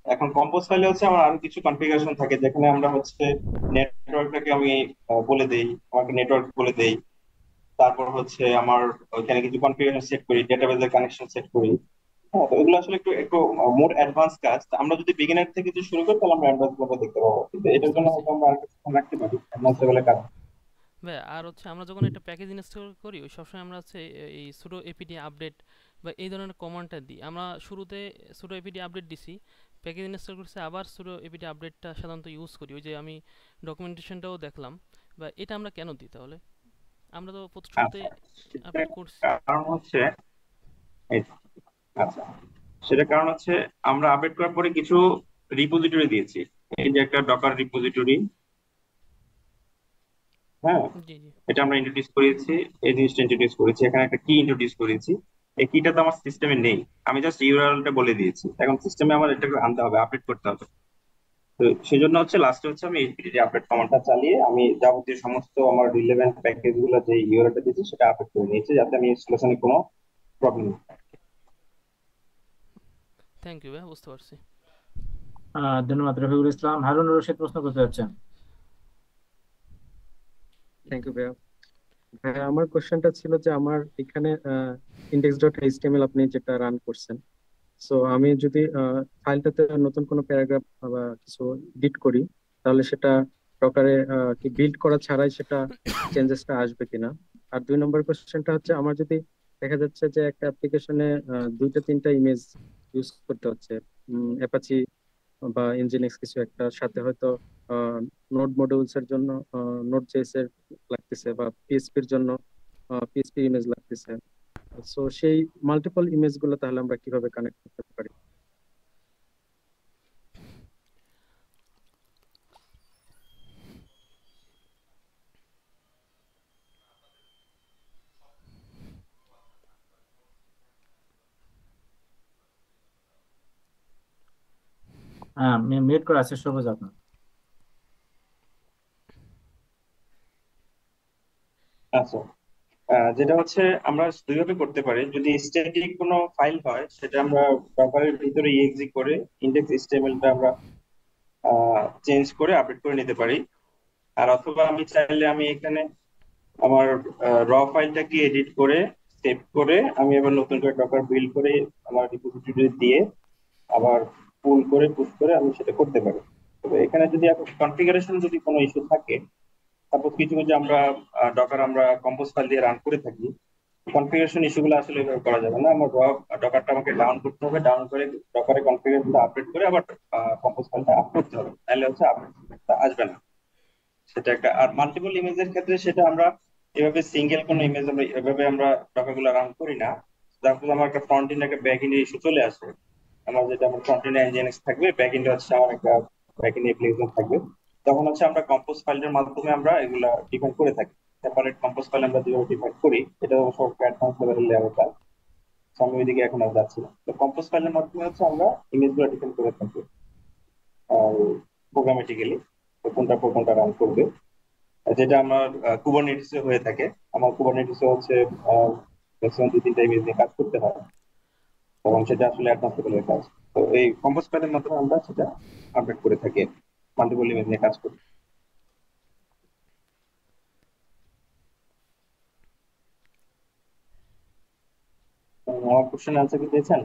এখন কম্পোজ ফাইলে হচ্ছে আমার আরো কিছু কনফিগারেশন থাকে, যেখানে আমরা হচ্ছে নেটওয়ার্কটাকে আমি বলে দেই, আমাকে নেটওয়ার্ক বলে দেই। তারপর হচ্ছে আমার ওইখানে কিছু কনফিগারেশন সেট করি, ডেটাবেজের কানেকশন সেট করি। হ্যাঁ, তো এগুলো আসলে একটু একটু মোর অ্যাডভান্স কাজ। তা আমরা যদি বিগিনার থেকে যদি শুরু করি তাহলে আমরা অ্যাডভান্স ভাবে দেখতে পাবো, কিন্তু এটার বুঝতে জন্য পারছি হয়তো আমরা আর কিছুক্ষণ রাখতে পারি অ্যাডভান্স লেভেলের কাজ। ভাই। আর হচ্ছে আমরা যখন একটা প্যাকেজ ইনস্টল করি ওই সবসময় আমরা হচ্ছে এই sudo apt আপডেট বা এই ধরনের কমান্ডটা দিই। আমরা শুরুতে sudo apt আপডেট দিছি, প্যাকেজ ইনস্টল করছে, আবার sudo apt আপডেটটা সাধারণত ইউজ করি। ওই যে আমি ডকুমেন্টেশনটাও দেখলাম, বা এটা আমরা কেন দিই তাহলে? আমরা তো শুরুতে আচ্ছা, সেটার আপডেট করছি। কারণ হচ্ছে এই, আচ্ছা, সেটার কারণ হচ্ছে আমরা আপডেট করার পরে কিছু রিপোজিটরি দিয়েছি। এই যে একটা ডকার রিপোজিটরি, হ্যাঁ, জি জি। এটা আমরা ইন্ট্রোডিউস করেছি, এই জিনিসটা ইন্ট্রোডিউস করেছি। এখানে একটা কি ইন্ট্রোডিউস করেছি, এই কিটা তো আমার সিস্টেমে নেই, আমি জাস্ট ইউআরএলটা বলে দিয়েছি। এখন সিস্টেমে আমার এটাকে আনতে হবে, আপডেট করতে হবে। তো সেই জন্য হচ্ছে লাস্টে হচ্ছে আমি এই আপডেট কমান্ডটা চালিয়ে আমি যাবতীয় সমস্ত আমার রিলেভেন্ট প্যাকেজ গুলো যে ইউআরএলটা দিয়েছি সেটা আপডেট করে নিয়েছি, যাতে আমি ইনস্টলেশনে কোনো প্রবলেম না হয়। থ্যাংক ইউ ভাই, বুঝতে পারছি। ধন্যবাদ রফিকুল ইসলাম। হারুন রশিদ প্রশ্ন করতে যাচ্ছেন। থ্যাংক ইউ ভাইয়া। ভাইয়া আমার কোশ্চেনটা ছিল যে আমার এখানে ইন্ডেক্স ডট এইচটিএমএল আপনি যেটা রান করছেন, সো আমি যদি ফাইলটাতে নতুন কোনো প্যারাগ্রাফ বা কিছু এডিট করি, তাহলে সেটা ডকারে কি বিল্ড করা ছাড়াই সেটা চেঞ্জেসটা আসবে কিনা? আর 2 নম্বর কোশ্চেনটা হচ্ছে আমার যদি দেখা যাচ্ছে যে একটা অ্যাপ্লিকেশনে 2টা 3টা ইমেজ ইউজ করতে হচ্ছে, অ্যাপাচি বা ইনজিনিক্স কিছু একটা, সাথে হয়তো নোড মডিউলস এর জন্য নোড জেএস এর লাগতেছে, বা পিএসপির জন্য পিএসপি ইমেজ লাগতেছে। সো সেই মাল্টিপল ইমেজ গুলো তাহলে আমরা কিভাবে কানেক্ট করতে পারি? হ্যাঁ, মিউট করা আছে সবুজ আপনার। আচ্ছা, যেটা হচ্ছে আমরা দুইভাবে করতে পারি। যদি স্ট্যাটিক কোনো ফাইল হয় সেটা আমরা ডকারের ভিতরে ইএক্সি করে ইন্ডেক্স এইচটিএমএলটা আমরা চেঞ্জ করে আপডেট করে নিতে পারি। আর অথবা আমি চাইলে আমি এখানে আমার র ফাইলটাকে এডিট করে সেভ করে আমি আবার নতুন করে ডকার বিল্ড করে আমার রিপোজিটরি দিয়ে আবার পুল করে পুশ করে আমি সেটা করতে পারি। তবে এখানে যদি কনফিগারেশন যদি কোনো ইস্যু থাকে, সাপোজ কিছু কিছু আমরা ডকার আমরা কম্পোজ ফাইল দিয়ে রান করে থাকি, কনফিগারেশন ইস্যুগুলো আসলে এভাবে করা যাবে না। আমার ডকারটা আমাকে ডাউন করতে হবে, ডাউন করে ডকারে কনফিগারেশনটা আপডেট করে আবার কম্পোজ ফাইলটা আপ করতে হবে, তাহলে হচ্ছে আপডেটটা আসবে না। সেটা একটা। আর মাল্টিপল ইমেজের ক্ষেত্রে সেটা আমরা এভাবে সিঙ্গেল কোনো ইমেজ আমরা এভাবে আমরা ডকারগুলো রান করি না। তারপর আমার একটা ফ্রন্ট এন্ড একটা ব্যাক এন্ড ইস্যু চলে আসে। আমার যেটা আমার ফ্রন্ট এন্ড এনজিএনএক্স থাকবে, ব্যাক এন্ডে হচ্ছে আমার একটা ব্যাক এন্ড অ্যাপ্লিকেশন থাকবে, তখন হচ্ছে আমরা কম্পোজ ফাইলের মাধ্যমে আমরা এগুলা ডিফাইন করে থাকি। সেপারেট কম্পোজ ফাইল আমরা যেভাবে ডিফাইন করি, এটা সব অ্যাডভান্স লেভেলের লেয়ারের কাজ। So আমি ওইদিকে এখন আর যাচ্ছি না। তো কম্পোজ ফাইলের মাধ্যমে হচ্ছে আমরা ইমেজগুলো ডিফাইন করে থাকি প্রোগ্রামেটিক্যালি, কোনটা রান করবে, যেটা আমার কুবারনেটিসে হয়ে থাকে। আমার কুবারনেটিসে হচ্ছে ম্যাক্সিমাম 2-3টা ইমেজ নিয়ে কাজ করতে হয়, তখন সেটা আসলে অ্যাডভান্স লেভেলের কাজ। তো এই কম্পোজ ফাইলের মাধ্যমে আমরা সেটা আপডেট করে থাকি, মাল্টিপল ইমেজ নিয়ে কাজ করি। আমার কোশ্চেন আনসার কি দিয়েছেন?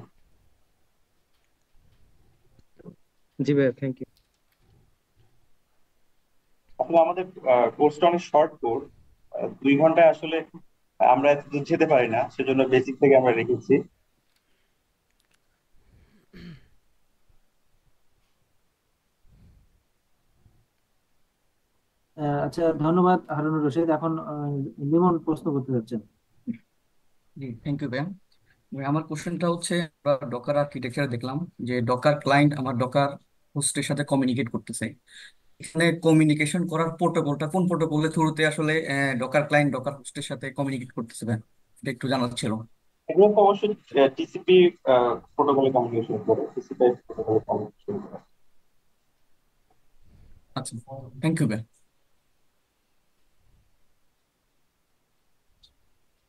জি ভাইয়া, থ্যাংক ইউ। আসলে আমাদের কোর্সটা অনেক শর্ট কোর্স, 2 ঘন্টায় আসলে আমরা এত দূর যেতে পারি না, সেজন্য বেসিক থেকে আমরা রেখেছি। আচ্ছা, ধন্যবাদ হারুনুর রশিদ। এখন লিমন প্রশ্ন করতে যাচ্ছেন। জি, থ্যাংক ইউ ব্যাম। আমার কোশ্চেনটা হচ্ছে, আমরা ডকার আর্কিটেকচার দেখলাম যে ডকার ক্লায়েন্ট আমার ডকার হোস্টের সাথে কমিউনিকেট করতেছে। এখানে কমিউনিকেশন করার প্রোটোকলটা কোন প্রোটোকলের থ্রুতে আসলে ডকার ক্লায়েন্ট ডকার হোস্টের সাথে কমিউনিকেট করতেছে ব্যাম, এটা একটু জানার ছিল। এগুলো তো অবশ্যই টিসিপি প্রোটোকলে কমিউনিকেশন করে, টিসিপি প্রোটোকলে কমিউনিকেশন করে। আচ্ছা, থ্যাংক ইউ ব্যাম।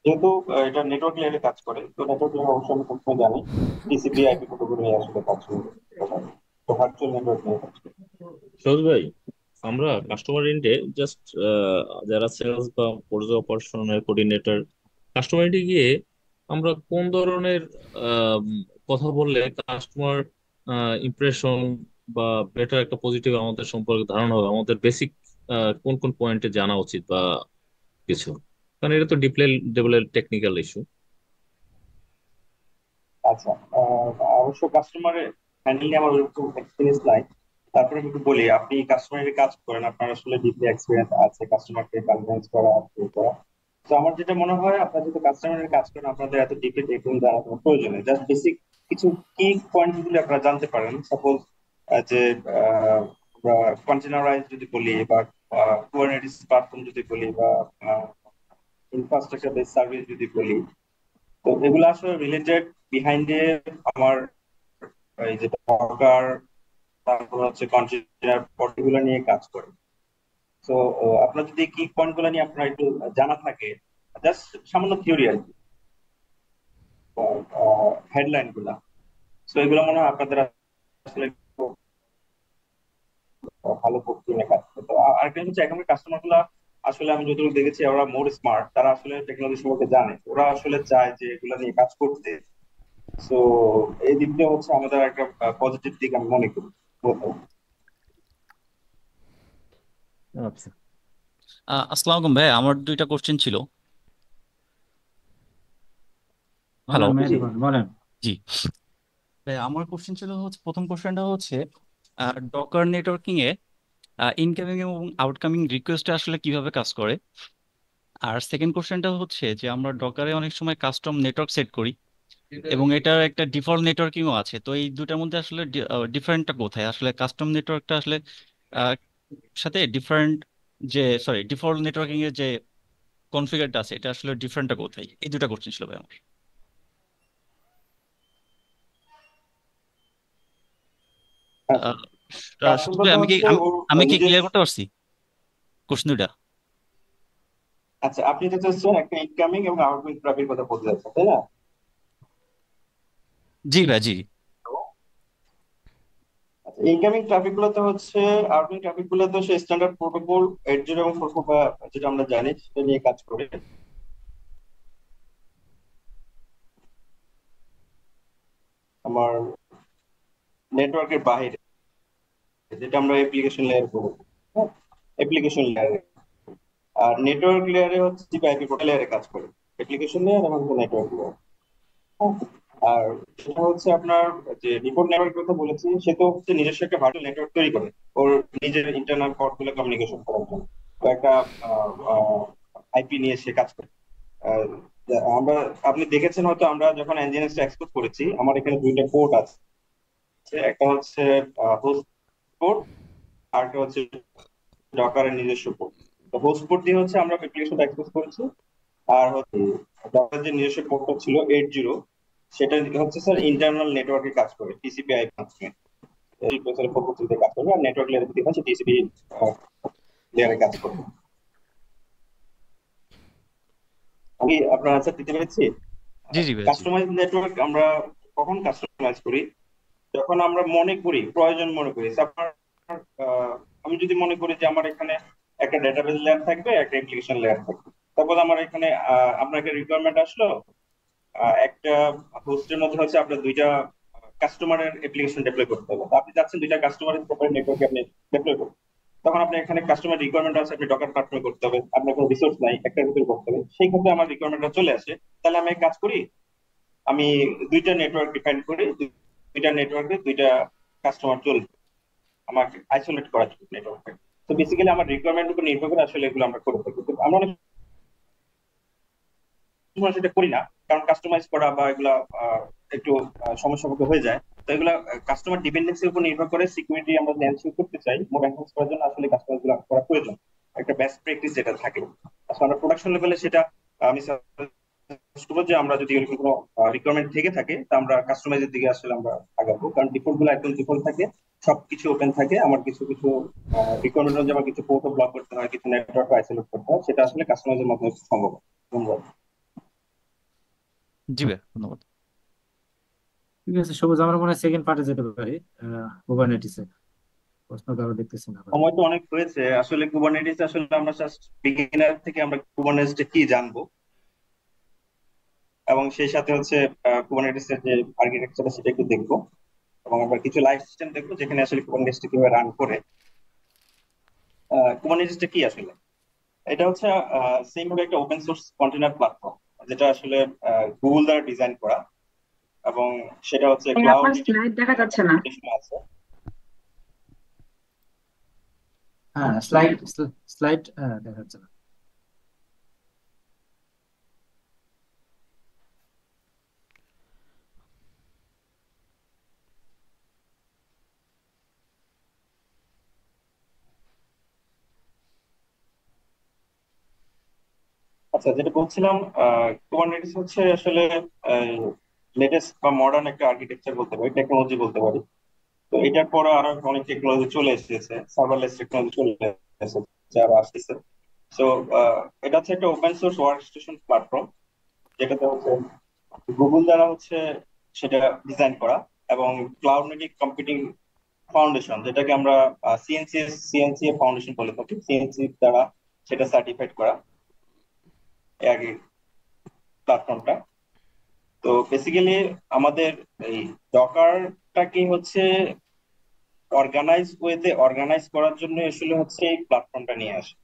যেহেতু এটা নেটওয়ার্ক লেয়ারে কাজ করে, তো নেটওয়ার্ক লেয়ার অবশ্যই আমি সবসময় জানি টিসিপি আইপি প্রোটোকল নিয়ে আসলে কাজ করে, তো ভার্চুয়াল নেটওয়ার্ক নিয়ে কাজ করে। সহজ ভাই, আমরা কাস্টমার ইন্ডে জাস্ট যারা সেলস বা পর্যায় অপারেশনের কোঅর্ডিনেটর, কাস্টমার ইন্ডে গিয়ে আমরা কোন ধরনের আম, কথা বললে কাস্টমার ইমপ্রেশন বা বেটার একটা পজিটিভ আমাদের সম্পর্কে ধারণা হবে, আমাদের বেসিক কোন কোন পয়েন্টে জানা উচিত বা কিছু, কারণ এটা তো ডিপলি লেভেলের টেকনিক্যাল ইস্যু। আচ্ছা, অবশ্য কাস্টমারের হ্যান্ডেল নিয়ে আমার ওরকম এক্সপিরিয়েন্স নাই, তারপরে আমি একটু বলি, আপনি কাস্টমারের কাজ করেন, আপনার আসলে ডিপলি এক্সপিরিয়েন্স আছে কাস্টমারকে কনভিন্স করা করা। তো আমার যেটা মনে হয়, আপনার যদি কাস্টমারের কাজ করেন, আপনাদের এত ডিপলি টেকনিক জানার কোনো প্রয়োজন নেই, জাস্ট বেসিক কিছু কি পয়েন্ট গুলো আপনারা জানতে পারেন। সাপোজ যে আমরা কন্টেনারাইজ যদি বলি, বা কুবারনেটিস প্ল্যাটফর্ম যদি বলি, বা ইনফ্রাস্ট্রাকচার বেস সার্ভিস যদি বলি, তো এগুলো আসলে রিলেটেড বিহাইন্ডে আমার এই যে ডকার, তারপর হচ্ছে কন্টেইনার পর্টগুলো নিয়ে কাজ করে। তো আপনার যদি কি পয়েন্ট গুলো নিয়ে আপনার একটু জানা থাকে, জাস্ট সামান্য থিওরি আর কি, হেডলাইন গুলা, তো এগুলো মনে হয় আপনাদের আসলে একটু ভালো নিয়ে কাজ করে। তো আরেকটা হচ্ছে, এখনকার কাস্টমার গুলা আসলে আমি যতটুকু দেখেছি, ওরা মোর স্মার্ট, তারা আসলে টেকনোলজি সম্পর্কে জানে, ওরা আসলে চায় যে এগুলো নিয়ে কাজ করতে। তো এই দিকটা হচ্ছে আমাদের একটা পজিটিভ দিক আমি মনে করি। আচ্ছা, আসসালামু আলাইকুম ভাই, আমার দুইটা কোশ্চেন ছিল। হ্যালো। বলেন মেহেদি ভাই, বলেন। জি ভাই, আমার কোশ্চেন ছিল হচ্ছে, প্রথম কোশ্চেনটা হচ্ছে ডকার নেটওয়ার্কিং এ ইনকামিং এবং আউটকামিং রিকোয়েস্ট আসলে কিভাবে কাজ করে। আর সেকেন্ড কোশ্চেনটা হচ্ছে যে আমরা ডকারে অনেক সময় কাস্টম নেটওয়ার্ক সেট করি এবং এটার একটা ডিফল্ট নেটওয়ার্কিংও আছে, তো এই দুটার মধ্যে আসলে ডিফারেন্টটা কোথায়? আসলে কাস্টম নেটওয়ার্কটা আসলে আহ, সাথে ডিফারেন্ট যে সরি ডিফল্ট নেটওয়ার্কিং এর যে কনফিগারটা আছে, এটা আসলে ডিফারেন্টটা কোথায়? এই দুটা কোশ্চেন ছিল ভাই আমার। আহ, সুজয় ভাই, কাস্টমারটা হচ্ছে ওর আমি কি নিজের। ক্লিয়ার করতে পারছি কোশ্চেন দুটা? আচ্ছা, আপনি তো চাচ্ছেন একটা ইনকামিং এবং আউটগোয়িং ট্রাফিক কথা বলতে যাচ্ছেন, তাই না? জি ভাই, জি। আচ্ছা, ইনকামিং ট্রাফিক গুলোতে হচ্ছে, আউটগোয়িং ট্রাফিক গুলোতে সে স্ট্যান্ডার্ড প্রোটোকল 80 এবং 44 যেটা আমরা জানি সেটা নিয়ে কাজ করে। আমার নেটওয়ার্কের বাইরে, যেটা আমরা অ্যাপ্লিকেশন লেয়ার বলবো, হ্যাঁ, অ্যাপ্লিকেশন লেয়ারে। আর নেটওয়ার্ক লেয়ারে হচ্ছে আইপি প্রোটোকল লেয়ারে কাজ করে, অ্যাপ্লিকেশন লেয়ার এবং নেটওয়ার্ক লেয়ার। আর সেটা হচ্ছে আপনার যে রিপোর্ট নেটওয়ার্ক কথা বলেছি, সে তো হচ্ছে নিজস্ব একটা ভার্চুয়াল নেটওয়ার্ক তৈরি করে ওর নিজের ইন্টারনাল পোর্ট গুলো কমিউনিকেশন করার জন্য, তো একটা আইপি নিয়ে সে কাজ করে। আহ, আমরা, আপনি দেখেছেন হয়তো, আমরা যখন এনজিএনএস এক্সপোর্ট করেছি, আমার এখানে 2টা পোর্ট আছে। একটা হচ্ছে হোস্ট পোর্ট, আর একটা হচ্ছে ডকারের নিজস্ব পোর্ট। তো হোস্ট পোর্ট দিয়ে হচ্ছে আমরা অ্যাপ্লিকেশনটা এক্সপোর্ট করেছি, আর হচ্ছে ডকারের যে নিজস্ব পোর্টটা ছিল 80, সেটা হচ্ছে স্যার ইন্টারনাল নেটওয়ার্কে কাজ করে, টিসিপি আইপি পদ্ধতিতে কাজ করবে, আর নেটওয়ার্ক লেয়ারে যদি হচ্ছে টিসিপি লেয়ারে কাজ করবে। আমি আপনার আনসার দিতে পেরেছি? জি জি ভাই, জি। কাস্টমাইজ নেটওয়ার্ক আমরা কখন কাস্টমাইজ করি? যখন আমরা মনে করি, প্রয়োজন মনে করি। আমি যদি মনে করি যে আমার এখানে একটা ডেটাবেস লেয়ার থাকবে, একটা অ্যাপ্লিকেশন লেয়ার থাকবে, তারপর আমার এখানে আপনার একটা রিকোয়ারমেন্ট আসলো, একটা হোস্টের মধ্যে হচ্ছে আপনার 2টা কাস্টমারের অ্যাপ্লিকেশন ডেপ্লয় করতে হবে, তো আপনি চাচ্ছেন 2টা কাস্টমারের সেপারেট নেটওয়ার্কে আপনি ডেপ্লয় করতে। তো তখন আপনি এখানে কাস্টমার রিকোয়ারমেন্ট আছে, আপনি ডকার প্ল্যাটফর্মে করতে হবে, আপনার কোনো রিসোর্স নাই, একটার ভিতরে করতে হবে, সেই ক্ষেত্রে আমার রিকোয়ারমেন্টটা চলে আসে। তাহলে আমি এক কাজ করি, আমি দুইটা নেটওয়ার্ক ডিফাইন করি, দুইটা নেটওয়ার্কে দুইটা কাস্টমার চলবে, আমাকে আইসোলেট করা নেটওয়ার্কে। তো বেসিক্যালি আমার রিকোয়ারমেন্ট উপর নির্ভর করে আসলে এগুলো আমরা করে থাকি। তো আমরা অনেক সময় সেটা করি না, কারণ কাস্টমাইজ করা বা এগুলা একটু সমস্যা হয়ে যায়। তো এগুলা কাস্টমার ডিপেন্ডেন্সির উপর নির্ভর করে। সিকিউরিটি আমরা এনশিওর করতে চাই, মোর এনহ্যান্স করার জন্য আসলে কাস্টমাইজ গুলো করা প্রয়োজন, একটা বেস্ট প্র্যাকটিস যেটা থাকে। আসলে আমরা প্রোডাকশন লেভেলে সেটা আমি suggest করবো যে আমরা যদি এরকম কোনো রিকোয়ারমেন্ট থেকে থাকে তা আমরা কাস্টমাইজের দিকে আসলে আমরা আগাবো, কারণ ডিফল্ট গুলো একদম ডিফল্ট থাকে, সবকিছু ওপেন থাকে। আমার কিছু কিছু রিকোয়ারমেন্ট অনুযায়ী আমার কিছু পোর্টও ব্লক করতে হয়, কিছু নেটওয়ার্ক আইসোলেট করতে হয়, সেটা আসলে কাস্টমাইজের মাধ্যমে সম্ভব। ধন্যবাদ। জি ভাই, ধন্যবাদ। ঠিক আছে সবুজ, আমরা মনে হয় সেকেন্ড পার্টে যেতে পারি। কুবারনেটিসে প্রশ্ন কারো দেখতেছি না। সময় তো অনেক হয়েছে, আসলে কুবারনেটিস আসলে আমরা জাস্ট বিগিনার থেকে আমরা কুবারনেটিসটা কি জানবো, এবং সেই সাথে হচ্ছে কুবারনেটিসের যে আর্কিটেকচার সেটা একটু দেখবো, এবং আমরা কিছু লাইভ সিস্টেম দেখবো যেখানে আসলে কুবারনেটিসটা কিভাবে রান করে। কুবারনেটিসটা কি আসলে? এটা হচ্ছে সেম ভাবে একটা ওপেন সোর্স কন্টেনার প্ল্যাটফর্ম, যেটা আসলে গুগল দ্বারা ডিজাইন করা, এবং সেটা হচ্ছে ক্লাউড আপনার স্লাইড দেখা যাচ্ছে না। আছে। হ্যাঁ, স্লাইড স্লাইড দেখা যাচ্ছে না। আচ্ছা, যেটা বলছিলাম, কুবারনেটিস হচ্ছে আসলে লেটেস্ট বা মডার্ন একটা আর্কিটেকচার বলতে পারি, টেকনোলজি বলতে পারি। তো এটার পরে আরো অনেক টেকনোলজি চলে এসেছে, সার্ভারলেস টেকনোলজি চলে এসেছে, আরো আসতেছে। তো এটা হচ্ছে একটা open source work station platform, যেটাতে হচ্ছে গুগল দ্বারা হচ্ছে সেটা ডিজাইন করা, এবং ক্লাউড নেটিভ কম্পিউটিং ফাউন্ডেশন, যেটাকে আমরা সিএনসি ফাউন্ডেশন বলে থাকি, সিএনসি দ্বারা সেটা সার্টিফাইড করা এই প্ল্যাটফর্মটা। তো বেসিক্যালি আমাদের এই ডকারটাকে হচ্ছে অর্গানাইজ করার জন্য আসলে হচ্ছে এই প্ল্যাটফর্মটা নিয়ে আসে।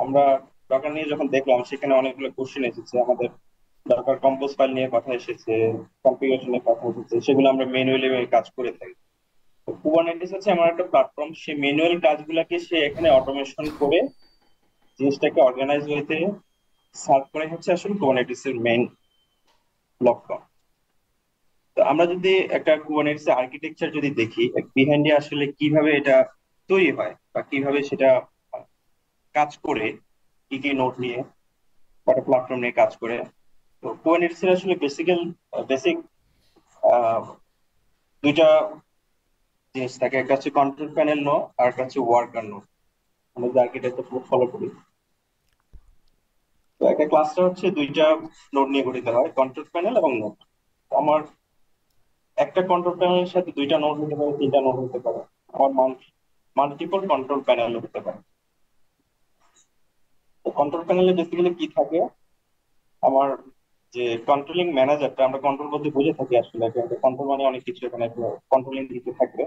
আমরা ডকার নিয়ে যখন দেখলাম, সেখানে অনেকগুলো কোশ্চেন এসেছে, আমাদের ডকার কম্পোজ ফাইল নিয়ে কথা এসেছে, কনফিগারেশনের কথা এসেছে, সেগুলো আমরা ম্যানুয়ালি কাজ করে থাকি। তো কুবারনেটিস হচ্ছে এমন একটা প্ল্যাটফর্ম, সে ম্যানুয়াল কাজগুলোকে সে এখানে অটোমেশন করে জিনিসটাকে অর্গানাইজ হইতে সার্ভ করে হচ্ছে আসলে কুবারনেটিস এর মেইন লক্ষ্য। তো আমরা যদি একটা কুবারনেটিস আর্কিটেকচার যদি দেখি, বিহাইন্ডে আসলে কিভাবে এটা তৈরি হয় বা কিভাবে সেটা কাজ করে, কি কি নোড নিয়ে একটা প্ল্যাটফর্ম নিয়ে কাজ করে। তো কুবারনেটিস এর আসলে বেসিক দুইটা জিনিস থাকে, একটা হচ্ছে কন্ট্রোল প্যানেল নোড আর একটা হচ্ছে ওয়ার্কার নোড। আমরা যে আর্কিটেকচার ফলো করি, তো একটা ক্লাস্টার হচ্ছে দুইটা নোড নিয়ে গঠিত হয়, কন্ট্রোল প্যানেল এবং নোড। আমার একটা কন্ট্রোল প্যানেলের সাথে দুইটা নোড হতে পারে, তিনটা নোড হতে পারে, আমার মাল্টিপল কন্ট্রোল প্যানেল হতে পারে। তো কন্ট্রোল প্যানেলে বেসিক্যালি কি থাকে, আমার যে কন্ট্রোলিং ম্যানেজারটা, আমরা কন্ট্রোল বলতে বুঝে থাকি আসলে কন্ট্রোল মানে অনেক কিছু, এখানে কন্ট্রোলিং কিছু থাকবে।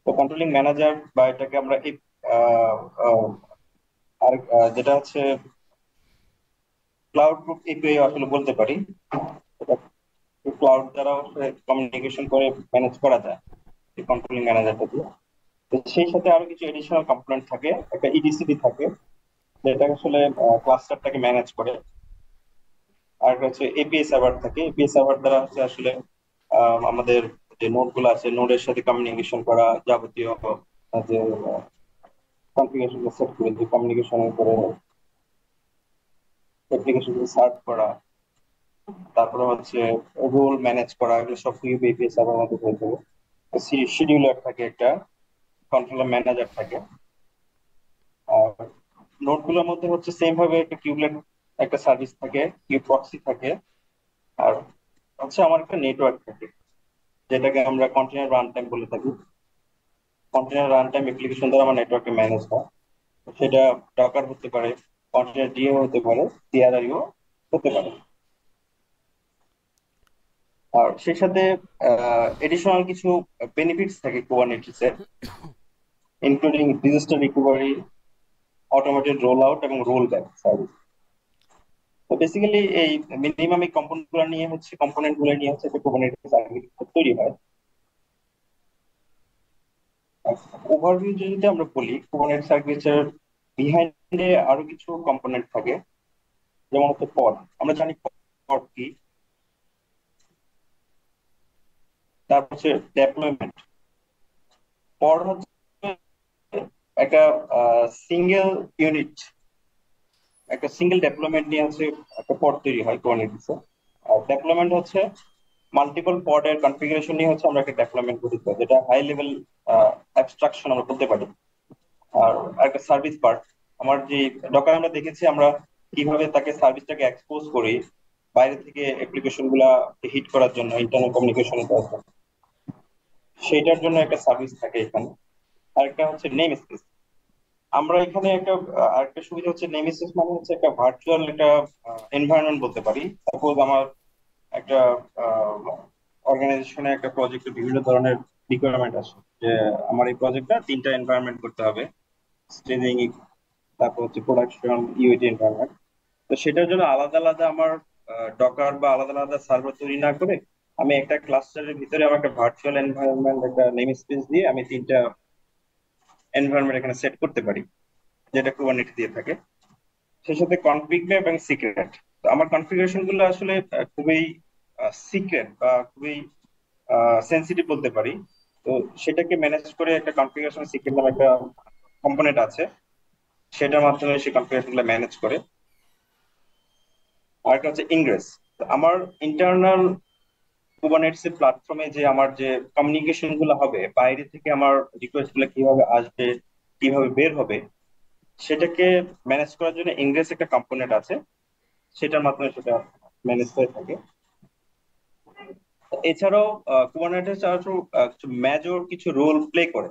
তো কন্ট্রোলিং ম্যানেজার বা এটাকে আমরা এই আর যেটা হচ্ছে ক্লাউড গ্রুপ এপিআই আসলে বলতে পারি, ক্লাউড দ্বারা কমিউনিকেশন করে ম্যানেজ করা যায় এই কন্ট্রোলিং ম্যানেজারটা দিয়ে। তো সেই সাথে আরো কিছু এডিশনাল কম্পোনেন্ট থাকে, একটা ইডিসিডি থাকে যেটা আসলে ক্লাস্টারটাকে ম্যানেজ করে, আর হচ্ছে এপিআই সার্ভার থাকে। এপিআই সার্ভার দ্বারা হচ্ছে আসলে আমাদের যে নোড গুলো আছে, নোডের সাথে কমিউনিকেশন করা, যাবতীয় যে কনফিগারেশন সেট করে যে কমিউনিকেশন করে অ্যাপ্লিকেশন সার্ভ করা, তারপরে হচ্ছে রোল ম্যানেজ করা, এগুলো সব কিছু এপিআই সার্ভার মধ্যে হয়ে যাবে। শিডিউলার থাকে, একটা কন্ট্রোলার ম্যানেজার থাকে। আর নোড গুলোর মধ্যে হচ্ছে সেম ভাবে একটা কিউবলেট একটা সার্ভিস থাকে, কিউব প্রক্সি থাকে, আর হচ্ছে আমার একটা নেটওয়ার্ক থাকে, যেটাকে আমরা কন্টেনার রান টাইম বলে থাকি। কন্টেনার রান টাইম অ্যাপ্লিকেশন দ্বারা আমার নেটওয়ার্কে ম্যানেজ হয়, সেটা ডকার হতে পারে, কন্টেনার ডিএম হতে পারে, সিআরআইও হতে পারে। আর সেই সাথে এডিশনাল কিছু বেনিফিটস থাকে কুবারনেটিস এর। Including disaster recovery, automated roll out এবং রোল ব্যাক সার্ভিস। তো বেসিক্যালি এই মিনিমাম এই কম্পোনেন্ট গুলো নিয়ে হচ্ছে একটা কুবারনেটিস আর্কিটেকচার তৈরি হয়। ওভারভিউ যদি আমরা বলি, কুবারনেটিস আর্কিটেকচার বিহাইন্ডে আরো কিছু কম্পোনেন্ট থাকে, যেমন হচ্ছে পড। আমরা জানি পড কি। তারপর হচ্ছে ডেপ্লয়মেন্ট। পড হচ্ছে একটা সিঙ্গেল ইউনিট, একটা সিঙ্গেল ডেপ্লয়মেন্ট নিয়ে হচ্ছে একটা পড তৈরি হয় কুবারনেটিসে। আর ডেপ্লয়মেন্ট হচ্ছে মাল্টিপল পডের কনফিগারেশন নিয়ে হচ্ছে আমরা একটা ডেপ্লয়মেন্ট গঠিত, যেটা হাই লেভেল অ্যাবস্ট্রাকশন আমরা বলতে পারি। আর একটা সার্ভিস পার্ট, আমার যে ডকার আমরা দেখেছি আমরা কিভাবে তাকে সার্ভিসটাকে এক্সপোজ করি বাইরে থেকে অ্যাপ্লিকেশন গুলা হিট করার জন্য, ইন্টারনাল কমিউনিকেশন করার জন্য, সেইটার জন্য একটা সার্ভিস থাকে এখানে। আর একটা হচ্ছে নেম স্পেস। আমরা এখানে আরেকটা সুবিধা হচ্ছে নেম স্পেস মানে হচ্ছে একটা ভার্চুয়াল একটা এনভায়রনমেন্ট বলতে পারি। সাপোজ আমার একটা অর্গানাইজেশনে একটা প্রজেক্টে বিভিন্ন ধরনের রিকোয়ারমেন্ট আছে, যে আমার এই প্রজেক্টটা 3টা এনভায়রনমেন্ট করতে হবে, স্টেজিং, তারপর হচ্ছে প্রোডাকশন, ইউটি এনভায়রনমেন্ট। তো সেটার জন্য আলাদা আলাদা আমার ডকার বা আলাদা আলাদা সার্ভার তৈরি না করে আমি একটা ক্লাস্টারের ভিতরে আমার একটা ভার্চুয়াল এনভায়রনমেন্ট, একটা নেম স্পেস দিয়ে আমি 3টা এনভায়রনমেন্ট এখানে সেট করতে পারি, যেটা কুবারনেটিস দিয়ে থাকে। সেই সাথে কনফিগ ম্যাপ এবং সিক্রেট। তো আমার কনফিগারেশন গুলো আসলে খুবই সিক্রেট বা খুবই সেন্সিটিভ বলতে পারি। তো সেটাকে ম্যানেজ করে একটা কনফিগারেশন সিক্রেট নামে একটা কম্পোনেন্ট আছে, সেটার মাধ্যমে সেই কনফিগারেশন গুলো ম্যানেজ করে। আর একটা হচ্ছে ইনগ্রেস। আমার ইন্টারনাল কুবারনেটিস এর প্ল্যাটফর্মে যে আমার যে কমিউনিকেশন গুলো হবে, বাইরে থেকে আমার রিকোয়েস্ট গুলো কিভাবে আসবে, কিভাবে বের হবে, সেটাকে ম্যানেজ করার জন্য ইনগ্রেস একটা কম্পোনেন্ট আছে, সেটার মাধ্যমে সেটা ম্যানেজ হয়ে থাকে। এছাড়াও কুবারনেটিস আরো কিছু মেজর কিছু রোল প্লে করে।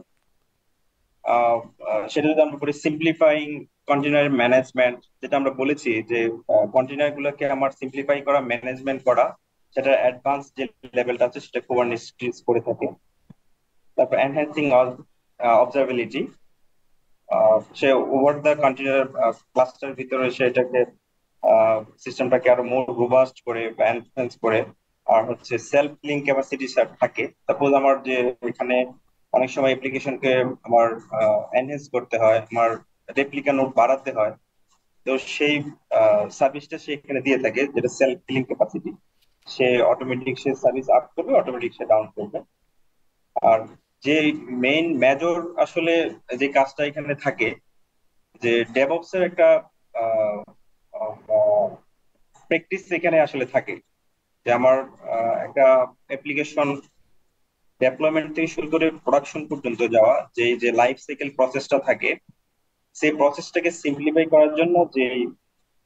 সেটা যদি আমরা বলি সিম্পলিফাইং কন্টেনার ম্যানেজমেন্ট, যেটা আমরা বলেছি যে কন্টেনার গুলোকে আমার সিম্পলিফাই করা, ম্যানেজমেন্ট করা, সেটা অ্যাডভান্স যে লেভেলটা আছে সেটা কুবারনেটিস করে থাকে। তারপর enhancing observability, say over the container cluster ভিতরে সেটাকে সিস্টেমটাকে আরো মোর রোবাস্ট করে বা এনহ্যান্স করে। আর হচ্ছে সেলফ লিঙ্ক ক্যাপাসিটি থাকে। সাপোজ আমার যে এখানে অনেক সময় অ্যাপ্লিকেশনকে আমার এনহ্যান্স করতে হয়, আমার রেপ্লিকা নোড বাড়াতে হয়, তো সেই সার্ভিসটা সে এখানে দিয়ে থাকে, যেটা সেলফ লিঙ্ক ক্যাপাসিটি। সে অটোমেটিক সে সার্ভিস আপ করবে, অটোমেটিক সে ডাউন করবে। আর যে মেইন মেজর আসলে যে কাজটা এখানে থাকে, যে ডেভঅপস এর একটা প্র্যাকটিস এখানে আসলে থাকে, যে আমার একটা অ্যাপ্লিকেশন ডেভেলপমেন্ট থেকে শুরু করে প্রোডাকশন পর্যন্ত যাওয়া, যে লাইফ সাইকেল প্রসেসটা থাকে, সেই প্রসেসটাকে সিম্পলিফাই করার জন্য যে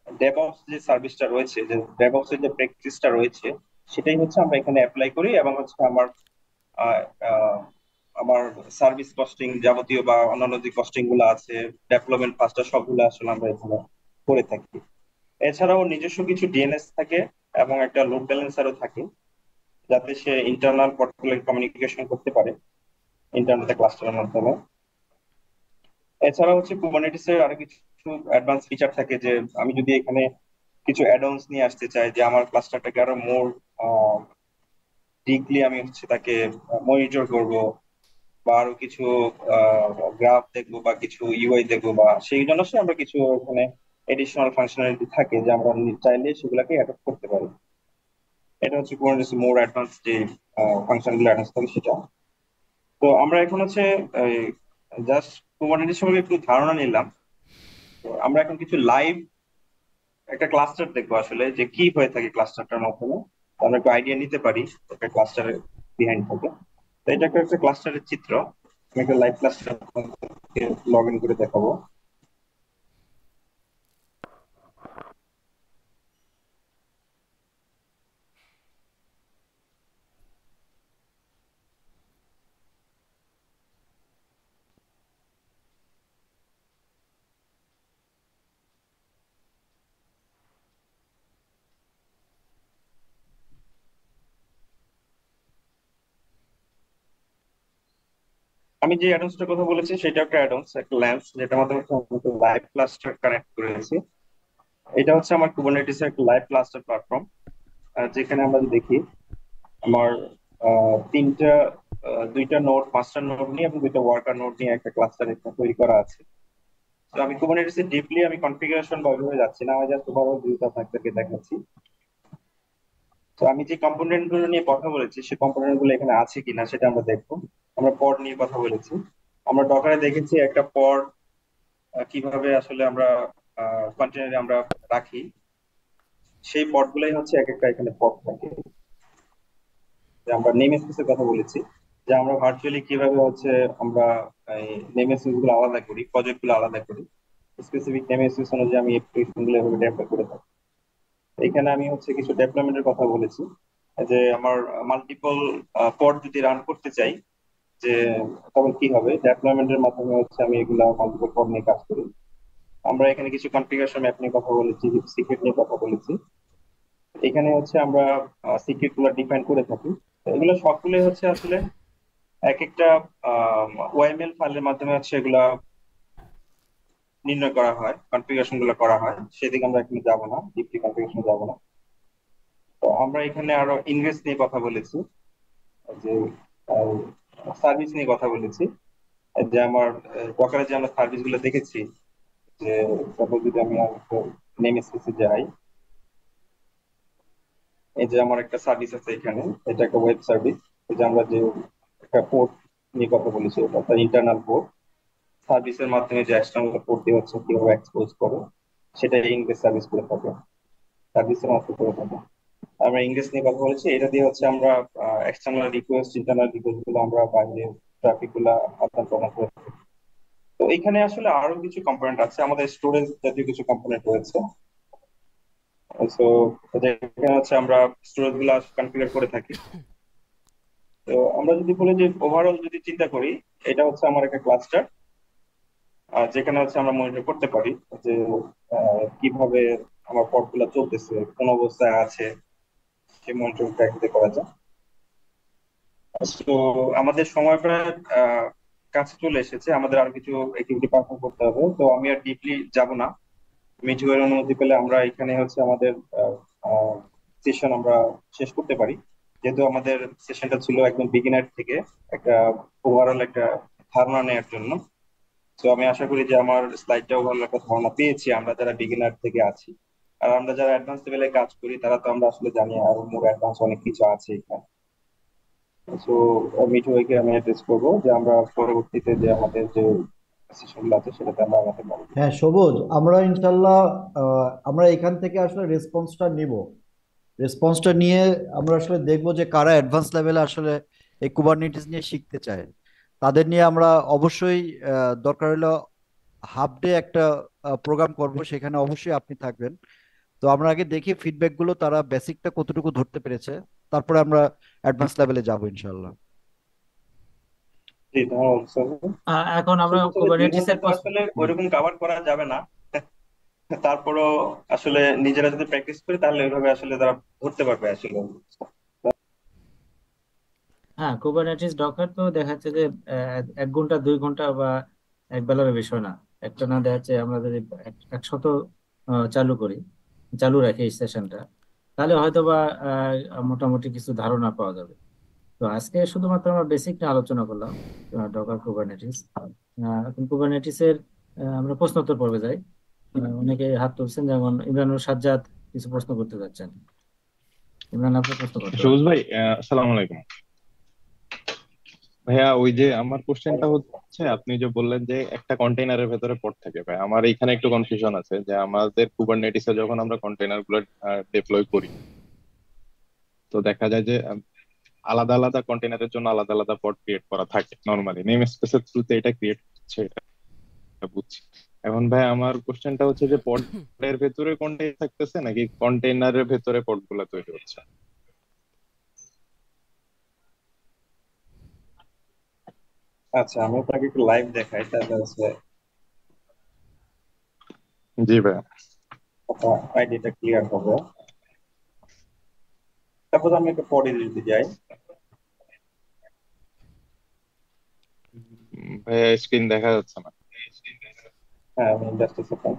ডেভঅপস যে সার্ভিসটা রয়েছে, যে ডেভঅপস এর যে প্র্যাকটিসটা রয়েছে, সেটাই হচ্ছে আমরা এখানে অ্যাপ্লাই করি। এবং হচ্ছে আমার আহ, আহ, আমার সার্ভিস কস্টিং যাবতীয় বা অন্যান্য যে কস্টিং গুলো আছে, ডেভেলপমেন্ট ফাস্টটা, সবগুলো আসলে আমরা এখানে করে থাকি। এছাড়াও নিজস্ব কিছু ডিএনএস থাকে এবং একটা লোড ব্যালেন্সারও থাকে, যাতে সে ইন্টারনাল পোর্টফোলিও কমিউনিকেশন করতে পারে ইন্টারনেট ক্লাস্টারের মাধ্যমে। এছাড়া হচ্ছে কুবারনেটিস এর আরো কিছু অ্যাডভান্স ফিচার থাকে, যে আমি যদি এখানে কিছু অ্যাডঅনস নিয়ে আসতে চাই, যে আমার ক্লাস্টারটাকে আরো মোর ডিপলি আমি হচ্ছে তাকে মনিটর করব, বা আরো কিছু গ্রাফ দেখবো বা কিছু ইউআই দেখবো, বা সেই জন্য আমরা কিছু এখানে এডিশনাল ফাংশনালিটি থাকে, যে আমরা চাইলে সেগুলোকে অ্যাডপ্ট করতে পারি। এটা হচ্ছে কুবারনেটিস মোর অ্যাডভান্স যে ফাংশন গুলো অ্যাডভান্স থাকে সেটা। তো আমরা এখন হচ্ছে জাস্ট কুবারনেটিস সম্পর্কে একটু ধারণা নিলাম। তো আমরা এখন কিছু লাইভ একটা ক্লাস্টার দেখবো আসলে, যে কি হয়ে থাকে ক্লাস্টারটার মাধ্যমে, আমরা একটু আইডিয়া নিতে পারি একটা ক্লাস্টারের বিহাইন্ড থেকে। তো এটা একটা ক্লাস্টারের চিত্র। আমি একটা লাইভ ক্লাস্টার লগ ইন করে দেখাবো। আমি যে অ্যাডন্সটার কথা বলেছি সেটা একটা অ্যাডন্স, একটা ল্যান্স, যেটা মাধ্যমে লাইভ ক্লাস্টার কানেক্ট করেছি। এটা হচ্ছে আমার কুবারনেটিস এর একটা লাইভ ক্লাস্টার প্ল্যাটফর্ম, যেখানে আমরা যদি দেখি আমার তিনটা দুইটা নোড, মাস্টার নোড নিয়ে এবং দুইটা ওয়ার্কার নোড নিয়ে একটা ক্লাস্টার তৈরি করা আছে। তো আমি কুবারনেটিস এর ডিপলি আমি কনফিগারেশন বা ওইভাবে যাচ্ছি না, আমি জাস্ট ওভারঅল ভিউটা আপনাদেরকে দেখাচ্ছি। তো আমি যে কম্পোনেন্ট গুলো নিয়ে কথা বলেছি সেই কম্পোনেন্ট গুলো এখানে আছে কিনা সেটা আমরা দেখবো। আমরা পড নিয়ে কথা বলেছি, আমরা ডকারে দেখেছি একটা পড কিভাবে আসলে আমরা কন্টেনারে আমরা রাখি, সেই পড গুলাই হচ্ছে এক একটা এখানে পড থাকে। যে আমরা নেম স্পেসের কথা বলেছি, যে আমরা ভার্চুয়ালি কিভাবে হচ্ছে আমরা নেম স্পেস গুলো আলাদা করি, প্রজেক্ট গুলো আলাদা করি, স্পেসিফিক নেম স্পেস অনুযায়ী আমি অ্যাপ্লিকেশন গুলো এভাবে ডেভেলপ করে থাকি। এখানে আমি হচ্ছে কিছু ডেভেলপমেন্টের কথা বলেছি, যে আমার মাল্টিপল পড যদি রান করতে চাই, যে তখন কি হবে, ডেভেলপমেন্টের মাধ্যমে হচ্ছে আমি এগুলা মাল্টিপল পড নিয়ে কাজ করি। আমরা এখানে কিছু কনফিগারেশন ম্যাপ নিয়ে কথা বলেছি, কিছু সিক্রেট নিয়ে কথা বলেছি। এখানে হচ্ছে আমরা সিক্রেট গুলো ডিফাইন করে থাকি। তো এগুলো সবগুলোই হচ্ছে আসলে এক একটা ওয়াইএমএল ফাইলের মাধ্যমে হচ্ছে এগুলা নির্ণয় করা হয়, কনফিগারেশন গুলো করা হয়। সেদিকে আমরা এখানে যাবো না, ডিপলি কনফিগারেশন যাবো না। তো আমরা এখানে আরো ইনভেস্ট নিয়ে কথা বলেছি, যে সার্ভিস নিয়ে কথা বলেছি, যে আমার ডকারে যে আমরা সার্ভিস গুলো দেখেছি, যে সাপোজ যদি আমি নেম স্পেসে যাই, এই যে আমার একটা সার্ভিস আছে এখানে, এটা একটা ওয়েব সার্ভিস। এই যে আমরা যে একটা পোর্ট নিয়ে কথা বলেছি, এটা একটা ইন্টারনাল পোর্ট, সার্ভিসের মাধ্যমে যে এক্সটার্নাল পোর্ট দিয়ে হচ্ছে কিভাবে এক্সপোজ করে, সেটা ইংলিশ সার্ভিস করে থাকে, সার্ভিসের মাধ্যমে করে থাকে। আমরা ইংলিশ নিয়ে কথা বলেছি, এটা দিয়ে হচ্ছে আমরা এক্সটার্নাল রিকোয়েস্ট, ইন্টারনাল রিকোয়েস্ট গুলো আমরা বাইরে ট্রাফিক গুলা আদান প্রদান করে থাকি। তো এখানে আসলে আরো কিছু কম্পোনেন্ট আছে, আমাদের স্টোরেজ জাতীয় কিছু কম্পোনেন্ট রয়েছে। সো এখানে হচ্ছে আমরা স্টোরেজ গুলা কনফিগার করে থাকি। তো আমরা যদি বলি যে ওভারঅল যদি চিন্তা করি, এটা হচ্ছে আমার একটা ক্লাস্টার, যেখানে হচ্ছে আমরা মনিটর করতে পারি যে কিভাবে আমার পড গুলা চলতেছে, কোন অবস্থায় আছে, সেই মনিটরিংটা এখানে করা যায়। তো আমাদের সময় প্রায় কাছে চলে এসেছে, আমাদের আরো কিছু অ্যাক্টিভিটি পারফর্ম করতে হবে। তো আমি আর ডিপলি যাব না, মিঠু এর অনুমতি পেলে আমরা এখানে হচ্ছে আমাদের সেশন আমরা শেষ করতে পারি, যেহেতু আমাদের সেশনটা ছিল একদম বিগিনার থেকে একটা ওভারঅল একটা ধারণা নেওয়ার জন্য। তো আমি আশা করি যে আমার স্লাইডটা ওভারঅল একটা ধারণা পেয়েছি আমরা যারা বিগিনার থেকে আছি। আর আমরা যারা অ্যাডভান্স লেভেলে কাজ করি তারা তো আমরা আসলে জানি আরো মোর অ্যাডভান্স অনেক কিছু আছে এখানে। তো মিঠু ভাইকে আমি অ্যাড্রেস করবো যে আমরা পরবর্তীতে যে আমাদের যে সেশনগুলো আছে সেটাতে আমরা আমাকে বলবো। হ্যাঁ সবুজ, আমরা ইনশাল্লাহ আমরা এখান থেকে আসলে রেসপন্সটা নিব। রেসপন্সটা নিয়ে আমরা আসলে দেখবো যে কারা অ্যাডভান্স লেভেলে আসলে এই কুবারনেটিস নিয়ে শিখতে চায়। তাদের নিয়ে আমরা অবশ্যই দরকার হলো হাফ ডে একটা প্রোগ্রাম করব, সেখানে অবশ্যই আপনি থাকবেন। তো আমরা আগে দেখি ফিডব্যাক গুলো, তারা বেসিকটা কতটুকু ধরতে পেরেছে, তারপরে আমরা অ্যাডভান্স লেভেলে যাব ইনশাল্লাহ। জি, ধন্যবাদ স্যার। এখন আমরা শুধু আসলে কুবারনেটিস দুইভাবে এর তো আসলে ওইরকম কভার করা যাবে না, তারপরও আসলে নিজেরা যদি প্র্যাকটিস করি তাহলে ওইভাবে আসলে তারা ধরতে পারবে আসলে। হ্যাঁ, কুবারনেটিস ডকার তো দেখা যাচ্ছে যে 1 ঘন্টা 2 ঘন্টা বা এক বেলার বিষয় না। একটা না দেখা যাচ্ছে আমরা যদি একশত চালু করি, চালু রাখি এই সেশনটা, তাহলে হয়তো বা মোটামুটি কিছু ধারণা পাওয়া যাবে। তো আজকে শুধুমাত্র আমরা বেসিক নিয়ে আলোচনা করলাম, ডকার কুবারনেটিস। এখন কুবারনেটিস এর আমরা প্রশ্নোত্তর পর্বে যাই। অনেকে হাত তুলছেন, যেমন ইমরানুল সাজ্জাদ কিছু প্রশ্ন করতে যাচ্ছেন। ইমরান, আপনি প্রশ্ন করতে সবুজ পারেন। ভাই, আসসালামু আলাইকুম। ভাইয়া, ওই যে আমার কোশ্চেনটা হচ্ছে, আপনি যে বললেন যে একটা কন্টেইনারের ভেতরে পড থাকে, ভাই আমার এখানে একটু কনফিউশন আছে যে আমাদের কুবারনেটিসে যখন আমরা কন্টেইনার গুলো ডিপ্লয় করি, তো দেখা যায় যে আলাদা আলাদা কন্টেইনারের জন্য আলাদা আলাদা পড ক্রিয়েট করা থাকে নরমালি, নেম স্পেসের থ্রুতে এটা ক্রিয়েট হচ্ছে, এটা বুঝছি। এখন ভাই আমার কোশ্চেনটা হচ্ছে যে পডের ভেতরে কন্টেইনার থাকতেছে নাকি কন্টেইনারের ভেতরে পড গুলা তৈরি হচ্ছে? আচ্ছা, আমি আপনাকে একটু লাইভ দেখাই তাহলে হচ্ছে জি ভাইয়া। আইডিটা ক্লিয়ার হবে। তারপর আমি একটা পডে যদি যাই, ভাইয়া স্ক্রিন দেখা যাচ্ছে না। হ্যাঁ, জাস্ট সেকেন্ড।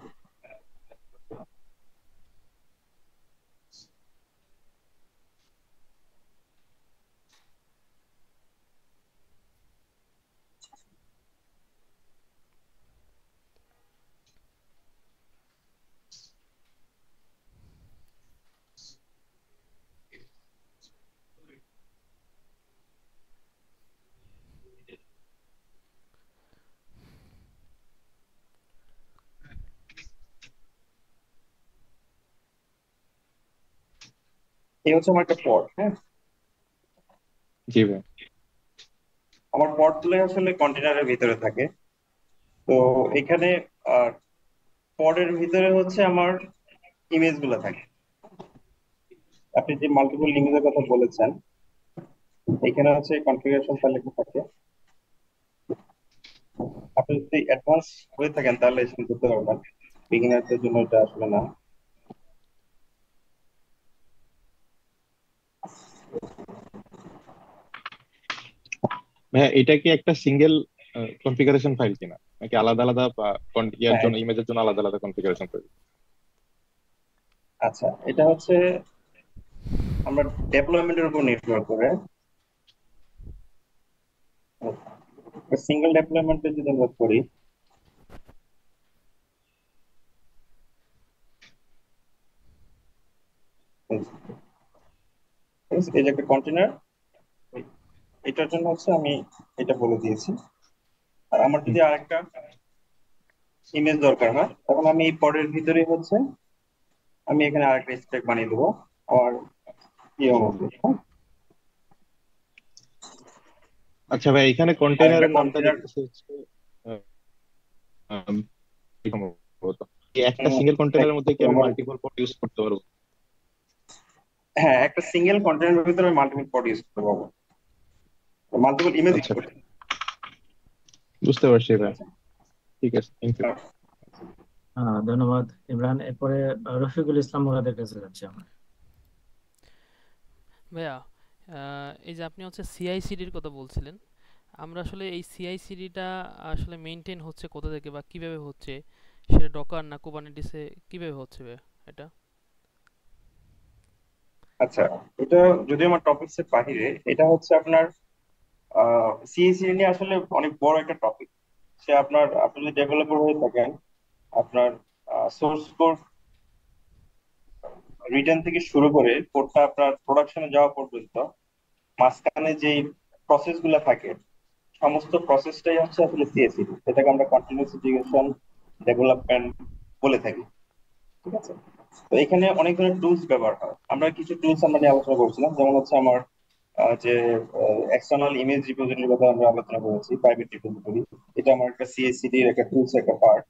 এই হচ্ছে আমার একটা পড। হ্যাঁ, জি ভাই। আমার পড গুলো আসলে কন্টেনারের ভিতরে থাকে। তো এখানে পডের ভিতরে হচ্ছে আমার ইমেজ গুলো থাকে। আপনি যে মাল্টিপল ইমেজের কথা বলেছেন, এখানে হচ্ছে কনফিগারেশন ফাইল লেখা থাকে। আপনি যদি অ্যাডভান্স হয়ে থাকেন তাহলে এসে করতে পারবেন, বিগিনারদের জন্য এটা আসলে না। ভাইয়া এটা কি একটা সিঙ্গেল কনফিগারেশন ফাইল কিনা, নাকি আলাদা আলাদা বা ইয়ার হ্যাঁ, জন্য, ইমেজের জন্য আলাদা আলাদা কনফিগারেশন ফাইল? আচ্ছা, এটা হচ্ছে আমরা ডেভেলপমেন্টের উপর নির্ভর করে সিঙ্গেল ডেভেলপমেন্টে যদি আমরা করি, এই যে একটা কন্টেনার, এটার জন্য হচ্ছে আমি এটা বলে দিয়েছি। আর আমার যদি আরেকটা ইমেজ দরকার হয়, তখন আমি এই পডের ভিতরে হচ্ছে আমি এখানে আরেকটা স্ট্যাক বানিয়ে দেবো আমার ইয়ে মধ্যে। আচ্ছা ভাই, এখানে আর একটা কন্টেইনারের নামটা কন্টেনার, দেখতেছি হচ্ছে আহ, আম, কি সম্ভবত এই একটা সিঙ্গেল কন্টেইনারের মধ্যে কি আমি আমার, মাল্টিপল পড ইউজ করতে পারবো? হ্যাঁ, একটা সিঙ্গেল কন্টেনারের ভিতরে মাল্টিপল পড ইউজ করতে পারবো, মাল্টিপল ইমেজ ইউজ আচ্ছা ভাই, করতে। বুঝতে পারছি ভাই। ঠিক আছে, থ্যাংক ইউ। ধন্যবাদ ইমরান। এরপরে রফিকুল ইসলাম মুরাদের কাছে যাচ্ছি আমরা। ভাইয়া, এই যে আপনি হচ্ছে সিআইসিডির কথা বলছিলেন, আমরা আসলে এই সিআইসিডিটা আসলে মেনটেন হচ্ছে কোথা থেকে বা কিভাবে হচ্ছে, সেটা ডকার না কুবারনেটিসে কিভাবে হচ্ছে ভাইয়া এটা? আচ্ছা, এটা যদি আমার টপিকস এর বাহিরে, এটা হচ্ছে আপনার সিএসি নিয়ে আসলে অনেক বড় একটা টপিক। সে আপনি যদি ডেভেলপার হয়ে থাকেন, আপনার সোর্স কোড রিটার্ন থেকে শুরু করে কোডটা আপনার প্রোডাকশনে যাওয়া পর্যন্ত মাঝখানে যে প্রসেস গুলা থাকে, সমস্ত প্রসেসটাই হচ্ছে আসলে সিএসি, এটাকে আমরা কন্টিনিউয়াস ইন্টিগ্রেশন ডেভেলপমেন্ট বলে থাকি। ঠিক আছে, তো এখানে অনেক ধরনের টুলস ব্যবহার হয়। আমরা কিছু টুলস আমরা নিয়ে আলোচনা করছিলাম, যেমন হচ্ছে আমার যে এক্সটার্নাল ইমেজ রিপোজিটরির কথা আমরা আলোচনা করেছি, প্রাইভেট রিপোজিটরি। এটা আমার একটা সিএসসিডি এর একটা টুলস, একটা পার্ট।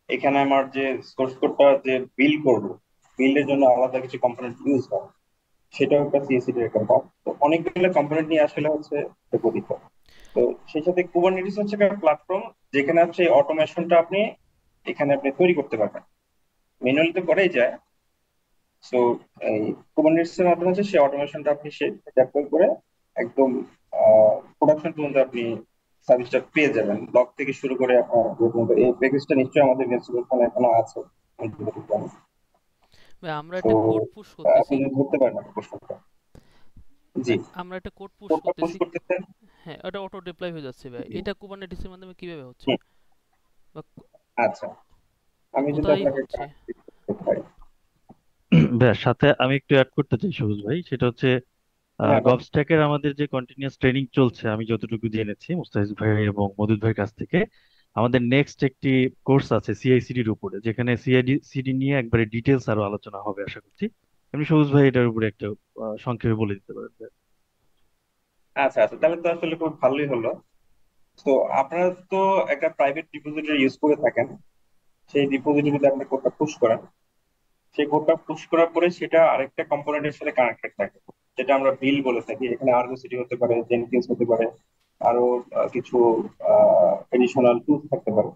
এখানে আমার যে সোর্স কোডটা যে বিল্ড করবো, বিল্ডের জন্য আলাদা কিছু কম্পোনেন্ট ইউজ হয়, সেটাও একটা সিএসসিডি এর একটা পার্ট। তো অনেকগুলো কম্পোনেন্ট নিয়ে আসলে হচ্ছে এটা গঠিত। তো সেই সাথে কুবারনেটিস হচ্ছে একটা প্ল্যাটফর্ম, যেখানে হচ্ছে অটোমেশনটা এখানে আপনি তৈরি করতে পারবেন। ম্যানুয়ালি তো করাই যায়। সো এই কুবারনেটিস এর মাধ্যমে হচ্ছে সেই অটোমেশনটা আপনি সে ডেপ্লয় করে একদম প্রোডাকশন পর্যন্ত আপনি সার্ভিসটা পেয়ে যাবেন, লগ থেকে শুরু করে আপনার যে পর্যন্ত। এই প্যাকেজটা নিশ্চয়ই আমাদের ইনস্টলেশনে এখনো আছে। ভাই, আমরা তো একটা কোড পুশ আপনি করতেছি। যদি ধরতে পারেন আপনার প্রশ্নটা। জি, ভাই, আমরা একটা কোড পুশ কোডটা পুশ করতেছি। করতেছেন। হ্যাঁ, ওটা অটো ডিপ্লয় হয়ে যাচ্ছে ভাই। এটা কুবারনেটিসের মাধ্যমে কিভাবে হচ্ছে হুম, বা আচ্ছা, আমি যদি কোথায় আপনাকে হচ্ছে? করতে পারি। ব্যাস, সাথে আমি একটু অ্যাড করতে চাই সবুজ ভাই। সেটা হচ্ছে হ্যাঁ, গবস্ট্যাকের আমাদের যে কন্টিনিউয়াস ট্রেনিং চলছে, আমি যতটুকু জেনেছি মুস্তাফিজ ভাই এবং মদুদ ভাইয়ের কাছ থেকে, আমাদের নেক্সট একটি কোর্স আছে সিআইসিডির উপরে, যেখানে সিআইসিডি নিয়ে একবারে ডিটেলস আরো আলোচনা হবে আশা করছি। এমনি সবুজ ভাই এটার উপরে একটা সংক্ষেপে বলে দিতে পারেন। আচ্ছা, আচ্ছা, তাহলে তো আসলে খুব ভালোই হলো। তো আপনারা তো একটা প্রাইভেট ডিপোজিটরি ইউজ করে থাকেন, সেই ডিপোজিটরিতে আপনি কোডটা পুশ করেন। সেই কোডটা পুশ করার পরে সেটা আরেকটা কম্পোনেন্টের সাথে কানেক্টেড থাকে, যেটা আমরা বিল বলে থাকি। এখানে আর্গো সিটি হতে পারে, জেনকিন্স হতে পারে, আরো কিছু এডিশনাল টুলস থাকতে পারে।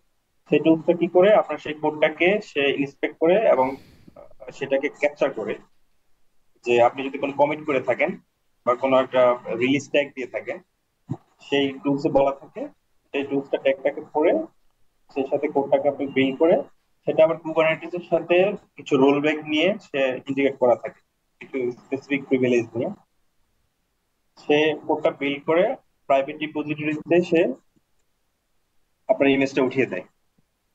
সেই টুলসটা কি করে আপনার সেই কোডটাকে সে ইন্সপেক্ট করে এবং সেটাকে ক্যাপচার করে, যে আপনি যদি কোনো কমিট করে থাকেন বা কোনো একটা রিলিজ ট্যাগ দিয়ে থাকেন, সেই টুলসে বলা থাকে সেই টুলসটা ট্যাগটাকে পড়ে সেই সাথে কোডটাকে আপনি বিল্ড করে সেটা আবার কুবারনেটিস এর সাথে কিছু রোল ব্যাক নিয়ে সে ইন্টিগ্রেট করা থাকে কিছু স্পেসিফিক প্রিভিলেজ নিয়ে সে কোডটা বিল্ড করে প্রাইভেট রিপোজিটরিতে সে আপনার ইমেজটা উঠিয়ে দেয়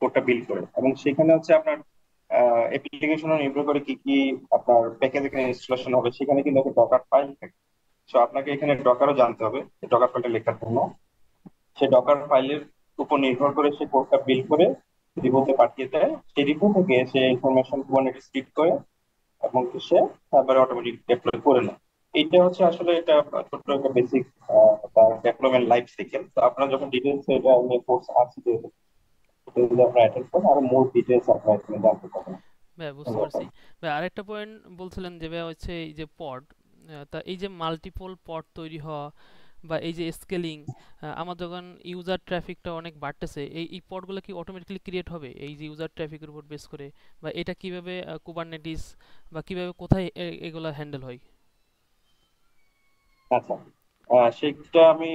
কোডটা বিল্ড করে এবং সেখানে হচ্ছে আপনার অ্যাপ্লিকেশনও নির্ভর করে কি কি আপনার প্যাকেজ এখানে ইনস্টলেশন হবে সেখানে কিন্তু একটা ডকার ফাইল থাকে। সো আপনাকে এখানে ডকারও জানতে হবে ডকার ফাইলটা লেখার জন্য সেই ডকার ফাইলের উপর নির্ভর করে সে কোডটা বিল্ড করে রিপোতে পাঠিয়ে দেয় সেই রিপো থেকে সে ইনফরমেশন কুবারনেটিস ফিড করে এবং সে তারপরে অটোমেটিক ডেপ্লয় করে নেয়। এইটা হচ্ছে আসলে এটা ছোট্ট একটা বেসিক তার ডেভেলপমেন্ট লাইফ সাইকেল। তো আপনারা যখন ডিটেলস এটা নিয়ে কোর্স আছে যেহেতু এটা যদি আপনারা অ্যাটেন্ড করেন আরো মোর ডিটেলস আপনারা এখানে জানতে পারবেন। ভাই বুঝতে পারছি। ভাই আরেকটা পয়েন্ট বলছিলেন যে ভাই হচ্ছে এই যে পড, তা এই যে মাল্টিপল পড তৈরি হওয়া বা এই যে স্কেলিং, আমার যখন ইউজার ট্রাফিকটা অনেক বাড়তেছে এই পডগুলো কি অটোমেটিক্যালি ক্রিয়েট হবে এই যে ইউজার ট্রাফিকের উপর বেস করে, বা এটা কিভাবে কুবারনেটিস বা কিভাবে কোথায় এগুলা হ্যান্ডেল হয়? আচ্ছা, সেটা আমি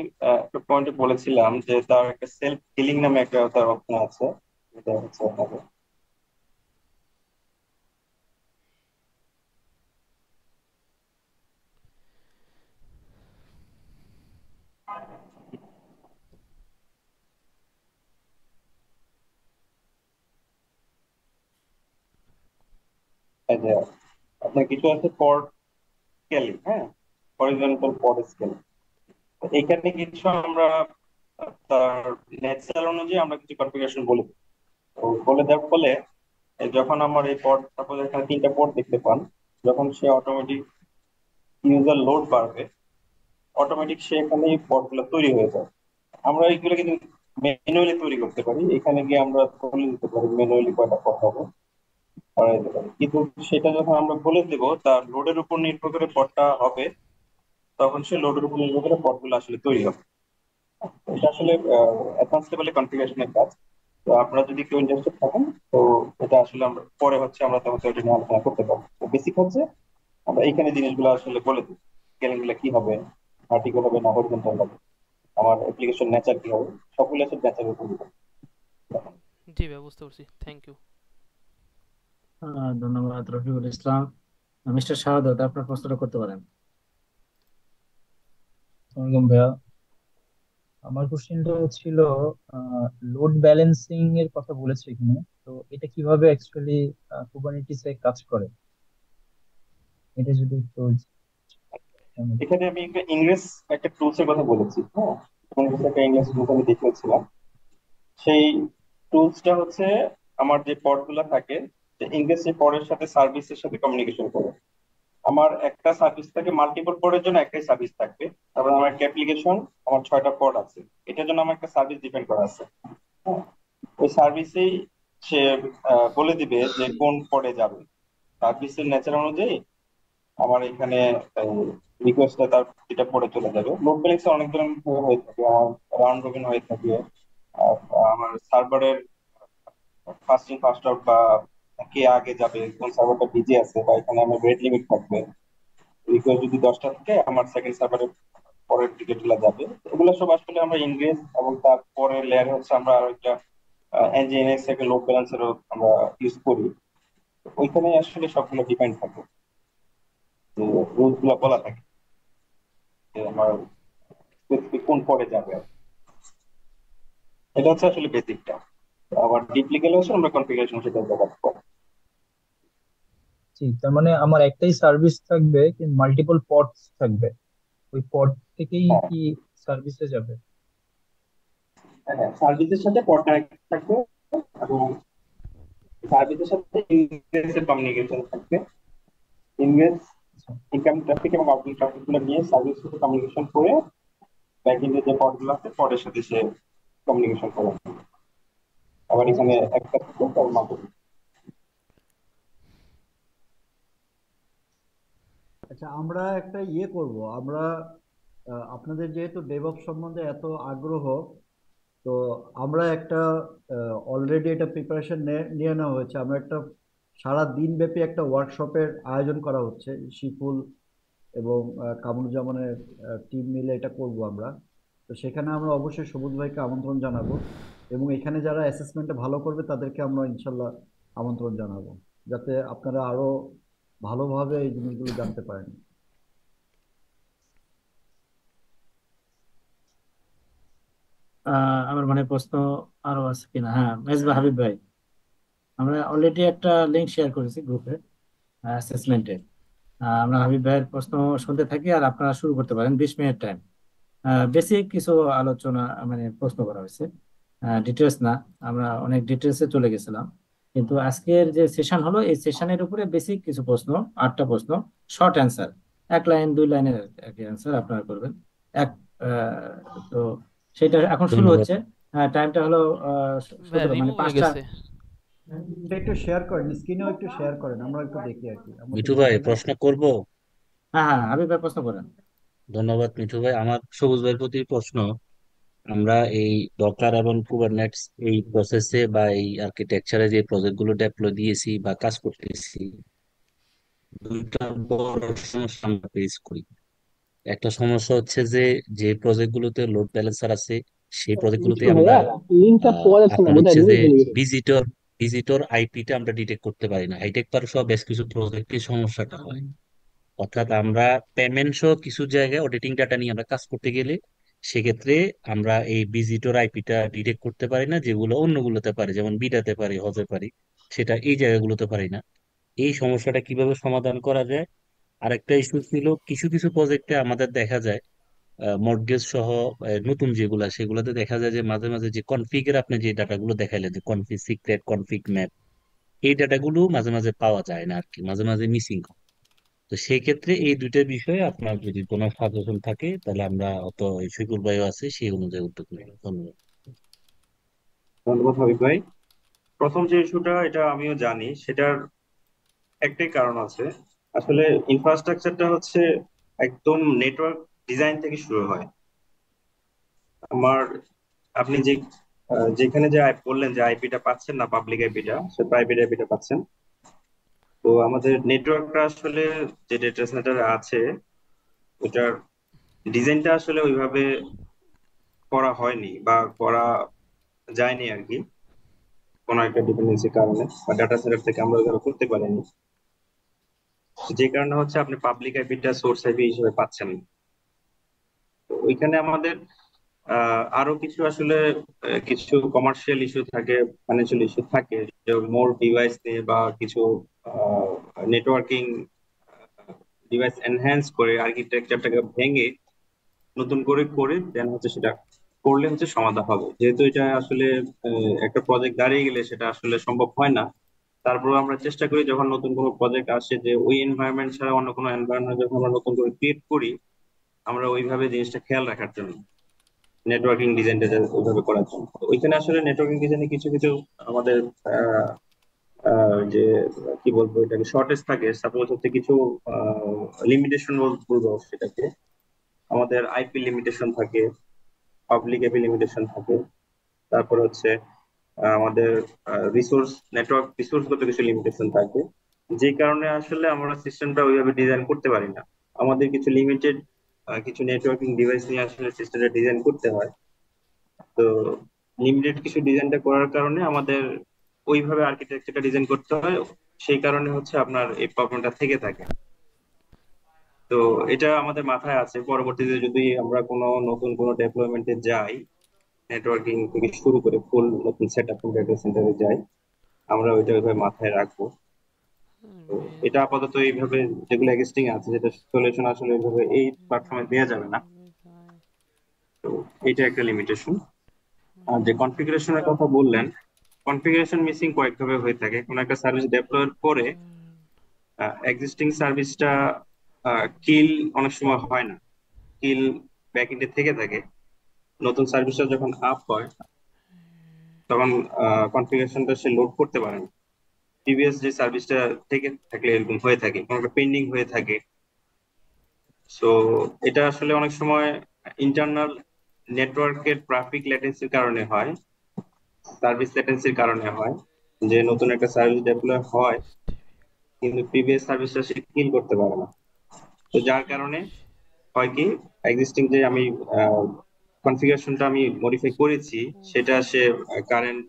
একটা পয়েন্টে বলেছিলাম যে তার একটা সেলফ হিলিং নামে একটা তার অপশন আছে। এটা হচ্ছে আপনাকে এই যে আপনার কিছু আছে পড স্কেলিং, হ্যাঁ, হরিজন্টাল পড স্কেলিং। এখানে কিছু আমরা তার নেচার অনুযায়ী আমরা কিছু কনফিগারেশন বলে দিই। তো বলে দেওয়ার ফলে যখন আমার এই পড সাপোজ এখানে 3টা পড দেখতে পান, যখন সে অটোমেটিক ইউজার লোড বাড়বে অটোমেটিক সে এখানে এই পড গুলো তৈরি হয়ে যায়। আমরা এইগুলো কিন্তু ম্যানুয়ালি তৈরি করতে পারি, এখানে গিয়ে আমরা বলে দিতে পারি ম্যানুয়ালি কয়টা পড হবে করা যেতে পারে, কিন্তু সেটা যখন আমরা বলে দেবো তার লোডের উপর নির্ভর করে পডটা হবে তখন সে লোডের উপর নির্ভর করে পডগুলো আসলে তৈরি হবে। এটা আসলে অ্যাডভান্স লেভেলের কনফিগারেশনের কাজ। তো আপনারা যদি কেউ ইন্টারেস্টেড থাকেন তো এটা আসলে আমরা পরে হচ্ছে আমরা তখন এটা নিয়ে আলোচনা করতে পারবো। তো বেসিক হচ্ছে আমরা এইখানে জিনিসগুলো আসলে বলে দিই স্কেলিং গুলো কি হবে, ভার্টিক্যাল হবে না হরিজন্টাল হবে, আমার অ্যাপ্লিকেশন নেচার কি হবে, সবগুলো আসলে নেচারের উপর নির্ভর করে। জি ভাই বুঝতে পারছি, থ্যাংক ইউ। ধন্যবাদ রফিকুল ইসলাম। মিস্টার শাহাদাত আপনার প্রশ্নটা করতে পারেন। আসসালামু ভাইয়া, আমার কোশ্চেনটা ছিল লোড ব্যালেন্সিং এর কথা বলেছে এখানে, তো এটা কিভাবে অ্যাকচুয়ালি কুবারনেটিস এ কাজ করে, এটা যদি একটু জানাতেন। এখানে আমি একটা ইংরেজ একটা টুলস এর কথা বলেছি, হ্যাঁ, একটা ইংরেজ টুলস আমি দেখিয়েছিলাম। সেই টুলসটা হচ্ছে আমার যে পড গুলা থাকে ইংরেজ সেই পডের সাথে সার্ভিসের সাথে কমিউনিকেশন করে। আমার একটা সার্ভিস থাকে মাল্টিপল পডের জন্য একটাই সার্ভিস থাকবে, তারপর আমার একটা অ্যাপ্লিকেশন আমার 6টা পড আছে, এটার জন্য আমার একটা সার্ভিস ডিপেন্ড করা আছে। হ্যাঁ, ওই সার্ভিসেই সে বলে দিবে যে কোন পডে যাবে সার্ভিসের নেচার অনুযায়ী। আমার এখানে রিকোয়েস্টটা তার যেটা পড়ে চলে যাবে। লোড ব্যালেন্স অনেক ধরনের ভাবে হয়ে থাকে, আমার রাউন্ড রবিন হয়ে থাকে, আর আমার সার্ভারের ফার্স্ট ইন ফার্স্ট আউট বা কে আগে যাবে কোন সার্ভারটা বিজি আছে বা এখানে আমার রেট লিমিট থাকবে। রিকোয়েস্ট যদি 10টা থাকে আমার সেকেন্ড সার্ভারের পরের দিকে চলে যাবে। এগুলো সব আসলে আমরা ইংরেজ এবং তারপরে লেয়ার হচ্ছে আমরা আরো একটা এনজিএনএক্স একটা লোড ব্যালেন্সেরও আমরা ইউজ করি। ওইখানে আসলে সবগুলো ডিপেন্ড থাকে, যে রুলস গুলো বলা থাকে যে আমার স্পেসিফিক কোন পরে যাবে। এটা হচ্ছে আসলে বেসিকটা। আবার ডিপলি গেলে হচ্ছে আমরা কনফিগারেশন সেটা ব্যবহার করব। জি, তার মানে আমার একটাই সার্ভিস থাকবে কিন্তু মাল্টিপল পডস থাকবে, ওই পড থেকেই হ্যাঁ কি সার্ভিসে যাবে? হ্যাঁ, সার্ভিসের সাথে পড কানেক্ট থাকবে এবং সার্ভিসের সাথে ইংরেজের কমিউনিকেশন থাকবে। ইংরেজ ইনকামিং ট্রাফিক এবং আউটগোয়িং ট্রাফিক গুলো নিয়ে সার্ভিসের সাথে কমিউনিকেশন করে ব্যাকএন্ডে যে পড গুলো আছে পডের সাথে সে কমিউনিকেশন করে। আবার এখানে একটা থাকে তার মাধ্যমে। আচ্ছা, আমরা একটা ইয়ে করব, আমরা আপনাদের যেহেতু ডেভঅপস সম্বন্ধে এত আগ্রহ, তো আমরা একটা অলরেডি এটা প্রিপারেশন নিয়ে নেওয়া হয়েছে। আমরা একটা সারা দিন ব্যাপী একটা ওয়ার্কশপের আয়োজন করা হচ্ছে, শিফুল এবং কামরুজ্জামানের টিম মিলে এটা করব আমরা। তো তো সেখানে আমরা অবশ্যই সবুজ ভাইকে আমন্ত্রণ জানাবো, এবং এখানে যারা অ্যাসেসমেন্টে ভালো করবে তাদেরকে আমরা ইনশাল্লাহ আমন্ত্রণ জানাবো, যাতে আপনারা আরো ভালোভাবে এই জিনিসগুলো জানতে পারেন। আমার মানে প্রশ্ন আরো আছে কিনা? হ্যাঁ, মেজবা হাবিব ভাই, আমরা অলরেডি একটা লিংক শেয়ার করেছি গ্রুপে অ্যাসেসমেন্টে। আমরা হাবিব ভাইয়ের প্রশ্ন শুনতে থাকি, আর আপনারা শুরু করতে পারেন, 20 মিনিট টাইম। বেসিক কিছু আলোচনা, মানে প্রশ্ন করা হয়েছে, ডিটেলস না। আমরা অনেক ডিটেলসে চলে গেছিলাম, কিন্তু আজকের যে সেশন হলো, এই সেশনের উপরে বেসিক কিছু প্রশ্ন, 8টা প্রশ্ন, শর্ট অ্যান্সার, 1 লাইন 2 লাইনের অ্যান্সার আপনারা করবেন। এক তো সেটা এখন শুরু ধন্যবাদ। হচ্ছে। টাইমটা হলো ভাই 17, মানে রিমুভ হয়ে 5টা। গেছে। এটা একটু শেয়ার করেন, স্ক্রিনেও একটু শেয়ার করেন, আমরা একটু দেখি আর কি, আমরা তো মিঠু বুঝি ভাই না। প্রশ্ন করব। হ্যাঁ হ্যাঁ, হাবিব ভাই প্রশ্ন করেন। ধন্যবাদ মিঠু ভাই। আমার সবুজ ভাইয়ের প্রতি প্রশ্ন, আমরা এই ডকার এবং কুবারনেটস এই প্রসেসে বা এই আর্কিটেকচারে যে প্রজেক্ট গুলো ডেপ্লয় দিয়েছি বা কাজ করতেছি, দুইটা বড় সমস্যা আমরা ফেস করি। একটা সমস্যা হচ্ছে যে যে প্রজেক্ট গুলোতে লোড ব্যালেন্সার আছে সেই প্রজেক্ট গুলোতে মিঠু আমরা ভাইয়া, লিঙ্কটা পাওয়া যাচ্ছে না, আপনার বোধহয় হচ্ছে যে রিমুভ হয়ে গেছে। ভিজিটর ভিজিটর আইপিটা আমরা ডিটেক্ট করতে পারি না। হাইটেক পার সহ বেশ কিছু প্রজেক্টে সমস্যাটা হয়। অর্থাৎ আমরা পেমেন্ট সহ কিছু জায়গায় অডিটিং ডাটা নিয়ে আমরা কাজ করতে গেলে সেক্ষেত্রে আমরা এই ভিজিটর আইপিটা ডিটেক্ট করতে পারি না, যেগুলো অন্যগুলোতে পারি, যেমন বিডাতে পারি, হজে পারি, সেটা এই জায়গাগুলোতে পারি না। এই সমস্যাটা কিভাবে সমাধান করা যায়? আরেকটা ইস্যু ছিল, কিছু কিছু প্রজেক্টে আমাদের দেখা যায় মর্টগেজ সহ নতুন যেগুলা, সেগুলোতে দেখা যায় যে মাঝে মাঝে যে কনফিগের আপনি যে ডাটাগুলো দেখাইলেন, যে কনফিগ সিক্রেট, কনফিগ ম্যাপ, এই ডাটাগুলো মাঝে মাঝে পাওয়া যায় না আর কি, মাঝে মাঝে মিসিং। তো সেই ক্ষেত্রে এই দুইটা বিষয়ে আপনার যদি কোনো সাজেশন থাকে তাহলে আমরা অত শৈকুল ভাইও আছে, সেই অনুযায়ী উদ্যোগ নেব। ধন্যবাদ। ধন্যবাদ হাবিব ভাই। প্রথম যে ইস্যুটা, এটা আমিও জানি, সেটার একটাই কারণ আছে। আসলে ইনফ্রাস্ট্রাকচারটা হচ্ছে একদম নেটওয়ার্ক ডিজাইন থেকে শুরু হয়। আমার আপনি যেখানে যে বললেন যে আইপিটা পাচ্ছেন না, পাবলিক আইপিটা, সে প্রাইভেট আইপিটা পাচ্ছেন। তো আমাদের নেটওয়ার্কটা আসলে যে ডেটা সেন্টার আছে, ওটার ডিজাইনটা আসলে ওইভাবে করা হয়নি বা করা যায়নি আর কি, কোনো একটা ডিপেন্ডেন্সির কারণে, বা ডাটা সেন্টার থেকে আমরা ওইভাবে করতে পারিনি। যে কারণে হচ্ছে আপনি পাবলিক আইপিটা সোর্স আইপি হিসেবে পাচ্ছেন না। তো ওইখানে আমাদের আরো কিছু আসলে কিছু কমার্শিয়াল ইস্যু থাকে, ফাইন্যান্সিয়াল ইস্যু থাকে, মোর ডিভাইস নিয়ে বা কিছু নেটওয়ার্কিং ডিভাইস এনহ্যান্স করে আর্কিটেকচারটাকে ভেঙে নতুন করে করে দেন হচ্ছে সেটা করলে হচ্ছে সমাধান হবে। যেহেতু এটা আসলে একটা প্রজেক্ট দাঁড়িয়ে গেলে সেটা আসলে সম্ভব হয় না, তারপরে আমরা চেষ্টা করি যখন নতুন কোনো প্রজেক্ট আসে যে ওই এনভায়রনমেন্ট ছাড়া অন্য কোনো এনভায়রনমেন্ট যখন আমরা নতুন করে ক্রিয়েট করি, আমরা ওইভাবে জিনিসটা খেয়াল রাখার জন্য নেটওয়ার্কিং ডিজাইনটা ওইভাবে করার জন্য। তো ওইখানে আসলে নেটওয়ার্কিং ডিজাইনে কিছু কিছু আমাদের আহ, যে কি বলবো, এটাকে শর্টেজ থাকে। সাপোজ হচ্ছে কিছু লিমিটেশন বলবো সেটাকে, আমাদের আইপি লিমিটেশন থাকে, পাবলিক আইপি লিমিটেশন থাকে। তারপর হচ্ছে আমাদের রিসোর্স, নেটওয়ার্ক রিসোর্স গত কিছু লিমিটেশন থাকে, যে কারণে আসলে আমরা সিস্টেমটা ওইভাবে ডিজাইন করতে পারি না। আমাদের কিছু লিমিটেড কিছু নেটওয়ার্কিং ডিভাইস নিয়ে আসলে সিস্টেমটা ডিজাইন করতে হয়। তো লিমিটেড কিছু ডিজাইনটা করার কারণে আমাদের ওইভাবে আর্কিটেকচারটা ডিজাইন করতে হয়। সেই কারণে হচ্ছে আপনার এই প্রবলেমটা থেকে থাকে। তো এটা আমাদের মাথায় আছে, পরবর্তীতে যদি আমরা কোনো নতুন কোনো ডেভেলপমেন্টে যাই, নেটওয়ার্কিং থেকে শুরু করে ফুল নতুন সেট আপ ডেটা সেন্টারে যাই, আমরা ওইটা ওইভাবে মাথায় রাখবো। তো এটা আপাতত এইভাবে যেগুলো এক্সিস্টিং আছে, যেটা সলিউশন আসলে এইভাবে এই প্ল্যাটফর্মে দেওয়া যাবে না। তো এটা একটা লিমিটেশন। আর যে কনফিগারেশনের কথা বললেন, কনফিগারেশন মিসিং কয়েকভাবে হয়ে থাকে। কোনো একটা সার্ভিস ডেপ্লয়ের পরে এক্সিস্টিং সার্ভিসটা কিল অনেক সময় হয় না, কিল ব্যাকএন্ডে থেকে থাকে। নতুন সার্ভিসটা যখন আপ হয় তখন কনফিগারেশনটা সে লোড করতে পারে না। প্রিভিয়াস যে সার্ভিসটা থেকে থাকলে এরকম হয়ে থাকে, কোনো একটা পেন্ডিং হয়ে থাকে। সো এটা আসলে অনেক সময় ইন্টারনাল নেটওয়ার্কের ট্রাফিক ল্যাটেন্সির কারণে হয়, সার্ভিস ল্যাটেন্সির কারণে হয়, যে নতুন একটা সার্ভিস ডেপ্লয় হয় কিন্তু প্রিভিয়াস সার্ভিসটা সে কিল করতে পারে না। তো যার কারণে হয় কি, এক্সিস্টিং যে আমি কনফিগারেশনটা আমি মডিফাই করেছি সেটা সে কারেন্ট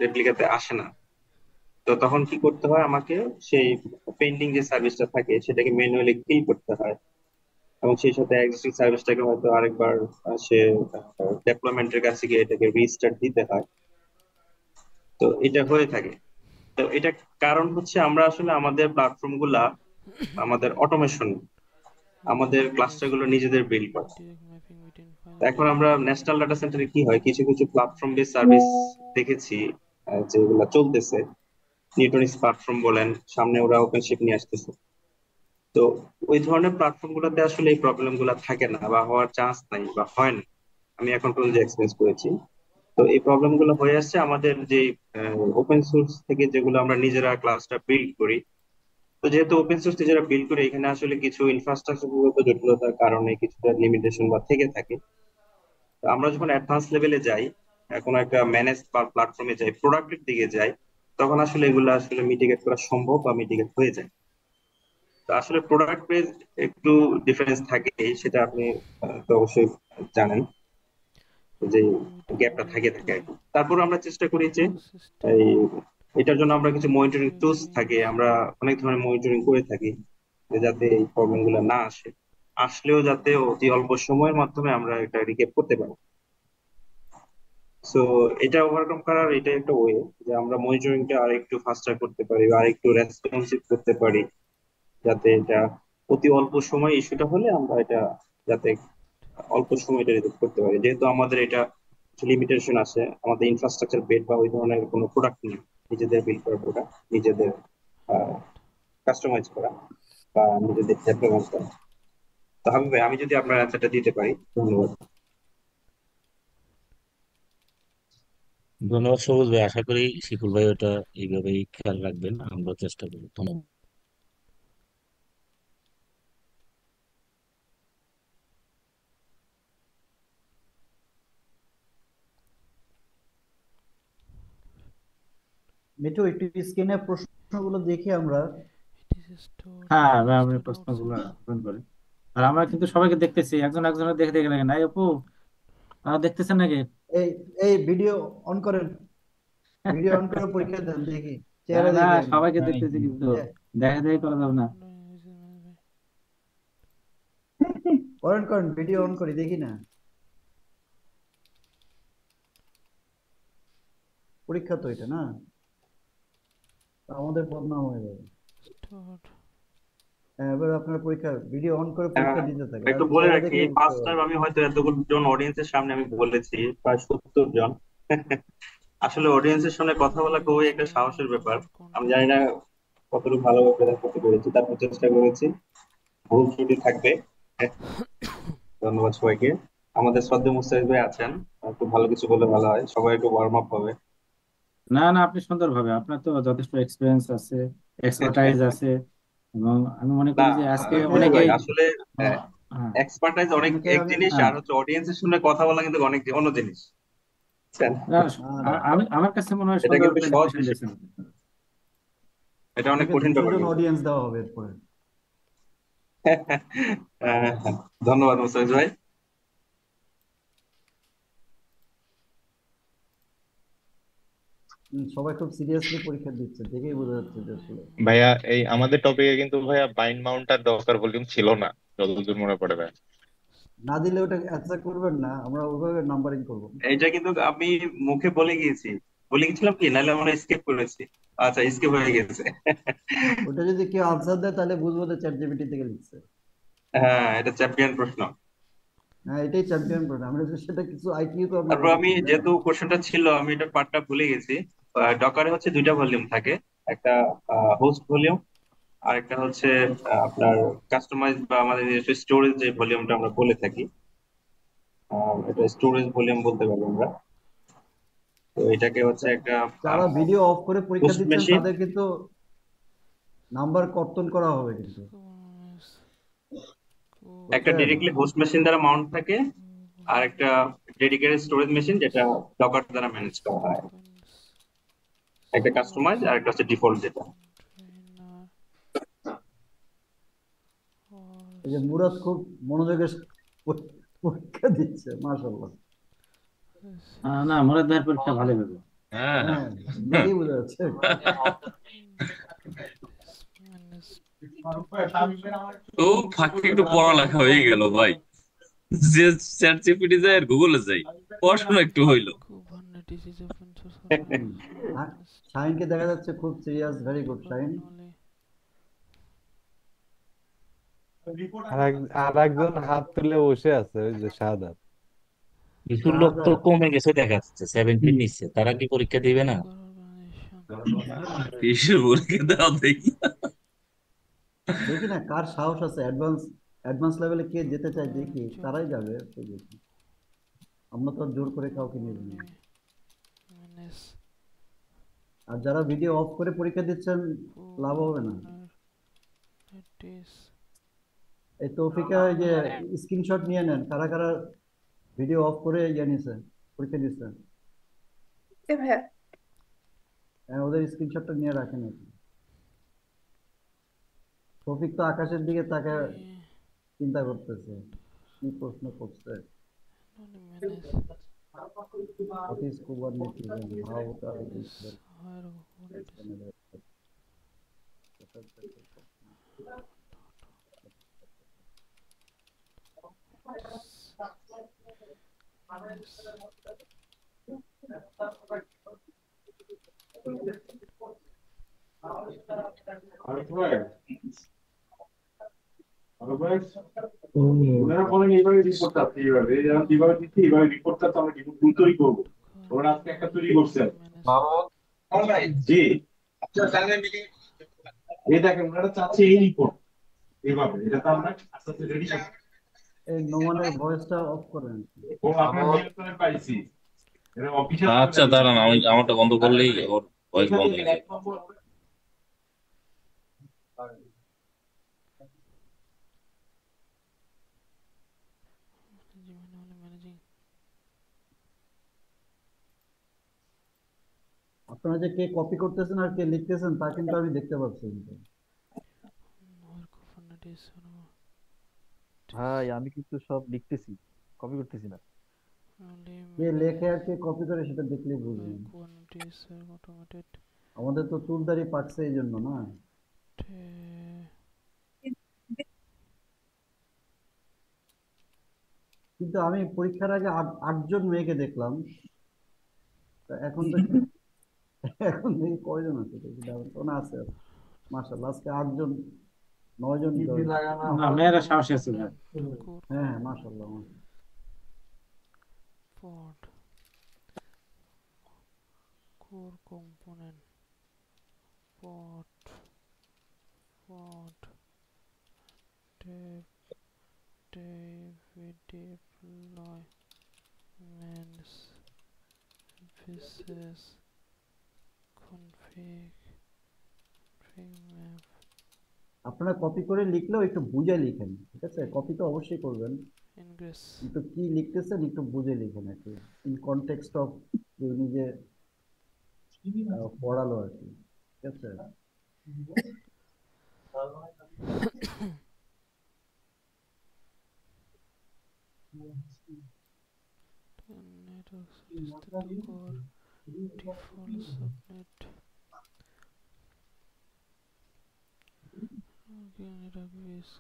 রেপ্লিকাতে আসে না। তো তখন কি করতে হয়, আমাকে সেই পেন্ডিং যে সার্ভিসটা থাকে সেটাকে ম্যানুয়ালি কিল করতে হয়, এবং সেই সাথে এক্সিস্টিং সার্ভিসটাকে হয়তো আরেকবার সে ডেভেলপমেন্টের কাছে গিয়ে এটাকে রিস্টার্ট দিতে হয়। তো এটা হয়ে থাকে। তো এটা কারণ হচ্ছে আমরা আসলে আমাদের প্ল্যাটফর্ম গুলা, আমাদের অটোমেশন, আমাদের ক্লাস্টার গুলো নিজেদের বিল্ড করে। এখন আমরা ন্যাশনাল ডাটা সেন্টারে কি হয়, কিছু কিছু প্ল্যাটফর্ম বেস সার্ভিস দেখেছি যেগুলো চলতেছে, নিউটনিক্স প্ল্যাটফর্ম বলেন, সামনে ওরা ওপেনশিপ নিয়ে আসতেছে। তো ওই ধরনের প্ল্যাটফর্ম গুলোতে আসলে এই প্রবলেম গুলো থাকে না বা হওয়ার চান্স নাই বা হয় না, আমি এখন পর্যন্ত এক্সপিরিয়েন্স করেছি। তো এই প্রবলেম গুলো হয়ে আসছে আমাদের যে ওপেন সোর্স থেকে যেগুলো আমরা নিজেরা ক্লাসটা বিল্ড করি। তো যেহেতু ওপেন সোর্স নিজেরা বিল্ড করি, এখানে আসলে কিছু ইনফ্রাস্ট্রাকচারগত জটিলতার কারণে কিছুটা লিমিটেশন বা থেকে থাকে। তো আমরা যখন অ্যাডভান্স লেভেলে যাই, কোনো একটা ম্যানেজ প্ল্যাটফর্মে যাই, প্রোডাক্টের দিকে যাই, তখন আসলে এগুলো আসলে মিটিগেট করা সম্ভব বা মিটিগেট হয়ে যায়। তো আসলে প্রোডাক্ট বেস একটু ডিফারেন্স থাকে, সেটা আপনি তো অবশ্যই জানেন যে গ্যাপটা থাকে থাকে আর কি। তারপর আমরা চেষ্টা করি যে এই এটার জন্য আমরা কিছু মনিটরিং টুলস থাকে, আমরা অনেক ধরনের মনিটরিং করে থাকি যে যাতে এই প্রবলেম গুলো না আসে, আসলেও যাতে অতি অল্প সময়ের মাধ্যমে আমরা এটা রিকেপ করতে পারি। সো এটা ওভারকাম করার এটা একটা ওয়ে যে আমরা মনিটরিংটা আর একটু ফাস্টার করতে পারি বা আর একটু রেসপন্সিভ করতে পারি, যাতে এটা অতি অল্প সময় ইস্যুটা হলে আমরা এটা যাতে অল্প সময় এটা রিজলভ করতে পারি। যেহেতু আমাদের এটা লিমিটেশন আছে, আমাদের ইনফ্রাস্ট্রাকচার বেড বা ওই ধরনের কোনো প্রোডাক্ট নেই, নিজেদের বিল্ড করা প্রোডাক্ট, নিজেদের কাস্টমাইজ করা বা নিজেদের ডেভেলপমেন্ট করা। তো হাবিব ভাই, আমি যদি আপনার অ্যান্সারটা দিতে পারি, ধন্যবাদ। ধন্যবাদ সবুজ ভাই, আশা করি শিকুল ভাই ওটা এইভাবেই খেয়াল রাখবেন, আমরা চেষ্টা করব। ধন্যবাদ। মিঠু, একটু স্ক্রিনে প্রশ্নগুলো দেখি আমরা। হ্যাঁ, আমি প্রশ্নগুলো ওপেন করি। আর আমরা কিন্তু সবাইকে দেখতেছি, একজন একজনের দেখে দেখে লাগে নাই আপু, দেখতেছেন নাকি? এই এই ভিডিও অন করেন, ভিডিও অন করে পরীক্ষা দেন, দেখি না চেহারা না, দেখি আমি। সবাইকে দেখতেছি কিন্তু দেখা দেখি করা যাবে না। করেন করেন, ভিডিও অন করি, দেখি না। পরীক্ষা তো এটা না, আমাদের বদনাম হয়ে যাবে। হ্যাঁ, এবার আপনার পরীক্ষা ভিডিও অন করে পরীক্ষা দিতে থাকে, একটু আমি বলে চেহারা রাখি, দেখলে বুঝতে ফার্স্ট টাইম পারবো। আমি হয়তো এতজন অডিয়েন্সের সামনে আমি বলেছি, প্রায় 70 জন। আসলে অডিয়েন্সের সামনে কথা বলা খুবই একটা সাহসের ব্যাপার। আমি জানি না কতটুকু ভালোভাবে প্রেজেন্ট করতে পেরেছি, তারপর চেষ্টা করেছি, ভুল ত্রুটি থাকবে। ধন্যবাদ সবাইকে। আমাদের শ্রদ্ধেয় মুস্তাফিজ ভাই আছেন, একটু ভালো কিছু বলে ভালো হয়, সবাই একটু ওয়ার্ম আপ হবে। না না, আপনি সুন্দরভাবে, আপনার তো যথেষ্ট এক্সপিরিয়েন্স আছে, এক্সপার্টাইজ আছে, এবং আমি মনে না করি যে আজকে মুস্তাফিজ ভাই, অনেকেই আসলে হ্যাঁ, এক্সপার্টাইজ অনেক আপনাকে এক আমি জিনিস, আর হচ্ছে অডিয়েন্সের সামনে কথা বলা কিন্তু অনেক অন্য জিনিস, বুঝছেন? না, আমার কাছে মনে হয় এটা সুন্দর কিন্তু সহজ প্রেজেন্টেশন বিষয়, দিয়েছেন। এটা অনেক আপনাকে কঠিন 200 ব্যাপার জন কিন্তু। অডিয়েন্স দেওয়া হবে এরপরে। ধন্যবাদ মুস্তাফিজ ভাই। সবাই খুব সিরিয়াসলি পরীক্ষা দিচ্ছে, দেখেই বোঝা যাচ্ছে যে আসলে ভাইয়া এই আমাদের টপিকে কিন্তু ভাইয়া বাইন্ড মাউন্ট আর দরকার ভলিউম ছিল না, যতদূর মনে পড়ে ভাই। না দিলে ওটা অ্যান্সার করবেন না, আমরা ওইভাবে নাম্বারিং করবো। এটা কিন্তু আমি মুখে বলে গেছিলাম কি, নাহলে আমরা স্কিপ করেছি। আচ্ছা, স্কিপ হয়ে গেছে। ওটা যদি কেউ আনসার দেয় তাহলে বুঝবো যে চ্যাট জিপিটি থেকে লিখছে। হ্যাঁ, এটা চ্যাম্পিয়ন প্রশ্ন। হ্যাঁ, এটাই চ্যাম্পিয়ন প্রশ্ন, আমরা সেটা কিছু আইকিউ তো আমরা তারপর আমি রেখেছি, তাই না? যেহেতু কোশ্চেনটা ছিল, আমি এটা পার্টটা ভুলে গেছি। ডকারে হচ্ছে দুইটা ভলিউম থাকে, একটা হোস্ট ভলিউম, আর একটা হচ্ছে আপনার কাস্টমাইজ বা আমাদের নিজস্ব স্টোরেজ যে ভলিউমটা আমরা বলে থাকি, এটা স্টোরেজ ভলিউম বলতে পারবো আমরা। তো এটাকে হচ্ছে একটা যারা ভিডিও অফ করে পরীক্ষা হোস্ট দিচ্ছেন মেশিন, তাদের কিন্তু নাম্বার কর্তন করা হবে কিন্তু, একটা বুঝছেন? ডিরেক্টলি হোস্ট মেশিন দ্বারা মাউন্ট থাকে, আর একটা ডেডিকেটেড স্টোরেজ মেশিন যেটা ডকার দ্বারা ম্যানেজ করা হয়, একটা কাস্টমাইজ আর একটা হচ্ছে ডিফল্ট যেটা। এই যে মুরাদ খুব মনোযোগের পরীক্ষা দিচ্ছে, মাশাআল্লাহ। না, মুরাদ ভাইয়ের পরীক্ষা ভালো হবে। হ্যাঁ হ্যাঁ, দেখেই বোঝা যাচ্ছে। তো ফাঁকে একটু পড়ালেখা হয়ে গেল ভাই, যে চ্যাট জিপিটি যায় আর গুগলে যাই, পড়াশোনা একটু হইলো। আর শাহিনকে দেখা যাচ্ছে খুব সিরিয়াস, ভেরি গুড শাহিন। আর একজন হাত তুলে বসে আছে, ওই যে শাহাদাত। কিছু লোক তো কমে গেছে দেখা যাচ্ছে, 70 নিচ্ছে, তারা কি পরীক্ষা দিবে না? কিসের পরীক্ষা দাও দেখি। দেখি না কার সাহস আছে, অ্যাডভান্স অ্যাডভান্স লেভেলে কে যেতে চায়, দেখি তারাই যাবে। তো দেখি, আমরা তো আর জোর করে কাউকে নিয়ে যাই না। আর যারা ভিডিও অফ করে পরীক্ষা দিচ্ছেন, লাভ হবে না। এই তৌফিকা, ওই যে স্ক্রিনশট নিয়ে নেন, কারা কারা ভিডিও অফ করে নিছে, পরীক্ষা দিচ্ছে। হ্যাঁ, ওদের স্ক্রিনশটটা নিয়ে রাখেন আপনি। তৌফিক তো আকাশের দিকে তাকে চিন্তা করতেছে, কি প্রশ্ন করছে। What is Kubernetes and how the ওনারা বলেন এইভাবে রিপোর্ট আসছে, এইভাবে যেভাবে দিচ্ছি এইভাবে রিপোর্টটা তো আমরা কিন্তু ভুল তৈরি করবো। ওরা আজকে একটা তৈরি করছেন জি, এই দেখেন ওনারা চাচ্ছে এই রিপোর্ট এইভাবে, এটা তো আমরা আস্তে আস্তে রেডি করবো। এই নোমানের ভয়েসটা অফ করেন। ও আপনার নিয়ন্ত্রণে পাইছি, এটা অফিসিয়াল। আচ্ছা দাঁড়ান, আমি আমারটা বন্ধ করলেই ওর ভয়েস বন্ধ হয়ে যাবে। আপনারা যে কে কপি করতেছেন আর কে লিখতেছেন তা কিন্তু আমি দেখতে পাচ্ছি। ভাই আমি কিন্তু সব লিখতেছি, কপি করতেছি না। কে লেখে আর কে কপি করে সেটা দেখলেই বুঝবেন। আমাদের তো চুলদারি পাকছে এই জন্য না। কিন্তু আমি পরীক্ষার আগে 8জন মেয়েকে দেখলাম, তা এখন তো এখন দেখি কয়জন আছে, দেখি না আছে, মাশাআল্লাহ আজকে 8জন 9জন। না, মেয়েরা সাহসী আছে ভাই। হ্যাঁ মাশাআল্লাহ। Pod core component pod dev deploy mans pieces config map। আপনারা কপি করে লিখলেও একটু বুঝে লিখেন, ঠিক আছে? কপি তো অবশ্যই করবেন, ingress কিন্তু কি লিখতেছেন একটু বুঝে লিখেন আর কি, ইন কনটেক্সট অফ উনি যে পড়ালো আর কি, ঠিক আছে? network system core default subnet network base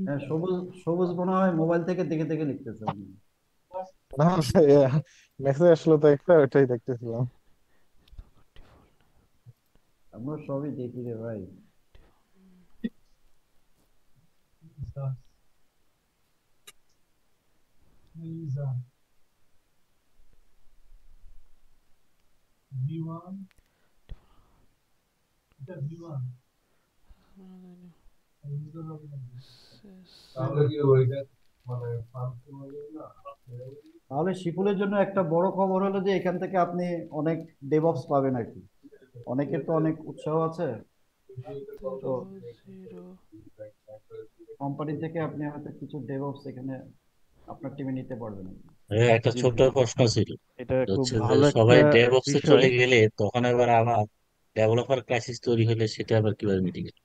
হ্যাঁ, সবুজ সবুজ মনে হয় মোবাইল থেকে দেখে দেখে লিখতেছে উনি। না মেসেজ আসলো তো একটা, ওটাই দেখতেছিলাম। আমরা সবই দেখি রে ভাই। তাহলে শিপুলের জন্য একটা বড় খবর হলো যে এখান থেকে আপনি অনেক ডেভঅপস পাবেন আর কি। অনেকের তো অনেক উৎসাহ আছে, তো কোম্পানি থেকে আপনি হয়তো কিছু ডেভঅপস এখানে আপনার টিমে নিতে পারবেন। একটা জি ছোট ভাই, প্রশ্ন ছিল, এটা খুব হচ্ছে যে ভালো একটা সবাই ডেভঅপসে বিষয়। চলে গেলে তখন এবার আমার ডেভেলপার ক্রাইসিস তৈরি হলে সেটা আবার কিভাবে মিটিগেট?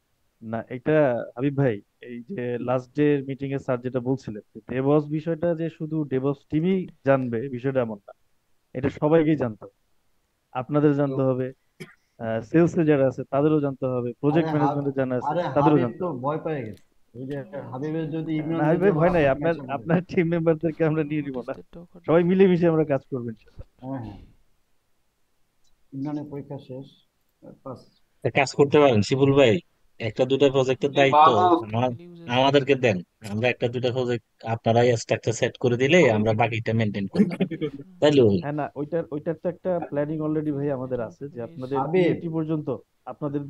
না, এটা হাবিব ভাই, এই যে লাস্ট ডে মিটিং এ স্যার যেটা বলছিলেন, ডেভঅপস বিষয়টা যে শুধু ডেভঅপস টিমই জানবে বিষয়টা এমন না, এটা সবাইকেই জানতে হবে। আপনাদের জানতে হবে, সেলস এ যারা আছে তাদেরও জানতে হবে, আরে প্রজেক্ট ম্যানেজমেন্টে যারা আছে আরে তাদেরও হাবিব জানতে তো হবে। ভয় পেয়ে গেছে। ওই যে হাবিবের যদি না ইমরান হাবিব যদি ভাই, আবার ভয় নাই, আপনাকে আপনার এসে বলে। আপনার টিম মেম্বারদেরকে আমরা নিয়ে নিব না, হোয়াট ইজ দ্য ডকার সবাই রিপোর্ট? মিলেমিশে আমরা কাজ করবো ইনশাল্লাহ। হ্যাঁ হ্যাঁ, ইমরানের পরীক্ষা শেষ, পাস। কাজ করতে পারেন শিবুল ভাই, একটা দুটা প্রজেক্টের দায়িত্ব আমার- আমাদেরকে দেন। আমরা একটা দুটা প্রজেক্ট আপনারাই স্ট্রাকচার সেট করে দিলে আমরা বাকিটা মেনটেন করলাম, তাইলে হলো। হ্যাঁ, না ওইটার তো একটা প্ল্যানিং অলরেডি ভাই আমাদের আছে, যে আপনাদের হাবিব, পিএটি পর্যন্ত আপনাদের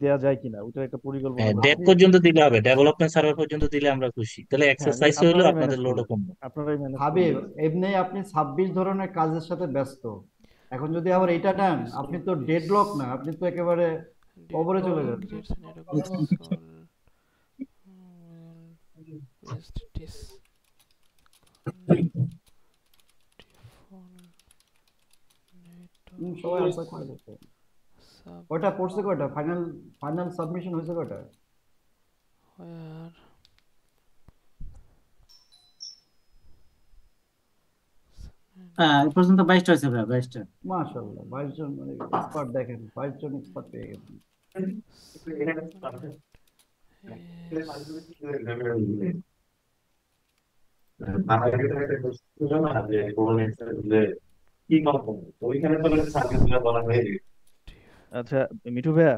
দেয়া যায় কিনা ওইটার একটা পরিকল্পনা হ্যাঁ, করা ডেভ আছে। পর্যন্ত দিলে হবে, ডেভেলপমেন্ট সার্ভার পর্যন্ত দিলে আমরা খুশি, তাহলে হ্যাঁ, এক্সারসাইজ হলো, আপনারাই ম্যানেজ আপনাদের লোডও করবেন, কমবে। আপনারাই ম্যানেজ করবেন। হাবিব এমনি আপনি 26 ধরনের কাজের সাথে ব্যস্ত, এখন যদি আবার এটা নেন আপনি তো ডেডলক না, আপনি তো একেবারে কবরে চলে Deadlock যাচ্ছেন। creates a network loss or waste সবাই আনসার করে দিচ্ছে। কয়টা পড়ছে, কয়টা ফাইনাল ফাইনাল সাবমিশন হয়েছে কয়টা? where হ্যাঁ, এই পর্যন্ত 22টা হয়েছে ভাই, 22টা। মাশাআল্লাহ, 22 জন মানে এক্সপার্ট, দেখেন 22 জন এক্সপার্ট পেয়ে গেছেন। আচ্ছা মিঠু ভাইয়া,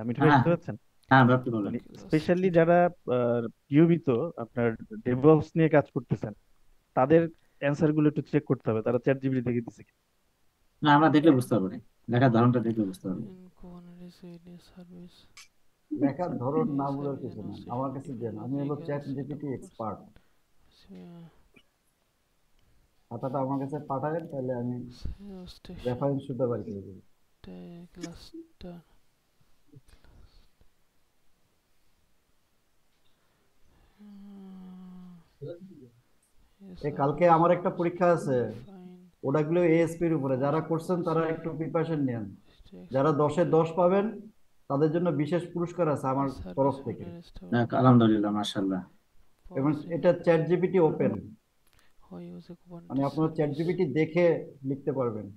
মিঠু ভাই হ্যাঁ শুনতে পাচ্ছেন? হ্যাঁ ভাই, আপনি বলেন। মানে স্পেশালি যারা নিয়মিত আপনার ডেভঅপস নিয়ে কাজ করতেছেন, তাদের অ্যান্সার গুলো একটু চেক করতে হবে, তারা চ্যাট জিপিটি থেকে দিচ্ছে কিনা। না, আমরা দেখলে বুঝতে পারবো না, দেখার ধরনটা দেখলে বুঝতে পারবো। in Kubernetes ADS service দেখার ধরন না ADS বোঝার service কিছু না, administration আমার কাছে দেন, আমি হলো logical chat setup GPT for expert. yeah, খাতাটা আমার কাছে পাঠাবেন, তাহলে আমি station রেফারেন্স শুদ্ধ বাড়ি করে দেবো। cluster এই কালকে আমার একটা পরীক্ষা আছে, ওটাগুলো এএসপির উপরে, যারা করছেন তারা একটু প্রিপারেশন নেন। যারা 10-এ 10 পাবেন তাদের জন্য বিশেষ পুরস্কার আছে আমার তরফ থেকে। যাক, আলহামদুলিল্লাহ, মাশাআল্লাহ। এবং এটা chat GPT open, how use a মানে Kubernetes আপনারা চ্যাট service জিপিটি দেখে লিখতে পারবেন।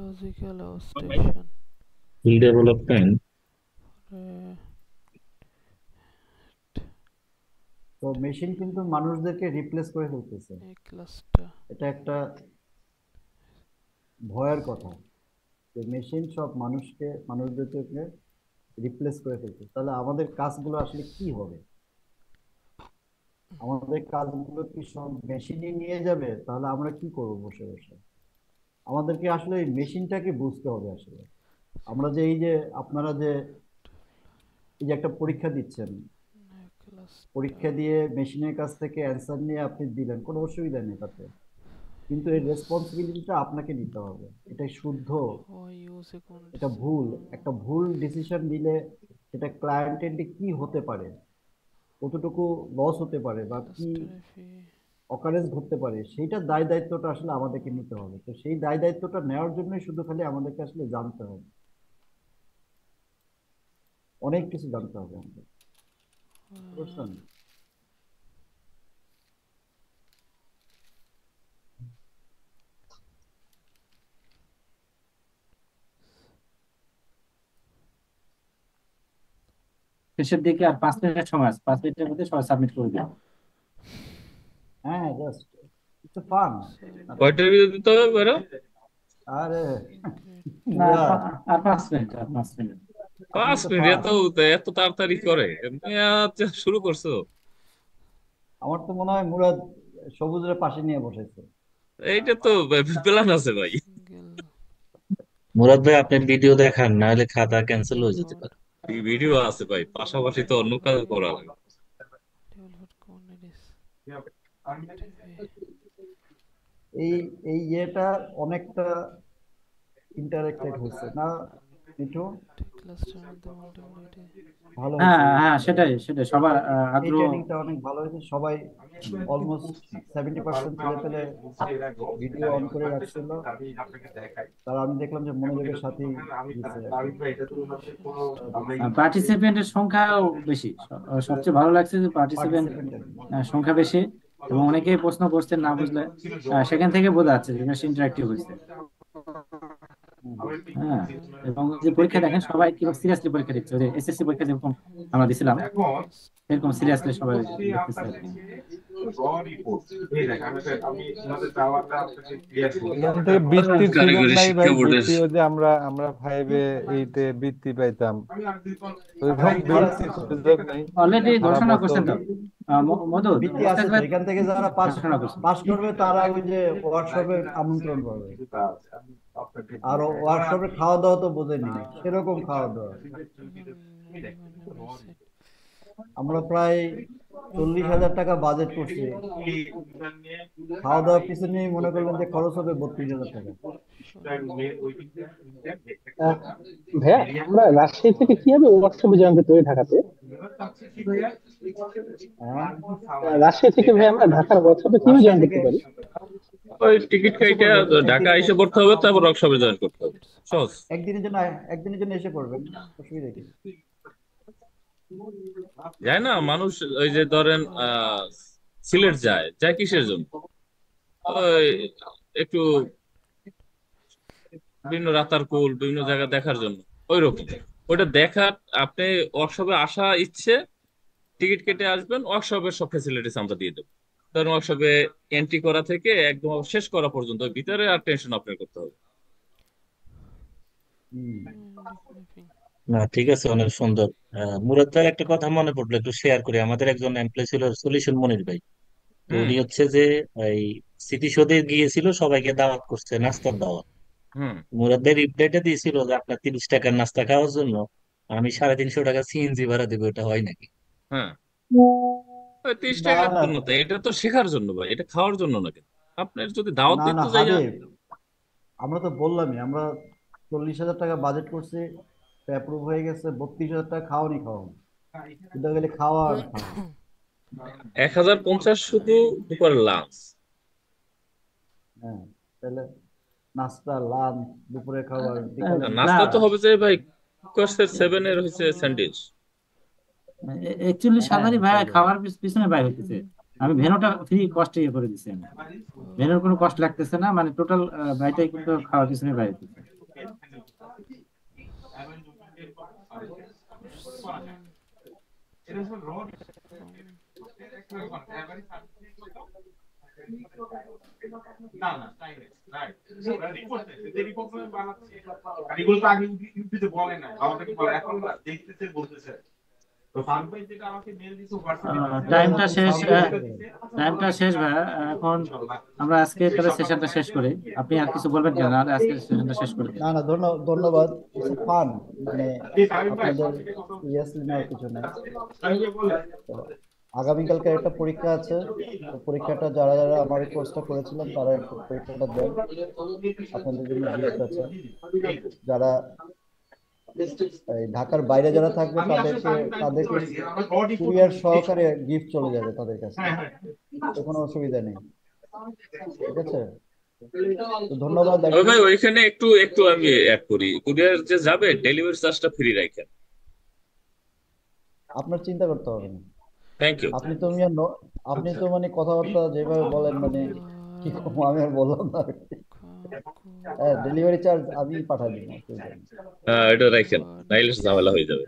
logical station field development uh, তো মেশিন কিন্তু মানুষদেরকে রিপ্লেস করে ফেলতেছে, a cluster এটা একটা ভয়ের কথা, যে মেশিন সব মানুষদেরকে রিপ্লেস করে ফেলছে। তাহলে আমাদের কাজগুলো আসলে কি হবে? আমাদের কাজগুলো কি সব মেশিনই নিয়ে যাবে? তাহলে আমরা কি করব বসে বসে? আমাদেরকে আসলে এই মেশিনটাকে বুঝতে হবে আসলে। আমরা যে এই যে আপনারা যে এই যে একটা পরীক্ষা দিচ্ছেন, পরীক্ষা দিয়ে মেশিনের কাছ থেকে অ্যান্সার নিয়ে আপনি দিলেন, কোনো অসুবিধা নেই তাতে, কিন্তু এই রেসপন্সিবিলিটিটা আপনাকে নিতে হবে। এটাই শুদ্ধ, how use a এটা ভুল, একটা ভুল ডিসিশন নিলে সেটা ক্লায়েন্টের কি হতে পারে, কতটুকু লস হতে পারে, বা কি অকারেন্স ঘটতে পারে, সেইটার দায় দায়িত্বটা আসলে আমাদেরকে নিতে হবে। তো সেই দায় দায়িত্বটা নেওয়ার জন্যই শুধু খালি আমাদেরকে আসলে জানতে হবে, অনেক কিছু জানতে হবে আমাদের, বুঝছেন? শেষের দিকে আর 5 মিনিট সময় আছে, 5 মিনিটের মধ্যে সবাই সাবমিট করে দিন। হ্যাঁ, জাস্ট ইটস ফান। কয়টার ভিতরে দিতে হবে বেরো? আরে না, আর 5 মিনিট, আর 5 মিনিট। 5 মিনিট? এত তাড়াতাড়ি করে? শুরু করছো? আমার তো মনে হয় মুরাদ সবুজের পাশে নিয়ে বসেছে। এইটা তো প্ল্যান আছে ভাই। মুরাদ ভাই আপনি ভিডিও দেখান, নাহলে খাতা ক্যান্সেল হয়ে যেতে পারে। ভিডিও আছে ভাই, পাশাপাশি তো অন্য কাজ করা লাগে। এই এই ইয়েটা অনেকটা ইন্টারেক্টেড হয়েছে না মিঠু? ভালো হ্যাঁ হয়েছে হ্যাঁ, সেটাই সেটাই সবার এই আগ্রহ। ট্রেনিংটা অনেক ভালো হয়েছে। সবাই অলমোস্ট 70% ছেলে পেলে ভিডিও অন করে রাখছিল, তারা আমি দেখলাম যে মনোযোগের সাথেই দিচ্ছে। পার্টিসিপেন্টের সংখ্যাও বেশি, সবচেয়ে ভালো লাগছে যে পার্টিসিপেন্ট পার্টিসিপেন্টের সংখ্যা বেশি, এবং অনেকেই প্রশ্ন করছেন না বুঝলে, সেখান থেকে বোঝা যাচ্ছে যে বেশ ইন্টারাক্টিভ হয়েছে। হ্যাঁ, এবং যে পরীক্ষা দেখেন সবাই কিরকম সিরিয়াসলি পরীক্ষা দিচ্ছে, ওই এসএসসি পরীক্ষা যেরকম আমরা দিছিলাম এরকম সিরিয়াসলি সবাই দেখতেছে আর কি। এখান থেকে বৃত্তির সুযোগ কারিগরি নাই ভাই, শিক্ষা বোর্ডের বৃত্তি ওই যে আমরা ফাইভে এইটে বৃত্তি পাইতাম, ওইভাবে বৃত্তির সুযোগ নাই। অলরেডি সারা ঘোষণা বছর করছেন তো মধু, বৃত্তি আছে মোস্তাক তো, ভাই এখান থেকে যারা পাস ঘোষণা করছেন। পাস করবে তারা ওই যে ওয়ার্কশপে আমন্ত্রণ পাবে। আর ওয়ার্কশপে খাওয়া দাওয়া তো বোঝেনি, সেরকম খাওয়া দাওয়া। আমরা প্রায় 40,000 টাকা বাজেট করছি, খাওয়া দাওয়ার পিছনে মনে করলেন যে খরচ হবে 32,000 টাকা। ভাইয়া আমরা রাজশাহী থেকে কিভাবে ওয়ার্কশপে জয়েন করতে পারি ঢাকাতে? হ্যাঁ, রাজশাহী থেকে ভাই আমরা ঢাকার ওয়ার্কশপে কিভাবে জয়েন রাজশাহী করতে থেকে পারি? ওই টিকিট কাইটা ঢাকা এসে করতে হবে, তারপর ওয়ার্কশপে জয়েন করতে হবে, সহজ। একদিনের জন্য এসে করবেন, অসুবিধা কি? যায় না মানুষ, ওই যে ধরেন সিলেট যায় যায় কিসের জন্য? ওই একটু বিভিন্ন রাতারকুল বিভিন্ন জায়গা দেখার জন্য, ওই রকম। ওইটা দেখার, আপনি ওয়ার্কশপে আসা ইচ্ছে, টিকিট কেটে আসবেন, ওয়ার্কশপের সব ফ্যাসিলিটিস আমরা দিয়ে দেবো। ধরেন ওয়ার্কশপে এন্ট্রি করা থেকে একদম শেষ করা পর্যন্ত ওই ভিতরে আর টেনশন আপনার করতে হবে। না ঠিক আছে, অনেক সুন্দর। মুরাদ ভাই একটা কথা মনে পড়লো, একটু শেয়ার করি। আমাদের একজন এমপ্লয় ছিল সলিউশন মনির ভাই, তো হুম উনি হচ্ছে যে এই স্মৃতিসৌধে গিয়েছিল, সবাইকে দাওয়াত করছে, নাস্তার দাওয়াত। হুম মুরাদ ভাই রিপ্লাইটা দিয়েছিল যে আপনার 30 টাকার নাস্তা খাওয়ার জন্য আমি 350 টাকা সিএনজি ভাড়া দেবো, এটা হয় নাকি? হ্যাঁ, ওই 30 না টাকার না জন্য তো, এটা তো শেখার জন্য ভাই, এটা খাওয়ার জন্য না। কিন্তু আপনার যদি দাওয়াত না না দিতে যাইয়া, হাবিব, আমরা তো বললামই, আমরা 40,000 টাকা বাজেট করছি, অ্যাপ্রুভ হয়ে গেছে। 32,000 টাকা খাওয়ানি খাওয়ানো, কিন্তু গেলে খাওয়া আর খাওয়া। 1050 শুধু দুপুরের লাঞ্চ। হ্যাঁ, তাহলে নাস্তা, লাঞ্চ, দুপুরে খাবার, বিকালে না, নাস্তা তো হবে যে ভাই, কোর্সের 7 এর হচ্ছে স্যান্ডউইচ। একচুয়ালি হ্যাঁ সাদারি ভাই তাহলে খাওয়ার পিছনে ব্যয় হইতেছে। আমি ভেনুটা ফ্রি কস্টে ইয়ে করে দিচ্ছি আমি, ভেনুর কোনো কষ্ট লাগতেছে না, মানে টোটাল ব্যয়টাই কিন্তু খাওয়ার পিছনে ব্যয় হইতেছে। এগুলো তো আগে ইউপিতে বলে না, আমাকে বলে এখন দেখতেছে বলতেছে। তো ফান ভাই যেটা আমাকে মেল দিছে টাইমটা শেষ, টাইমটা শেষ ভাই। এখন আমরা আজকে তাহলে সেশনটা শেষ করি। আপনি আর কিছু বলবেন কিনা, নাহলে আজকে সেশনটা শেষ করে দিই। না না, ধন্যবাদ। ফান মানে আপনাদের সিরিয়াসলি নেওয়ার কিছু নেই। তো আগামীকালকে একটা পরীক্ষা আছে, তো পরীক্ষাটা যারা যারা আমার এই কোর্সটা করেছিলেন তারা একটু পরীক্ষাটা দেন, আপনাদের জন্য গিফট আছে। যারা এই ঢাকার বাইরে যারা থাকবে তাদেরকে কুরিয়ার সহকারে গিফট চলে যাবে তাদের কাছে, তো কোনো অসুবিধা নেই। ঠিক আছে, তো ধন্যবাদ। ওই ভাই ওইখানে একটু একটু আমি অ্যাড করি, কুরিয়ার যে যাবে ডেলিভারি চার্জটা ফ্রি রাখেন। আপনার চিন্তা করতে হবে না। Thank you. আপনি তো মানে কথাবার্তা যেভাবে বলেন, মানে কি করবো, আমি আর বললাম না। হ্যাঁ, ডেলিভারি চার্জ আমি পাঠাই দিব। এটা রাখেন, নাইলে ঝামেলা হয়ে যাবে।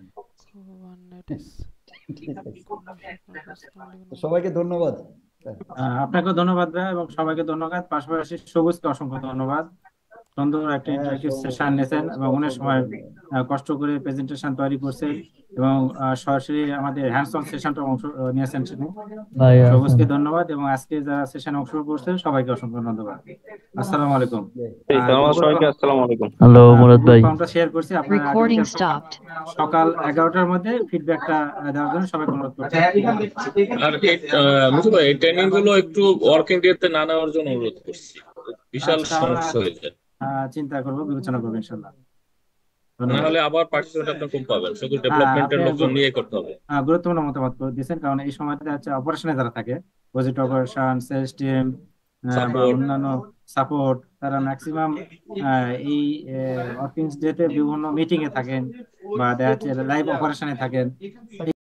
ঠিক আছে, তো সবাইকে ধন্যবাদ। আপনাকেও ধন্যবাদ ভাই, এবং সবাইকে ধন্যবাদ, পাশাপাশি সবুজকে অসংখ্য ধন্যবাদ। সুন্দর একটা ইন্টারেক্টিভ সেশন নিয়েছেন এবং অনেক সময় কষ্ট করে প্রেজেন্টেশন তৈরি করছেন এবং সরাসরি আমাদের হ্যান্ডস অন সেশনটা অংশ নিয়েছেন সেখানে। সবুজকে ধন্যবাদ এবং আজকে যারা সেশনে অংশগ্রহণ করছেন সবাইকে অসংখ্য ধন্যবাদ। আসসালামু আলাইকুম। সবাইকে আসসালামু আলাইকুম। হ্যালো মুরাদ ভাই। ফর্মটা শেয়ার করছি, আপনারা সকাল 11টার মধ্যে ফিডব্যাকটা দেওয়ার জন্য সবাইকে অনুরোধ করছি। আর মুথু ভাই এই ট্রেনিং গুলো একটু ওয়ার্কিং ডেতে না নেওয়ার জন্য অনুরোধ করছি, বিশাল আচ্ছা, আমরা সমস্যা হয়ে যায়। চিন্তা করবো, বিবেচনা করবো ইনশাল্লাহ। না ধন্যবাদ। হলে আবার পার্টিসিপেট আপনি কম পাবেন, শুধু আপনি ডেভেলপমেন্টের লোকজন নিয়ে করতে হবে। গুরুত্বপূর্ণ মতামত করে দিয়েছেন, কারণ এই সময়টা হচ্ছে অপারেশনে যারা থাকে, প্রজেক্ট অপারেশন, সেলস টিম বা সাপোর্ট অন্যান্য সাপোর্ট, তারা ম্যাক্সিমাম এই ওয়ার্কিং ডেতে বিভিন্ন মিটিং এ থাকেন বা দেখা যাচ্ছে লাইভ অপারেশনে থাকেন।